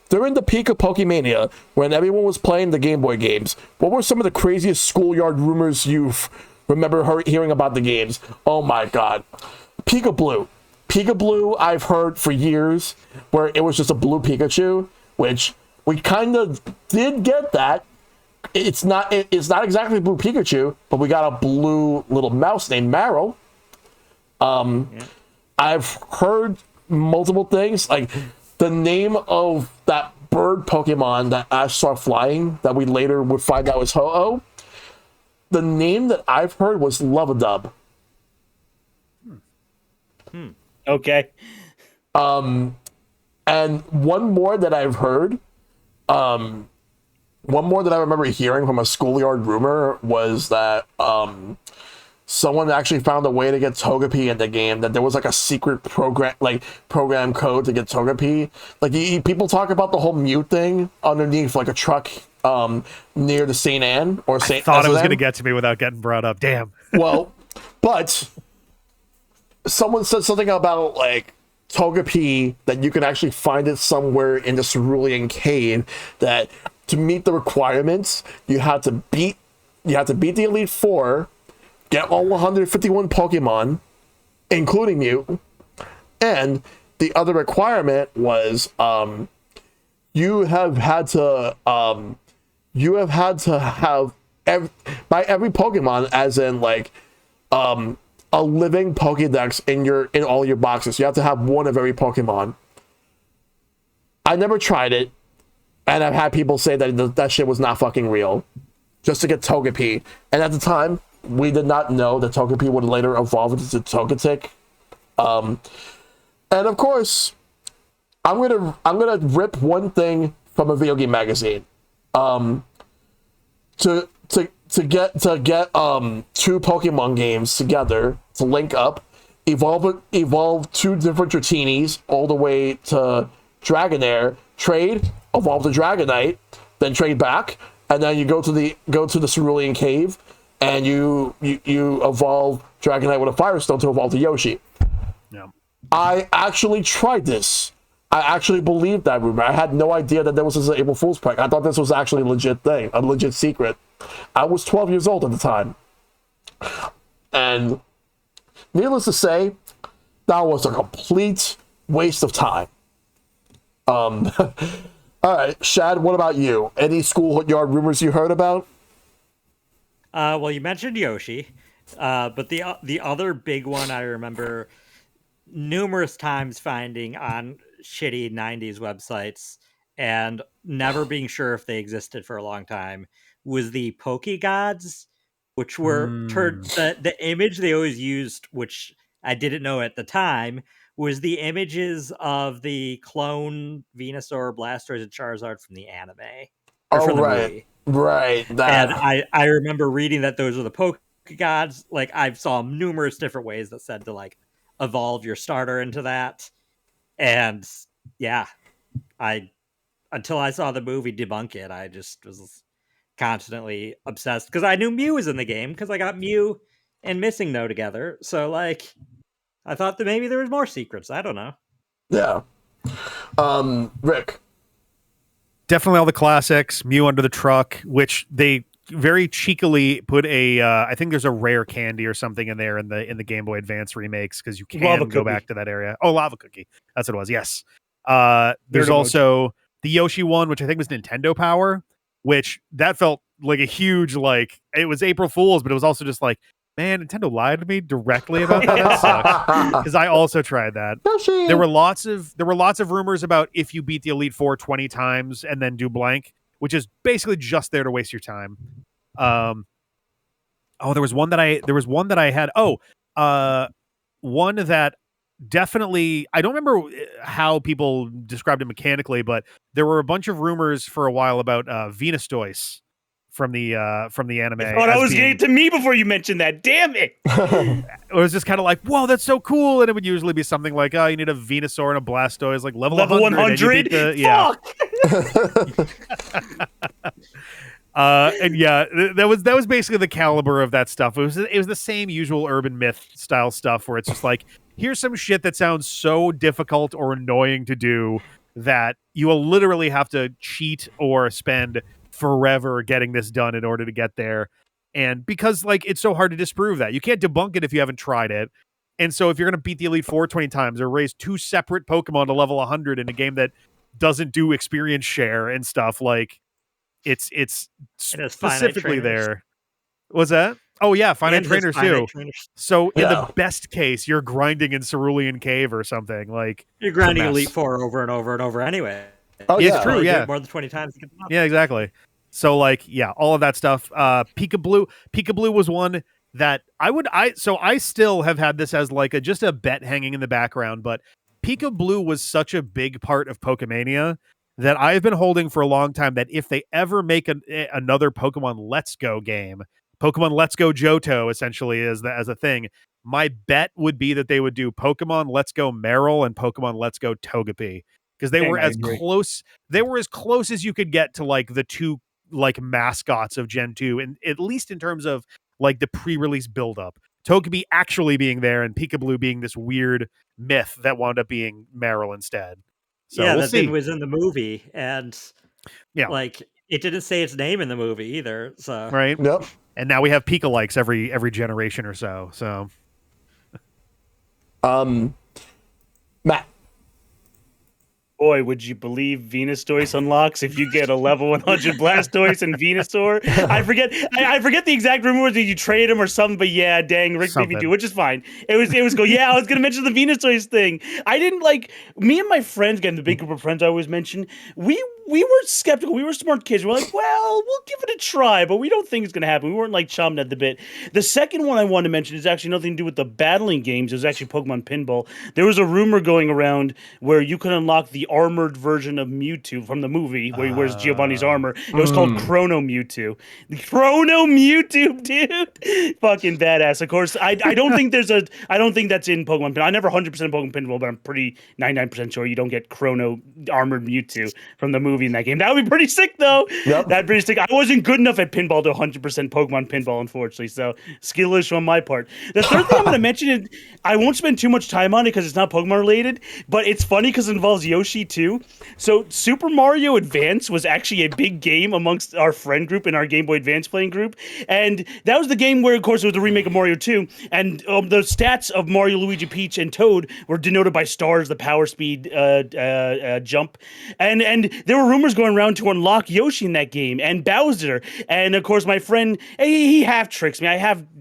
During the peak of PokeMania, when everyone was playing the Game Boy games, what were some of the craziest schoolyard rumors you remember hearing about the games? Oh my god. Peekaboo. Peekaboo, I've heard for years, where it was just a blue Pikachu, which we kind of did get that. It's not exactly blue Pikachu, but we got a blue little mouse named Marrow. I've heard multiple things, like the name of that bird Pokemon that Ash saw flying, that we later would find out was Ho-Oh. The name that I've heard was Love-a-Dub. Okay. And one more that I've heard, one more that I remember hearing from a schoolyard rumor was that someone actually found a way to get Togepi in the game, that there was like a secret program code to get Togepi. Like people talk about the whole mute thing underneath like a truck near the St. Anne or St. Thought it was SSM. going to get to me without getting brought up. Damn. Well, but someone said something about like Togepi, that you can actually find it somewhere in the Cerulean Cave, that to meet the requirements, you had to beat the Elite Four, get all 151 Pokemon, including Mew, and the other requirement was you have had to have by every Pokemon, as in like a living Pokédex in all your boxes. You have to have one of every Pokemon. I never tried it, and I've had people say that that shit was not fucking real, just to get Togepi. And at the time, we did not know that Togepi would later evolve into Togetic. And of course, I'm gonna rip one thing from a video game magazine. To get two Pokemon games together to link up, evolve two different Dratinis all the way to Dragonair, trade, evolve to Dragonite, then trade back, and then you go to the Cerulean Cave, and you evolve Dragonite with a Firestone to evolve to Yoshi. Yeah. I actually tried this. I actually believed that rumor. I had no idea that there was an April Fool's prank. I thought this was actually a legit thing, a legit secret. I was 12 years old at the time. And needless to say, that was a complete waste of time. All right, Shad, what about you? Any schoolyard rumors you heard about? Well, you mentioned Yoshi, but the other big one I remember numerous times finding on shitty 90s websites and never being sure if they existed for a long time was the Pokegods, which were the image they always used, which I didn't know at the time, was the images of the clone Venusaur, Blastoise, and Charizard from the anime. Or from the movie. Right. That. And I remember reading that those were the Pokegods. Like, I saw numerous different ways that said to, like, evolve your starter into that. And, yeah, until I saw the movie debunk it, I just was constantly obsessed. Because I knew Mew was in the game, because I got Mew and Missing No together. So, like, I thought that maybe there was more secrets. I don't know. Yeah. Rick. Definitely all the classics. Mew under the truck, which they very cheekily put a I think there's a rare candy or something in there in the Game Boy Advance remakes, because you can go back to that area. Oh, lava cookie. That's what it was. Yes. There's also the Yoshi one, which I think was Nintendo Power, which that felt like a huge, like, it was April Fool's, but it was also just like, man, Nintendo lied to me directly about that. That sucks. Because I also tried that. Yoshi. There were lots of rumors about if you beat the Elite Four 20 times and then do blank, which is basically just there to waste your time. There was one that I had. One that definitely, I don't remember how people described it mechanically, but there were a bunch of rumors for a while about Venusaur from the anime. I thought I was getting to me before you mentioned that. Damn it! It was just kind of like, whoa, that's so cool, and it would usually be something like, oh, you need a Venusaur and a Blastoise, like level 100. Fuck! And yeah, that was basically the caliber of that stuff. It was the same usual urban myth style stuff where it's just like, here's some shit that sounds so difficult or annoying to do that you will literally have to cheat or spend forever getting this done in order to get there. And because, like, it's so hard to disprove that, you can't debunk it if you haven't tried it. And so if you're going to beat the Elite Four 20 times or raise two separate Pokemon to level 100 in a game that doesn't do experience share and stuff, like, it's specifically there. Was that? Oh yeah, finite trainers too. So in the best case, you're grinding in Cerulean Cave or something. Like, you're grinding Elite Four over and over and over anyway. Oh yeah, it's true. Yeah, more than 20 times to get them up. Yeah, exactly. So, like, yeah, all of that stuff. Pika-Blue was one that I still have had this as like just a bet hanging in the background, but Pika-Blue was such a big part of PokeMania that I've been holding for a long time, that if they ever make another Pokemon Let's Go game, Pokemon Let's Go Johto essentially as a thing, my bet would be that they would do Pokemon Let's Go Meryl and Pokemon Let's Go Togepi, because they were as close as you could get to, like, the two, like, mascots of Gen 2, and at least in terms of, like, the pre-release build-up. Togepi actually being there and Pika-Blue being this weird myth that wound up being Meryl instead. So yeah, we'll that see. thing was in the movie, and yeah, like, it didn't say its name in the movie either. So right. Yep. And now we have Pika-likes every generation or so. So, Matt. Boy, would you believe Venusaur unlocks if you get a level 100 Blastoise and Venusaur? I forget the exact rumor that you trade him or something, but yeah, dang, Rick made me do, which is fine. It was go. Yeah, I was gonna mention the Venusaur thing. I didn't like me and my friends, again, the big group of friends I always mention. We were skeptical. We were smart kids. We're like, well, we'll give it a try, but we don't think it's gonna happen. We weren't like chomping at the bit. The second one I want to mention is actually nothing to do with the battling games. It was actually Pokemon Pinball. There was a rumor going around where you could unlock the armored version of Mewtwo from the movie where he wears Giovanni's armor. It was called Chrono Mewtwo. Chrono Mewtwo, dude. Fucking badass. Of course, I don't think I don't think that's in Pokemon Pinball. I never 100% Pokemon Pinball, but I'm pretty 99% sure you don't get Chrono armored Mewtwo from the movie in that game. That would be pretty sick though. Yep. That'd be pretty sick. I wasn't good enough at pinball to 100% Pokemon Pinball, unfortunately. So skill issue on my part. The third thing I'm going to mention is I won't spend too much time on it because it's not Pokemon related, but it's funny because it involves Yoshi too. So Super Mario Advance was actually a big game amongst our friend group in our Game Boy Advance playing group, and that was the game where, of course, it was the remake of Mario 2, and the stats of Mario, Luigi, Peach, and Toad were denoted by stars, the power, speed, jump, and there were rumors going around to unlock Yoshi in that game and Bowser, and of course my friend he half tricks me.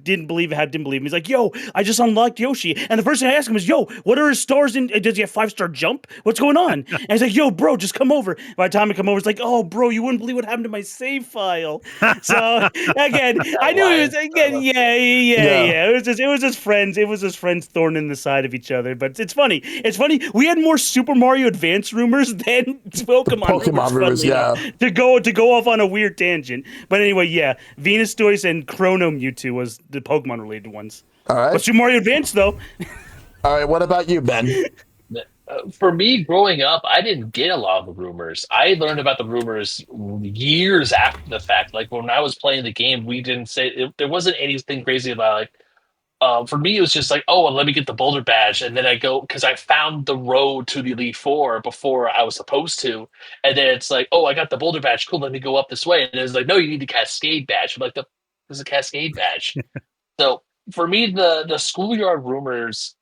Didn't believe him. He's like, yo, I just unlocked Yoshi. And the first thing I asked him is, yo, what are his stars in? Does he have 5-star jump? What's going on? And he's like, yo, bro, just come over. By the time I come over, it's like, oh, bro, you wouldn't believe what happened to my save file. So again, I knew it was again, yeah. It was just friends. It was just friends thorn in the side of each other. But it's funny. We had more Super Mario Advance rumors than Pokemon rumors, yeah. To go off on a weird tangent. But anyway, yeah, Venusaur and Chrono Mewtwo was the Pokemon related ones. All right. But Super Mario Advance though. All right. What about you, Ben? For me, growing up, I didn't get a lot of the rumors. I learned about the rumors years after the fact. Like when I was playing the game, we didn't say there wasn't anything crazy about like. For me, it was just like, oh, well, let me get the Boulder badge, and then I go because I found the road to the Elite Four before I was supposed to, and then it's like, oh, I got the Boulder badge, cool, let me go up this way, and it's like, no, you need the Cascade badge. I'm like, there's a Cascade badge. So for me, the schoolyard rumors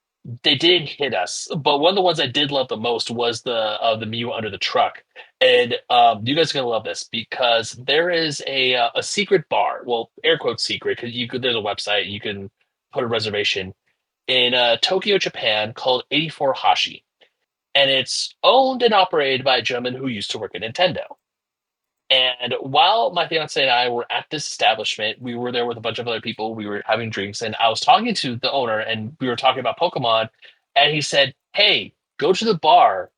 they didn't hit us, but one of the ones I did love the most was the Mew under the truck, and you guys are gonna love this because there is a secret bar, well, air quotes secret, because there's a website you can put a reservation in Tokyo, Japan, called 84 Hashi, and it's owned and operated by a gentleman who used to work at Nintendo. And while my fiance and I were at this establishment, we were there with a bunch of other people. We were having drinks, and I was talking to the owner, and we were talking about Pokemon. And he said, "Hey, go to the bar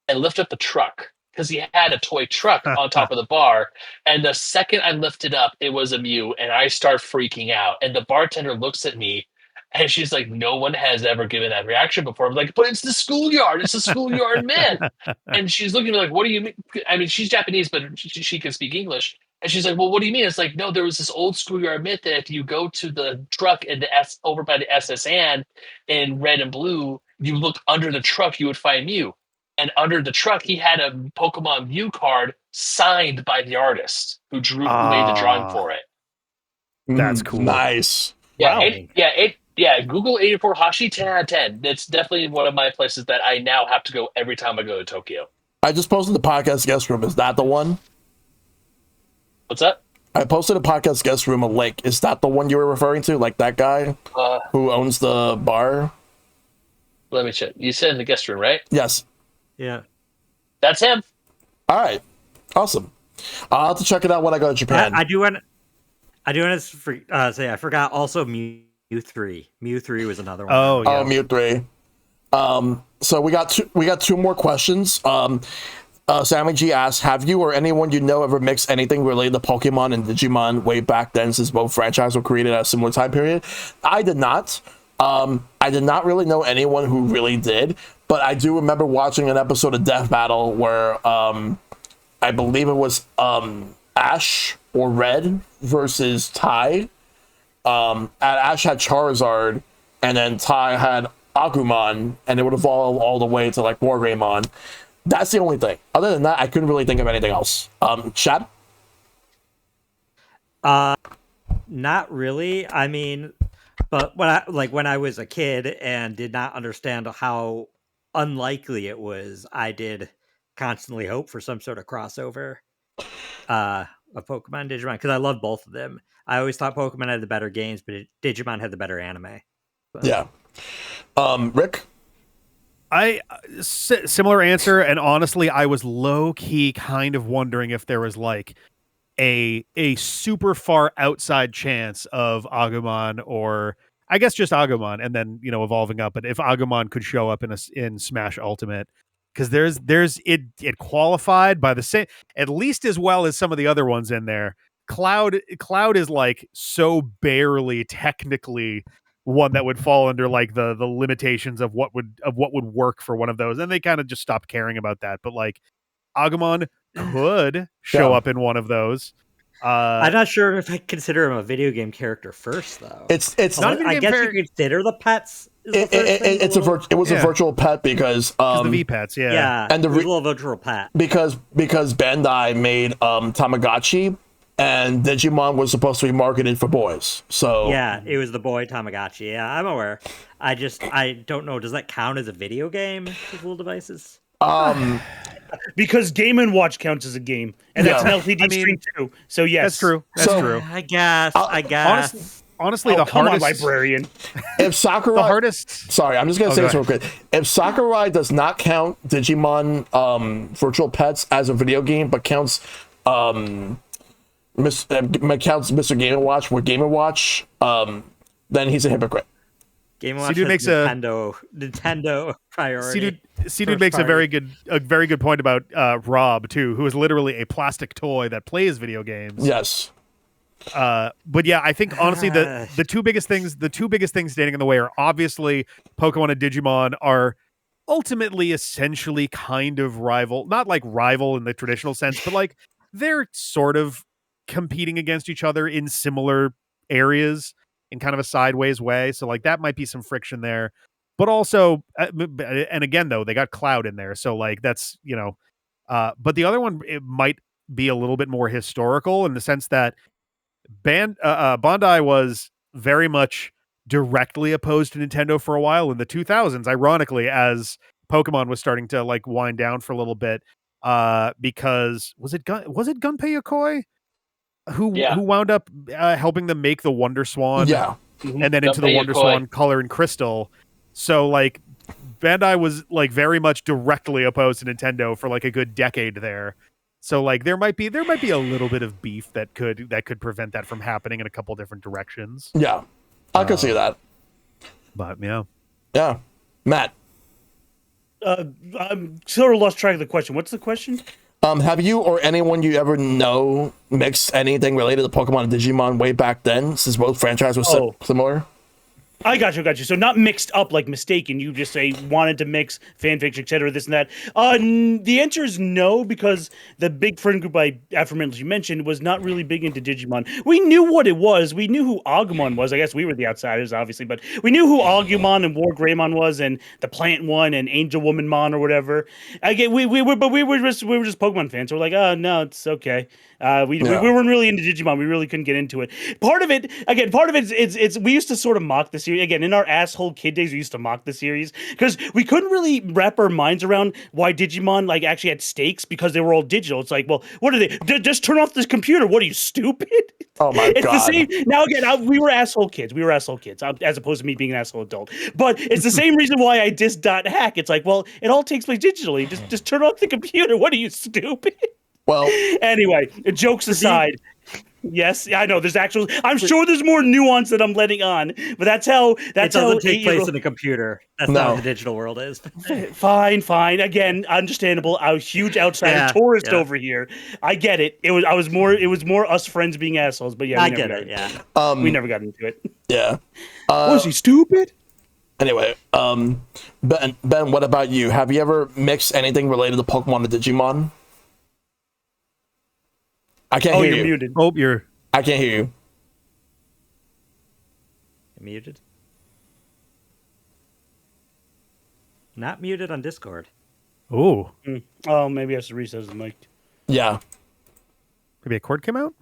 and lift up the truck." Because he had a toy truck on top of the bar. And the second I lifted up, it was a Mew, and I start freaking out. And the bartender looks at me, and she's like, no one has ever given that reaction before. I'm like, but it's the schoolyard. It's the schoolyard man. And she's looking at me like, what do you mean? I mean, she's Japanese, but she can speak English. And she's like, well, what do you mean? It's like, no, there was this old schoolyard myth that if you go to the truck in over by the SS Anne in red and blue, you look under the truck, you would find Mew. And under the truck, he had a Pokemon Mew card signed by the artist who made the drawing for it. That's cool. Nice. Yeah, Wow. Google 84 Hashi 10 out of 10. It's definitely one of my places that I now have to go every time I go to Tokyo. I just posted the podcast guest room. Is that the one? What's that? I posted a podcast guest room a link. Is that the one you were referring to? Like that guy who owns the bar? Let me check. You said in the guest room, right? Yes. Yeah. That's him. All right. Awesome. I'll have to check it out when I go to Japan. I do want to say I forgot also Mew 3. Mew 3 was another one. Oh, yeah. Oh, Mew 3. So we got two more questions. Sammy G asks, have you or anyone you know ever mixed anything related to Pokemon and Digimon way back then, since both franchises were created at a similar time period? I did not. I did not really know anyone who really did, but I do remember watching an episode of Death Battle where I believe it was Ash or Red versus Ty. Ash had Charizard, and then Ty had Agumon, and it would evolve all the way to like Wargreymon. That's the only thing. Other than that, I couldn't really think of anything else. Shad? Not really. I mean, but when I was a kid and did not understand how unlikely it was, I did constantly hope for some sort of crossover of Pokemon and Digimon, because I love both of them. I always thought Pokemon had the better games, but Digimon had the better anime. So. Yeah. Rick? Similar answer, and honestly, I was low key kind of wondering if there was like a super far outside chance of Agumon, or I guess just Agumon, and then evolving up. But if Agumon could show up in Smash Ultimate, because it qualified by the same, at least as well as some of the other ones in there. Cloud is like so barely technically one that would fall under like the limitations of what would work for one of those, and they kind of just stopped caring about that. But like Agumon could show up in one of those. I'm not sure if I consider him a video game character first, though. It's not. I guess you consider the pets. It was a virtual pet because the V pets, yeah, and the little virtual pet because Bandai made Tamagotchi. And Digimon was supposed to be marketed for boys, so yeah, it was the boy Tamagotchi. Yeah, I'm aware. I don't know. Does that count as a video game? These little devices. Because Game & Watch counts as a game, and that's an LCD screen too. So yes, that's true. That's true. I guess. Honestly, the come hardest on, librarian. If Sakurai, the hardest. Sorry, I'm just gonna say this real quick. If Sakurai does not count Digimon virtual pets as a video game, but counts Mr. Game & Watch with Game & Watch, then he's a hypocrite. Game & Watch makes Nintendo priority. C-Dude makes a very good point about Rob too, who is literally a plastic toy that plays video games. Yes. But yeah, I think honestly the two biggest things standing in the way are obviously Pokemon and Digimon are ultimately essentially kind of rival, not like rival in the traditional sense, but like they're sort of competing against each other in similar areas in kind of a sideways way. So like that might be some friction there, but also, and again, though, they got Cloud in there. So like, that's, but the other one, it might be a little bit more historical in the sense that Bandai was very much directly opposed to Nintendo for a while in the 2000s, ironically, as Pokemon was starting to like wind down for a little bit, because was it Gunpei Yokoi who wound up helping them make the Wonder Swan, and then into the Wonder Swan Color and Crystal. So like Bandai was like very much directly opposed to Nintendo for like a good decade there. So like there might be a little bit of beef that could prevent that from happening in a couple different directions. Yeah, I can see that. But yeah, Matt. I'm sort of lost track of the question. What's the question? Have you or anyone you ever know mixed anything related to Pokemon and Digimon way back then, since both franchises were similar? I got you. So not mixed up, like mistaken. You just say wanted to mix fanfiction, etc., this and that. The answer is no, because the big friend group you mentioned was not really big into Digimon. We knew what it was. We knew who Agumon was. I guess we were the outsiders, obviously, but we knew who Agumon and War Greymon was, and the Plant one and Angel Womanmon or whatever. Again, we were just Pokemon fans. So we're like, oh no, it's okay. We weren't really into Digimon. We really couldn't get into it. Part of it is we used to sort of mock the series. Again, in our asshole kid days, we used to mock the series because we couldn't really wrap our minds around why Digimon like actually had stakes, because they were all digital. It's like, well, what are they? Just turn off this computer. What are you, stupid? Oh my God. It's the same. Now again, we were asshole kids. As opposed to me being an asshole adult. But it's the same reason why I dissed .hack. It's like, well, it all takes place digitally. Just turn off the computer. What are you, stupid? Well, anyway, jokes aside, yes, I know I'm sure there's more nuance that I'm letting on, but that's how it doesn't take place in a computer. That's not what the digital world is. Fine. Again, understandable. I'm a huge outsider tourist over here. I get it. It was more us friends being assholes, but yeah, we never got into it. Yeah. Was he stupid? Anyway, Ben, what about you? Have you ever mixed anything related to Pokemon and Digimon? I can't hear you. You're muted. I can't hear you. You're muted? Not muted on Discord. Oh. Oh, maybe I have to reset the mic. Yeah. Maybe a cord came out?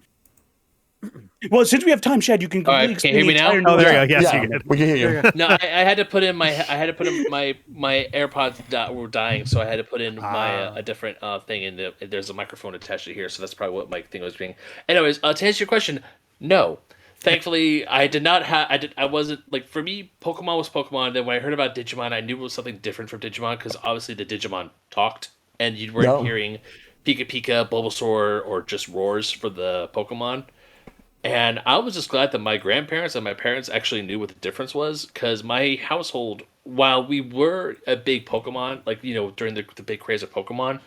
Well, since we have time, Shad, you can All right, completely can you explain hear me the now? entire Oh, there news. you go. Yes, yeah, you can. we can hear you. There No, I had to put in my AirPods were dying, so I had to put in my a different thing in the. There's a microphone attached to here, so that's probably what my thing was being. Anyways, to answer your question, no. Thankfully, I did not have. I wasn't like for me. Pokemon was Pokemon. Then when I heard about Digimon, I knew it was something different from Digimon because obviously the Digimon talked, and you weren't No. hearing Pika Pika, Bulbasaur, or just roars for the Pokemon. And I was just glad that my grandparents and my parents actually knew what the difference was because my household, while we were a big Pokemon, like, during the big craze of Pokemon,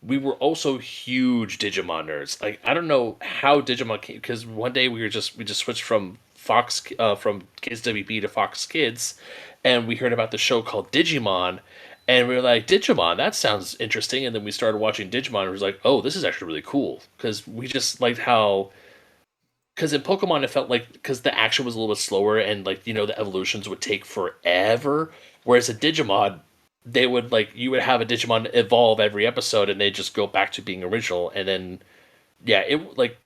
we were also huge Digimon nerds. Like, I don't know how Digimon came because one day we just switched from from Kids WB to Fox Kids, and we heard about the show called Digimon, and we were like, Digimon, that sounds interesting. And then we started watching Digimon, and we was like, oh, this is actually really cool because we just liked how because in Pokemon it felt like because the action was a little bit slower and like the evolutions would take forever, whereas a Digimon they would like you would have a Digimon evolve every episode and they just go back to being original and then yeah it like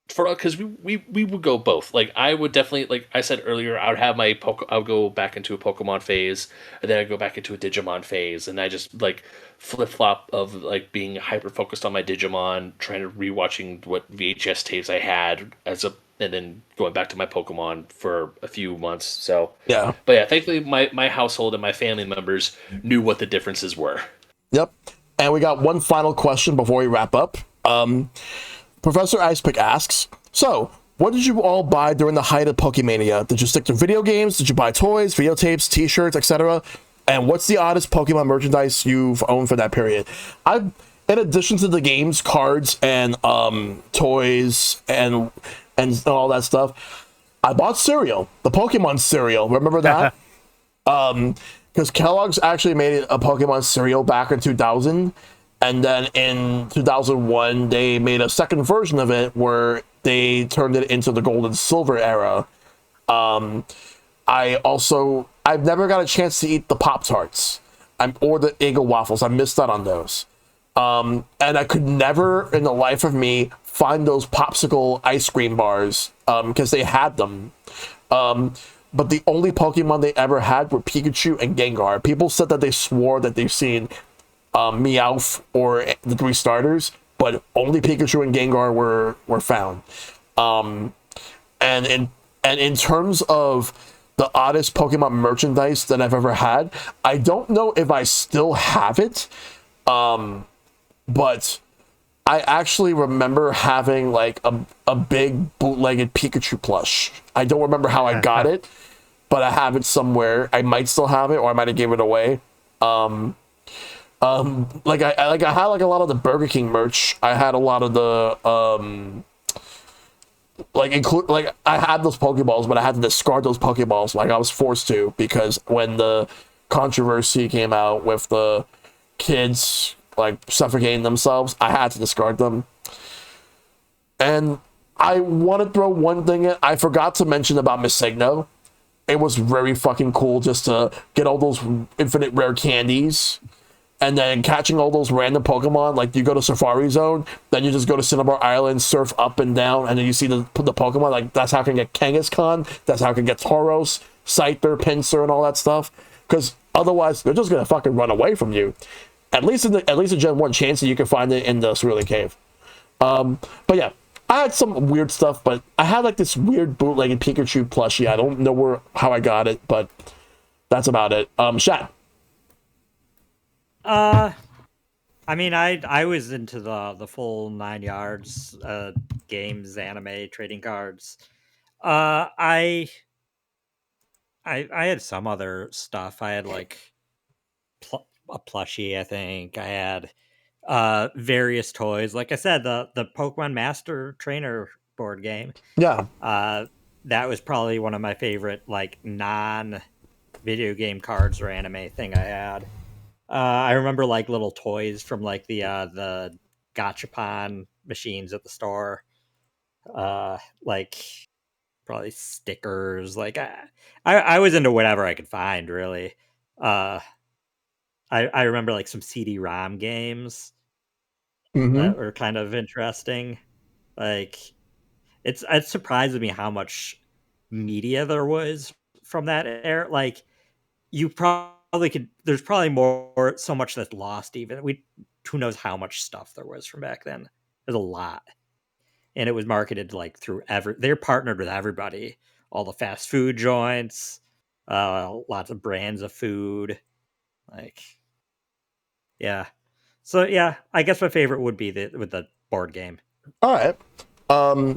for because we would go both. Like I would definitely like I said earlier, I would have I would go back into a Pokemon phase, and then I'd go back into a Digimon phase, and I just like flip flop of like being hyper focused on my Digimon, trying to rewatching what VHS tapes I had and then going back to my Pokemon for a few months. So Yeah. but yeah, thankfully my household and my family members knew what the differences were. Yep. And we got one final question before we wrap up. Professor Icepick asks, so, what did you all buy during the height of Pokemania? Did you stick to video games? Did you buy toys, videotapes, t-shirts, etc.? And what's the oddest Pokemon merchandise you've owned for that period? In addition to the games, cards, and toys, and all that stuff, I bought cereal, the Pokemon cereal. Remember that? Because Kellogg's actually made a Pokemon cereal back in 2000, and then in 2001 they made a second version of it where they turned it into the gold and silver era. I've never got a chance to eat the Pop Tarts or the Eggo waffles. I missed out on those. And I could never in the life of me find those popsicle ice cream bars because they had them. But the only Pokemon they ever had were Pikachu and Gengar. People said that they swore that they've seen Meowth or the three starters, but only Pikachu and Gengar were found. And in terms of the oddest Pokemon merchandise that I've ever had, I don't know if I still have it, but I actually remember having like a big bootlegged Pikachu plush. I don't remember how I got it, but I have it somewhere. I might still have it, or I might have gave it away. Like I had like a lot of the Burger King merch. I had a lot of the I had those Pokeballs, but I had to discard those Pokeballs. Like I was forced to because when the controversy came out with the kids like suffocating themselves, I had to discard them. And I want to throw one thing in. I forgot to mention about Miss Signo. It was very fucking cool just to get all those infinite rare candies and then catching all those random Pokemon. Like you go to Safari Zone, then you just go to Cinnabar Island, surf up and down, and then you see the Pokemon. Like that's how I can get Kangaskhan. That's how I can get Tauros, Scyther, Pinsir, and all that stuff. Because otherwise, they're just gonna fucking run away from you. At least in Gen 1, chance that you can find it in the Cerulean Cave. But yeah, I had some weird stuff, but I had like this weird bootlegged Pikachu plushie. I don't know how I got it, but that's about it. Shad. I mean, I was into the full 9 yards, games, anime, trading cards. I had some other stuff. I had like a plushie, I think. I had various toys. Like I said, the Pokemon Master Trainer board game. Yeah. That was probably one of my favorite like non video game cards or anime thing I had. I remember like little toys from like the gachapon machines at the store. Like probably stickers. Like I was into whatever I could find really. I remember like some CD-ROM games Mm-hmm. that were kind of interesting. Like It surprises me how much media there was from that era. Like, you probably could. There's probably so much that's lost. Even who knows how much stuff there was from back then. There's a lot, and it was marketed like through They're partnered with everybody, all the fast food joints, lots of brands of food, like, yeah. So yeah, I guess my favorite would be with the board game. All right.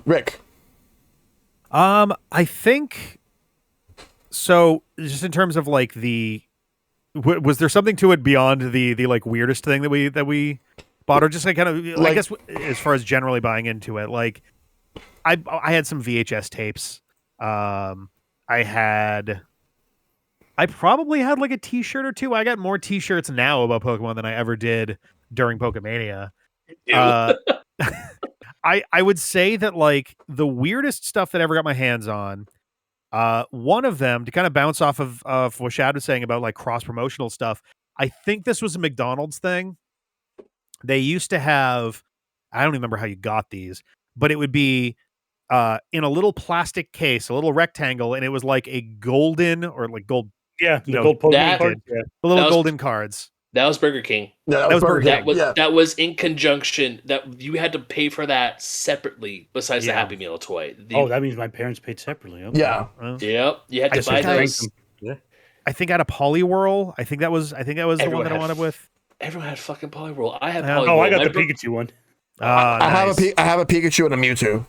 Rick. I think so. Just in terms of like was there something to it beyond the like weirdest thing that we bought, or just like kind of Like, I guess as far as generally buying into it, like I had some VHS tapes. I probably had like a T-shirt or two. I got more T-shirts now about Pokemon than I ever did during PokeMania. I would say that like the weirdest stuff that I ever got my hands on, one of them, to kind of bounce off of what Shad was saying about like cross promotional stuff. I think this was a McDonald's thing. They used to have, I don't remember how you got these, but it would be in a little plastic case, a little rectangle, and it was like a golden or like gold. Yeah, the No, gold Pokemon that- card. Yeah. The little That was- golden cards. That was Burger King. Yeah, That was Burger King. That was Yeah. that was in conjunction that you had to pay for that separately besides the Yeah. Happy Meal toy. Oh, that means my parents paid separately. Okay. Yeah. Yep, you had I to buy think I- those. I think I had a Poliwhirl. I think that was the Everyone one that I had wanted with. Everyone had fucking Poliwhirl. I had Yeah. Poliwhirl. Oh, I got My the bro- Pikachu one. I have a Pikachu and a Mewtwo.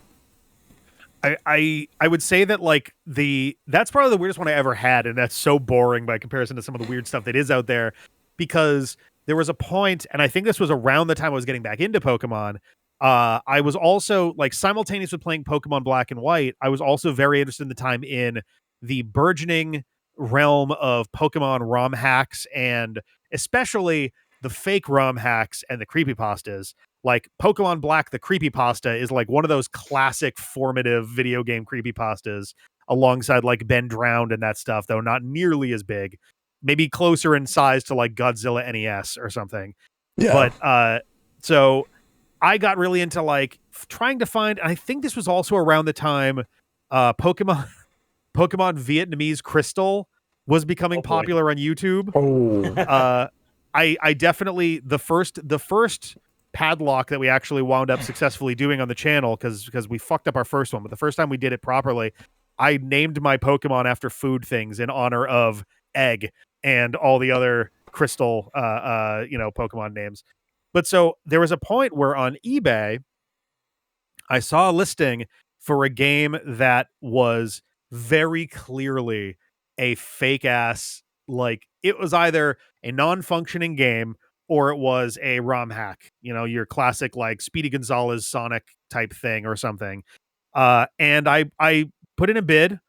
I would say that like that's probably the weirdest one I ever had, and that's so boring by comparison to some of the weird stuff that is out there, because there was a point, and I think this was around the time I was getting back into Pokemon. I was also like simultaneous with playing Pokemon Black and White. I was also very interested in the time in the burgeoning realm of Pokemon ROM hacks, and especially the fake ROM hacks and the creepypastas. Like Pokemon Black, the creepypasta is like one of those classic formative video game creepypastas, alongside like Ben Drowned and that stuff, though not nearly as big, maybe closer in size to like Godzilla NES or something. Yeah. But so I got really into like trying to find, I think this was also around the time Pokemon Vietnamese Crystal was becoming popular on YouTube. Oh. I definitely the first padlock that we actually wound up successfully doing on the channel, because we fucked up our first one, but the first time we did it properly, I named my Pokemon after food things in honor of Egg and all the other Crystal Pokemon names. But so there was a point where on eBay I saw a listing for a game that was very clearly a fake ass, like it was either a non-functioning game or it was a ROM hack, your classic like Speedy Gonzalez Sonic type thing or something. And I put in a bid.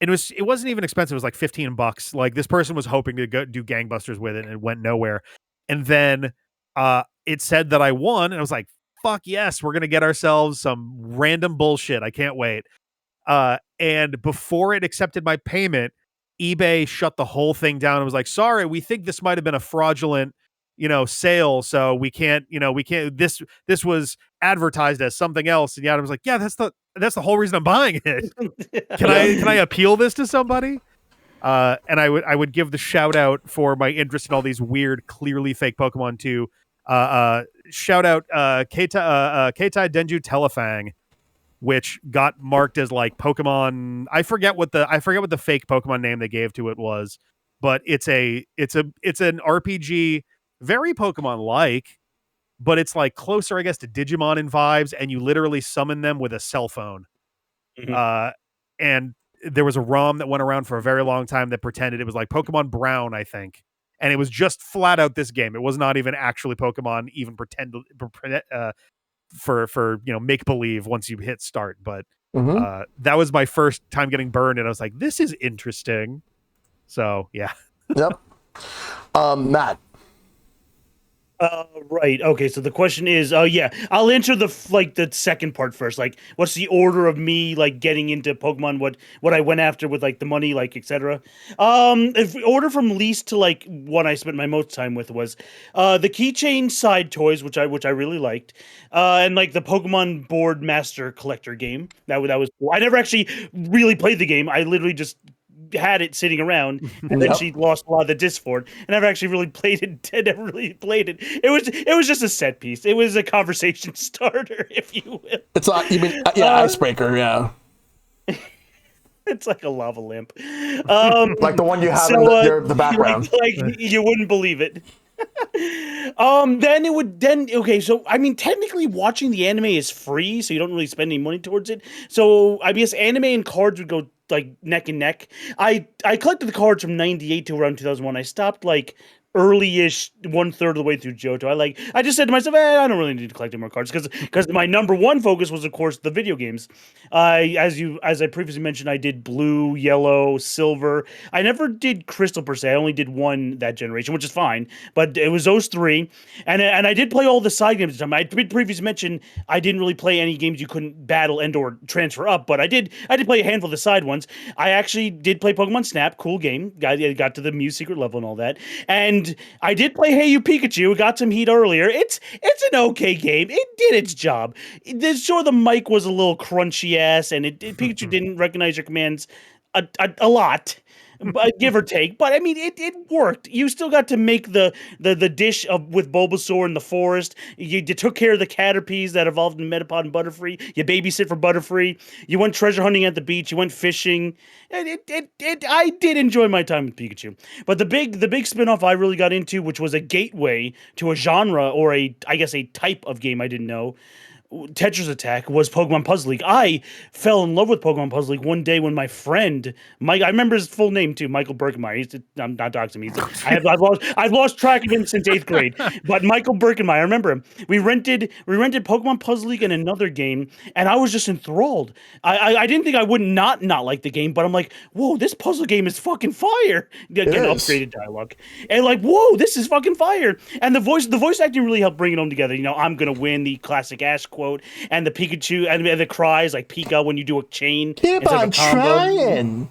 It wasn't even expensive. It was like $15. Like this person was hoping to go do gangbusters with it, and it went nowhere. And then it said that I won, and I was like, fuck yes, we're gonna get ourselves some random bullshit. I can't wait. And before it accepted my payment, eBay shut the whole thing down and was like, sorry, we think this might have been a fraudulent sale, so we can't this was advertised as something else. And Adam was like, yeah, that's the whole reason I'm buying it. Can I appeal this to somebody? And I would give the shout out for my interest in all these weird, clearly fake Pokemon to shout out Keitai Denju Telefang, which got marked as like Pokemon. I forget what the fake Pokemon name they gave to it was, but it's an RPG, very Pokemon-like, but it's like closer, I guess, to Digimon in vibes, and you literally summon them with a cell phone. Mhm. And there was a ROM that went around for a very long time that pretended it was like Pokemon Brown, I think, and it was just flat out this game. It was not even actually Pokemon, even for make believe once you hit start. But that was my first time getting burned, and I was like, this is interesting. So yeah. Yep. Matt. Right. Okay. So the question is, yeah, I'll answer the second part first. Like, what's the order of me like getting into Pokemon? What I went after with like the money, like etc. If order from least to like what I spent my most time with was, the keychain side toys, which I really liked, and like the Pokemon Board Master Collector game. That was cool. I never actually really played the game. I literally just had it sitting around, and then Yep. she lost a lot of the disc for it. And never actually really played it. Never really played it. It was just a set piece. It was a conversation starter, if you will. It's you mean icebreaker, yeah. It's like a lava lamp. Like the one you have So in the background. like you wouldn't believe it. Then it would okay. So I mean, technically, watching the anime is free, so you don't really spend any money towards it. So I guess anime and cards would go like neck and neck. I collected the cards from '98 to around 2001. I stopped like early-ish, 1/3 of the way through Johto. I just said to myself, I don't really need to collect any more cards because my number one focus was, of course, the video games. As I previously mentioned, I did blue, yellow, silver. I never did crystal per se. I only did one that generation, which is fine. But it was those three, and I did play all the side games at the time. I did previously mention I didn't really play any games you couldn't battle and or transfer up, but I did play a handful of the side ones. I actually did play Pokemon Snap, cool game. Got to the Mew secret level and all that, and I did play Hey You Pikachu. Got some heat earlier. It's an okay game. It did its job. Sure, the mic was a little crunchy ass, and Pikachu didn't recognize your commands a lot, but give or take. But I mean, it worked. You still got to make the dish with Bulbasaur in the forest. You took care of the Caterpies that evolved in Metapod and Butterfree. You babysit for Butterfree. You went treasure hunting at the beach. You went fishing. And I did enjoy my time with Pikachu. But the big spin-off I really got into, which was a gateway to a genre or I guess a type of game I didn't know, Tetris Attack, was Pokemon Puzzle League. I fell in love with Pokemon Puzzle League one day when my friend Mike, I remember his full name too, Michael Birkenmeyer. I'm not doxing him. I've lost track of him since 8th grade. But Michael Birkenmeyer, I remember him. We rented Pokemon Puzzle League and another game, and I was just enthralled. I didn't think I would not like the game, but I'm like, whoa, this puzzle game is fucking fire. Again, upgraded dialogue, and like, whoa, this is fucking fire. And the voice acting really helped bring it home together. I'm gonna win, the classic Ash quote, and the Pikachu and the cries like Pika when you do a chain. Keep on trying.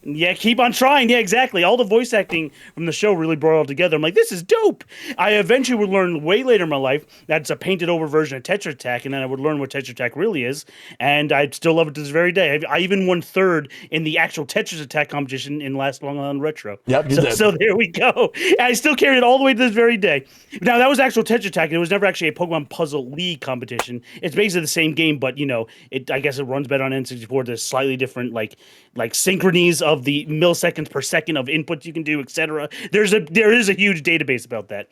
Yeah, keep on trying. Yeah, exactly. All the voice acting from the show really brought it all together. I'm like, this is dope. I eventually would learn way later in my life that it's a painted over version of Tetra Attack, and then I would learn what Tetra Attack really is, and I'd still love it to this very day. I even won third in the actual Tetris Attack competition in Last Long Island Retro. Yep, you did. So there we go. And I still carry it all the way to this very day. Now, that was actual Tetra Attack. It was never actually a Pokemon Puzzle League competition. It's basically the same game, but, I guess it runs better on N64. There's slightly different, like synchronies of the milliseconds per second of inputs you can do, etc. There is a huge database about that.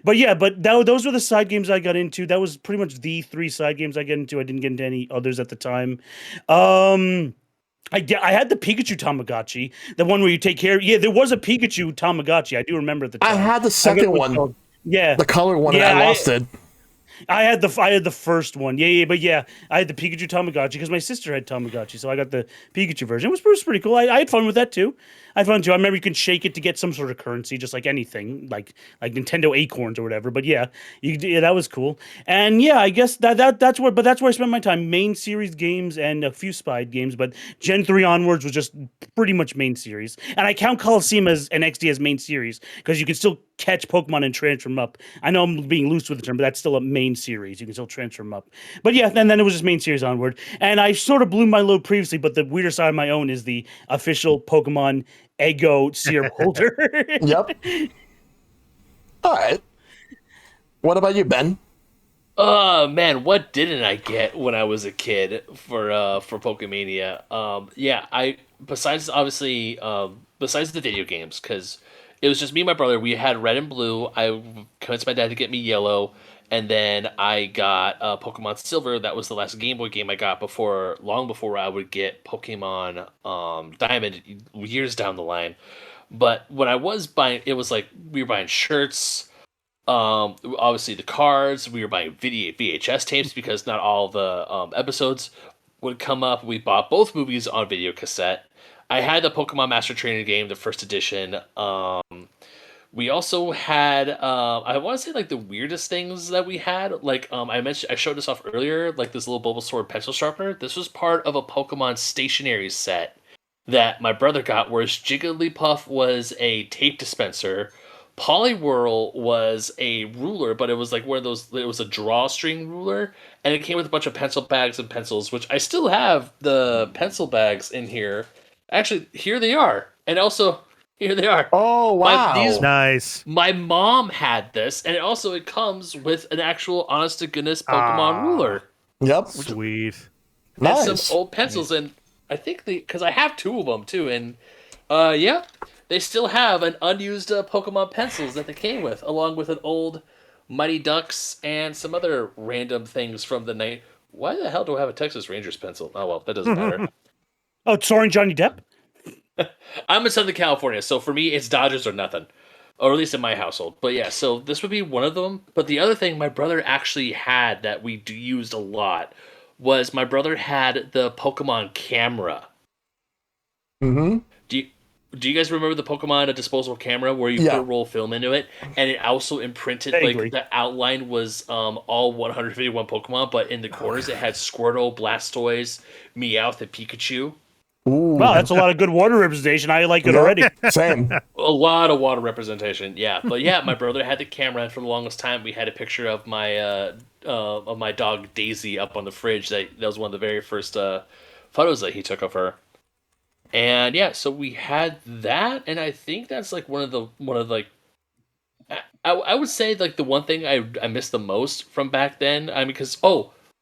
But yeah, those were the side games I got into. That was pretty much the 3 side games I got into. I didn't get into any others at the time. I had the Pikachu Tamagotchi, the one where you take care. Yeah, there was a Pikachu Tamagotchi. I do remember at the time. I had the second one. Yeah, the color one. Yeah, and I lost it. I had the first one. But I had the Pikachu Tamagotchi because my sister had Tamagotchi, so I got the Pikachu version. It was pretty cool. I had fun with that too. I remember you can shake it to get some sort of currency, just like anything, like Nintendo Acorns or whatever. But that was cool. And I guess that's where I spent my time. Main series games and a few Spide games, but Gen 3 onwards was just pretty much main series. And I count Coliseum and XD as main series because you can still catch Pokemon and transfer them up. I know I'm being loose with the term, but that's still a main series. You can still transfer them up. But and then it was just main series onward. And I sort of blew my load previously, but the weirder side of my own is the official Pokemon Eggo syrup holder. Yep. All right. What about you, Ben? Oh man, what didn't I get when I was a kid for PokeMania? I besides the video games, because it was just me and my brother. We had red and blue. I convinced my dad to get me yellow, and then I got Pokemon Silver. That was the last Game Boy game I got long before I would get Pokemon Diamond years down the line. But when I was buying, it was like we were buying shirts, obviously the cards. We were buying VHS tapes because not all the episodes would come up. We bought both movies on video cassette. I had the Pokemon Master Trainer game, the first edition. We also had I want to say like the weirdest things that we had. Like I showed this off earlier, like this little Bulbasaur pencil sharpener. This was part of a Pokemon stationery set that my brother got, whereas Jigglypuff was a tape dispenser. Poliwhirl was a ruler, but it was like one of those. It was a drawstring ruler, and it came with a bunch of pencil bags and pencils, which I still have the pencil bags in here. Actually, here they are, and also here they are. Oh wow! Nice. My mom had this, and it comes with an actual honest to goodness Pokemon ruler. Yep. Sweet. Nice. And some old pencils, and I think because I have two of them too, and yeah, they still have an unused Pokemon pencils that they came with, along with an old Mighty Ducks and some other random things from the night. Why the hell do I have a Texas Rangers pencil? Oh well, that doesn't matter. Oh, it's starring Johnny Depp? I'm in Southern California, so for me, it's Dodgers or nothing. Or at least in my household. But yeah, so this would be one of them. But the other thing my brother actually had that we used a lot was my brother had the Pokemon camera. Mm-hmm. Do you guys remember the Pokemon a disposable camera where you put roll film into it, and it also imprinted like the outline was all 151 Pokemon, but in the corners it had Squirtle, Blastoise, Meowth, and Pikachu. Ooh. Wow, that's a lot of good water representation. I like it already. Same. A lot of water representation, yeah. But yeah, my brother had the camera, and for the longest time we had a picture of my dog Daisy up on the fridge. That was one of the very first photos that he took of her. And yeah, so we had that, and I think that's like one of like I would say like the one thing I missed the most from back then. I mean, because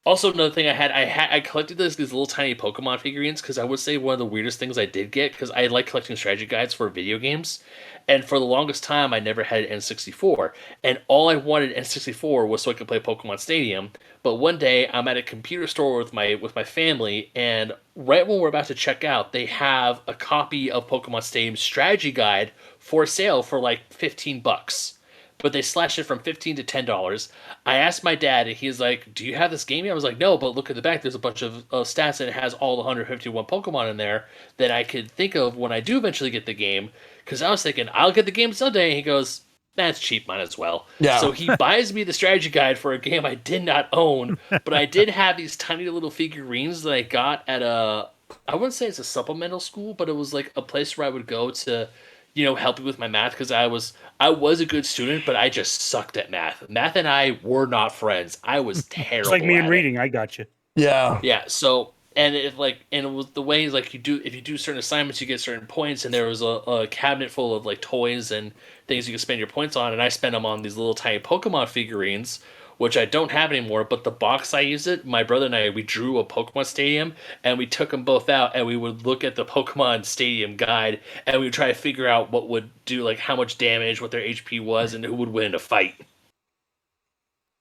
also another thing I collected these little tiny Pokemon figurines because I would say one of the weirdest things I did get because I like collecting strategy guides for video games, and for the longest time I never had an N64, and all I wanted N64 was so I could play Pokemon Stadium. But one day I'm at a computer store with my family, and right when we're about to check out, they have a copy of Pokemon Stadium strategy guide for sale for like $15. But they slashed it from $15 to $10. I asked my dad, and he's like, "Do you have this game?" I was like, "No, but look at the back. There's a bunch of stats, and it has all the 151 Pokemon in there that I could think of when I do eventually get the game." Because I was thinking, I'll get the game someday. And he goes, "That's cheap, might as well." Yeah. So he buys me the strategy guide for a game I did not own, but I did have these tiny little figurines that I got at I wouldn't say it's a supplemental school, but it was like a place where I would go to, help me with my math because I was a good student, but I just sucked at math. Math and I were not friends. I was terrible. It's like me in at reading. I got you. Yeah. Yeah. So it was the way like if you do certain assignments, you get certain points, and there was a cabinet full of like toys and things you could spend your points on, and I spent them on these little tiny Pokemon figurines, which I don't have anymore, but the box I used it, my brother and I, we drew a Pokemon Stadium, and we took them both out, and we would look at the Pokemon Stadium guide, and we would try to figure out what would do, like, how much damage, what their HP was, and who would win a fight.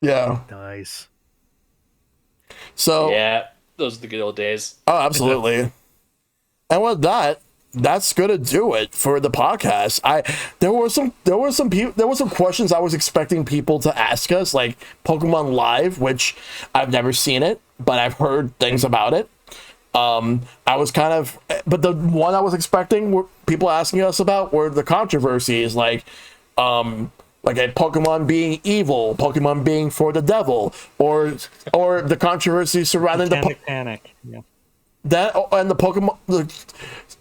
Yeah. Nice. So. Yeah, those are the good old days. Oh, absolutely. And with that, that's gonna do it for the podcast. There were some questions I was expecting people to ask us, like Pokemon Live, which I've never seen it, but I've heard things about it. But the one I was expecting were people asking us about were the controversies, like a Pokemon being evil, Pokemon being for the devil, or the controversy surrounding Panic. Yeah. That and the Pokemon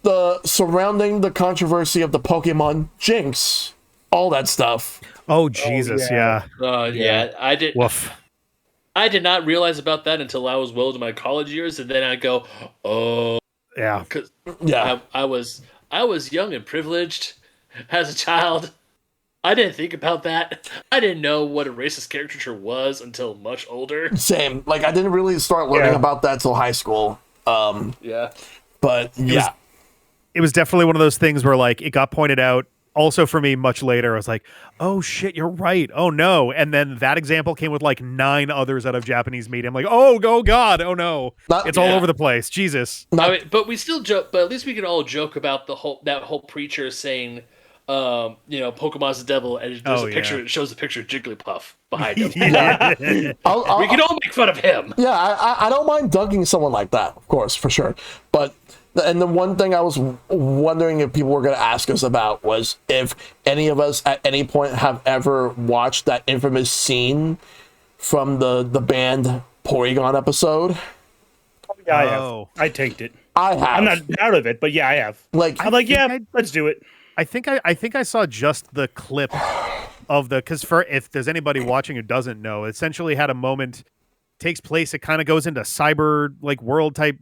the surrounding the controversy of the Pokemon Jinx, all that stuff. Oh Jesus, yeah. Yeah, I did. Woof. I did not realize about that until I was well into my college years, and then I go, oh, Yeah. because Yeah. I was young and privileged as a child. I didn't think about that. I didn't know what a racist caricature was until much older. Same. Like I didn't really start learning about that till high school. Yeah. But yeah. It was definitely one of those things where like it got pointed out also for me much later. I was like, oh shit, you're right. Oh no. And then that example came with like 9 others out of Japanese media. I'm like, oh God, oh no. It's all over the place. Jesus. I mean, but we still joke, but at least we can all joke about that whole preacher saying Pokemon's the devil, and there's Oh, a picture. yeah. It shows a picture of Jigglypuff behind him. I'll, We can all make fun of him. Yeah, I don't mind dunking someone like that, of course, for sure. But and the one thing I was wondering if people were going to ask us about was if any of us at any point have ever watched that infamous scene from the band Porygon episode. Yeah, I Oh. have. I tanked it. I have. I'm not proud of it, but yeah, I have. Like, I'm like, think yeah, let's do it. I think I saw just the clip of because if there's anybody watching who doesn't know, it essentially had a moment, takes place. It kind of goes into cyber like world type,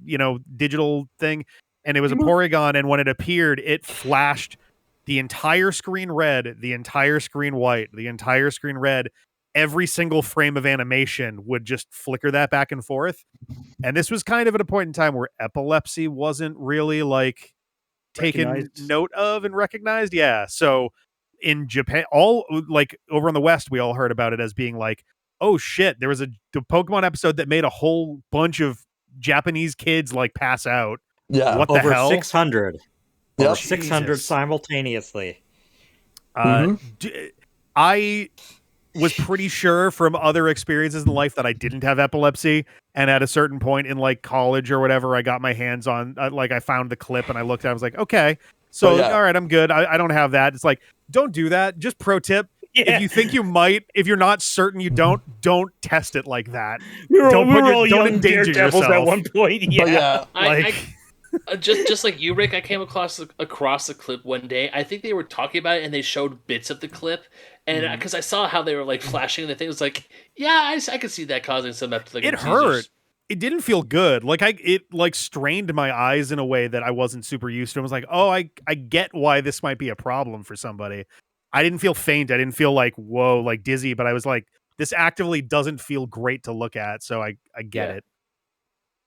digital thing, and it was a Porygon. And when it appeared, it flashed the entire screen red, the entire screen white, the entire screen red. Every single frame of animation would just flicker that back and forth. And this was kind of at a point in time where epilepsy wasn't really like taken Recognized. note of and recognized. Yeah. So in Japan, all like over in the West, we all heard about it as being like, oh shit, there was the Pokemon episode that made a whole bunch of Japanese kids like pass out. yeah. What the Over hell? 600. Yep. Over 600 Jesus. simultaneously. I was pretty sure from other experiences in life that I didn't have epilepsy. And at a certain point in like college or whatever, I got my hands on, I found the clip and I looked at it. I was like, okay, so Oh, yeah. all right, I'm good. I don't have that. It's like, don't do that. Just pro tip. Yeah. If you think you might, if you're not certain you don't test it like that. We were, Don't we put were your- all don't young endanger daredevils at yourself. one point. Yeah. But yeah. Like, Just like you, Rick, I came across the clip one day. I think they were talking about it, and they showed bits of the clip, and because I saw how they were like flashing the thing, it was like, yeah, I could see that causing some like it hurt. It didn't feel good. Like it like strained my eyes in a way that I wasn't super used to. I was like, oh, I get why this might be a problem for somebody. I didn't feel faint. I didn't feel like, whoa, like dizzy, but I was like, this actively doesn't feel great to look at. So I get it.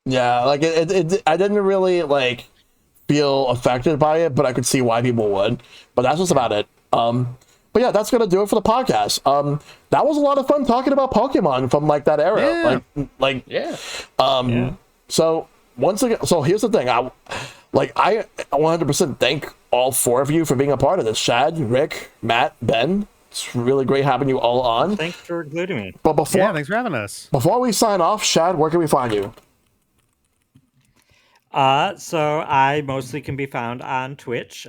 Yeah, like it I didn't really like feel affected by it, but I could see why people would. But that's just about it. But yeah, that's gonna do it for the podcast. That was a lot of fun talking about Pokemon from like that era. Yeah. So once again, so here's the thing. I 100% thank all four of you for being a part of this. Shad, Rick, Matt, Ben. It's really great having you all on. Thanks for including me. But before Yeah, thanks for having us. before we sign off, Shad, where can we find you? So I mostly can be found on Twitch,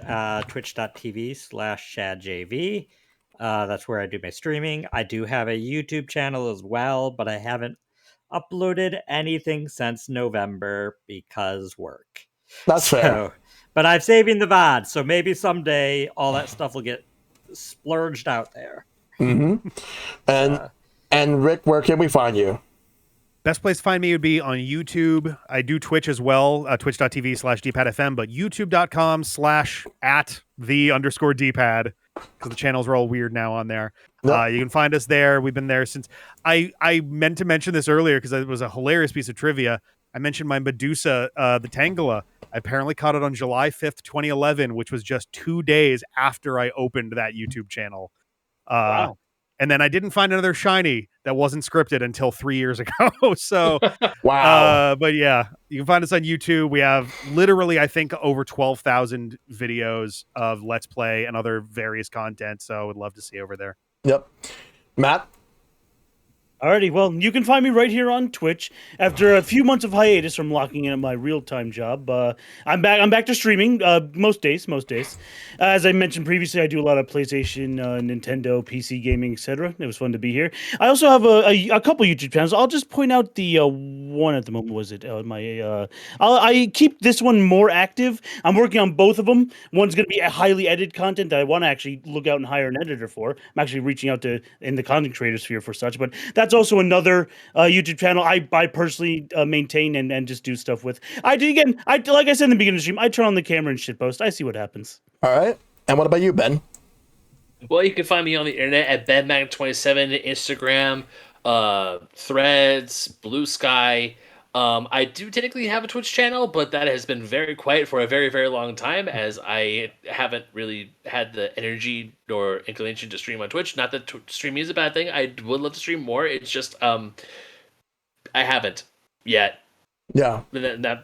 twitch.tv/ShadJV. That's where I do my streaming. I do have a YouTube channel as well, but I haven't uploaded anything since November because work. That's fair. So, but I'm saving the VOD, so maybe someday all that stuff will get splurged out there. And Rick, where can we find you? Best place to find me would be on YouTube. I do Twitch as well, twitch.tv/dpadfm, but youtube.com/@the_dpad, because the channels are all weird now on there. Yep. You can find us there. We've been there since I meant to mention this earlier because it was a hilarious piece of trivia. I mentioned my Medusa, the Tangela. I apparently caught it on July 5th, 2011, which was just 2 days after I opened that YouTube channel. Wow. And then I didn't find another shiny that wasn't scripted until 3 years ago. So, Wow. but yeah, you can find us on YouTube. We have literally, I think, over 12,000 videos of Let's Play and other various content. So I would love to see you over there. Yep. Matt? Alrighty, well, you can find me right here on Twitch after a few months of hiatus from locking in at my real-time job. I'm back to streaming most days. As I mentioned previously, I do a lot of PlayStation, Nintendo, PC gaming, etc. It was fun to be here. I also have a couple YouTube channels. I'll just point out the one at the moment. Was it I keep this one more active. I'm working on both of them. One's going to be a highly edited content that I want to actually look out and hire an editor for. I'm actually reaching out in the content creator sphere for such, but that's also another YouTube channel I personally maintain and just do stuff with. Like I said in the beginning of the stream, I turn on the camera and shitpost. I see what happens. All right. And what about you, Ben? Well, you can find me on the internet at BenMag27, Instagram, Threads, Blue Sky. I do technically have a Twitch channel, but that has been very quiet for a very, very long time, as I haven't really had the energy nor inclination to stream on Twitch. Not that streaming is a bad thing. I would love to stream more. It's just I haven't yet. Yeah.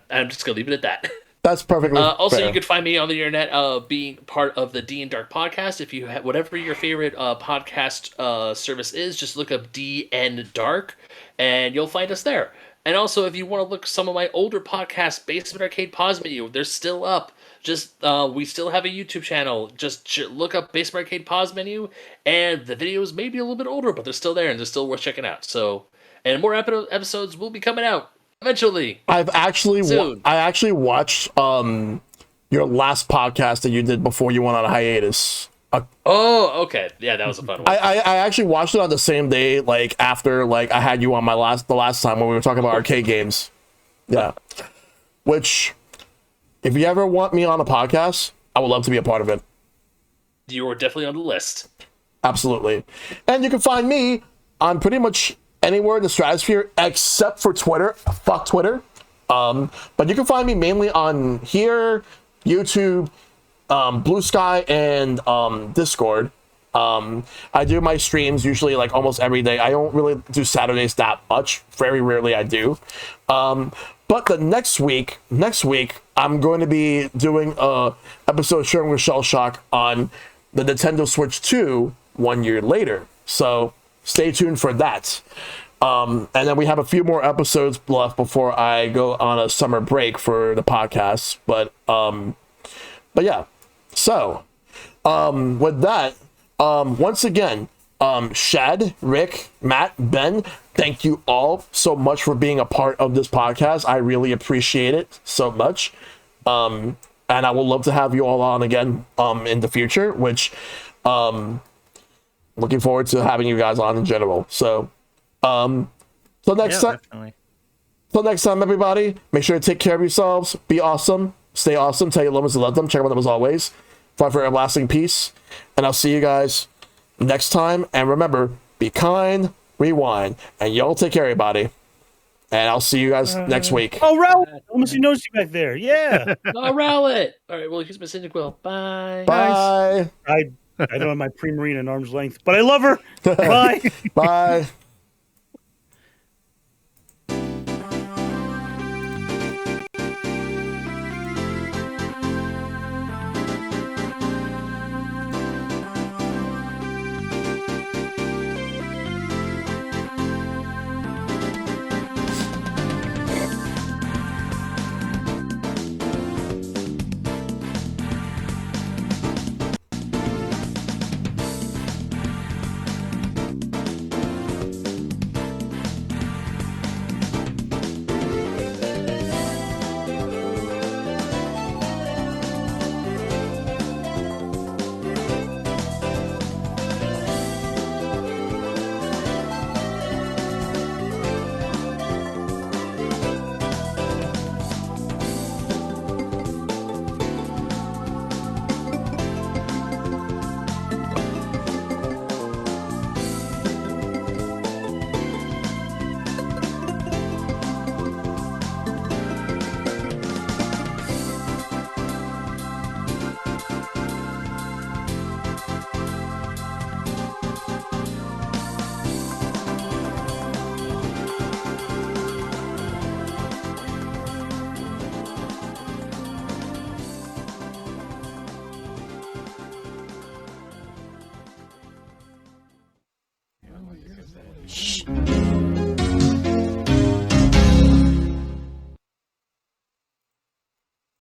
I'm just gonna leave it at that. That's perfectly Also, fair. you could find me on the internet, being part of the D and Dark podcast. If you have whatever your favorite podcast service is, just look up D and Dark, and you'll find us there. And also, if you want to look some of my older podcasts, Basement Arcade Pause Menu, they're still up. Just we still have a YouTube channel. Just look up Basement Arcade Pause Menu, and the videos may be a little bit older, but they're still there and they're still worth checking out. So, and more episodes will be coming out eventually. I actually watched your last podcast that you did before you went on a hiatus. Oh, okay. Yeah, that was a fun one. I actually watched it on the same day, like after like I had you on the last time when we were talking about arcade games. Yeah. Which, if you ever want me on a podcast, I would love to be a part of it. You were definitely on the list. Absolutely. And you can find me on pretty much anywhere in the stratosphere except for Twitter. Fuck Twitter. But you can find me mainly on here, YouTube, Blue Sky, and Discord. I do my streams usually like almost every day. I don't really do Saturdays that much. Very rarely I do. But the next week, I'm going to be doing a episode sharing with Shellshock on the Nintendo Switch 2 1 year later. So stay tuned for that. And then we have a few more episodes left before I go on a summer break for the podcast. But yeah. So, with that, once again, Shad, Rick, Matt, Ben, thank you all so much for being a part of this podcast. I really appreciate it so much. And I would love to have you all on again in the future, which looking forward to having you guys on in general. So, till next time. Definitely. Till next time, everybody, make sure to take care of yourselves. Be awesome. Stay awesome. Tell your lovers to love them. Check on them as always. Fight for everlasting peace. And I'll see you guys next time. And remember, be kind, rewind, and y'all take care, everybody. And I'll see you guys next week. Oh, Ralph! I almost noticed you back there. Yeah. Oh, Rowlet! All right, well, here's my Cynic Will. Bye. Bye. I don't have my pre-marine at arm's length, but I love her. Bye. Bye.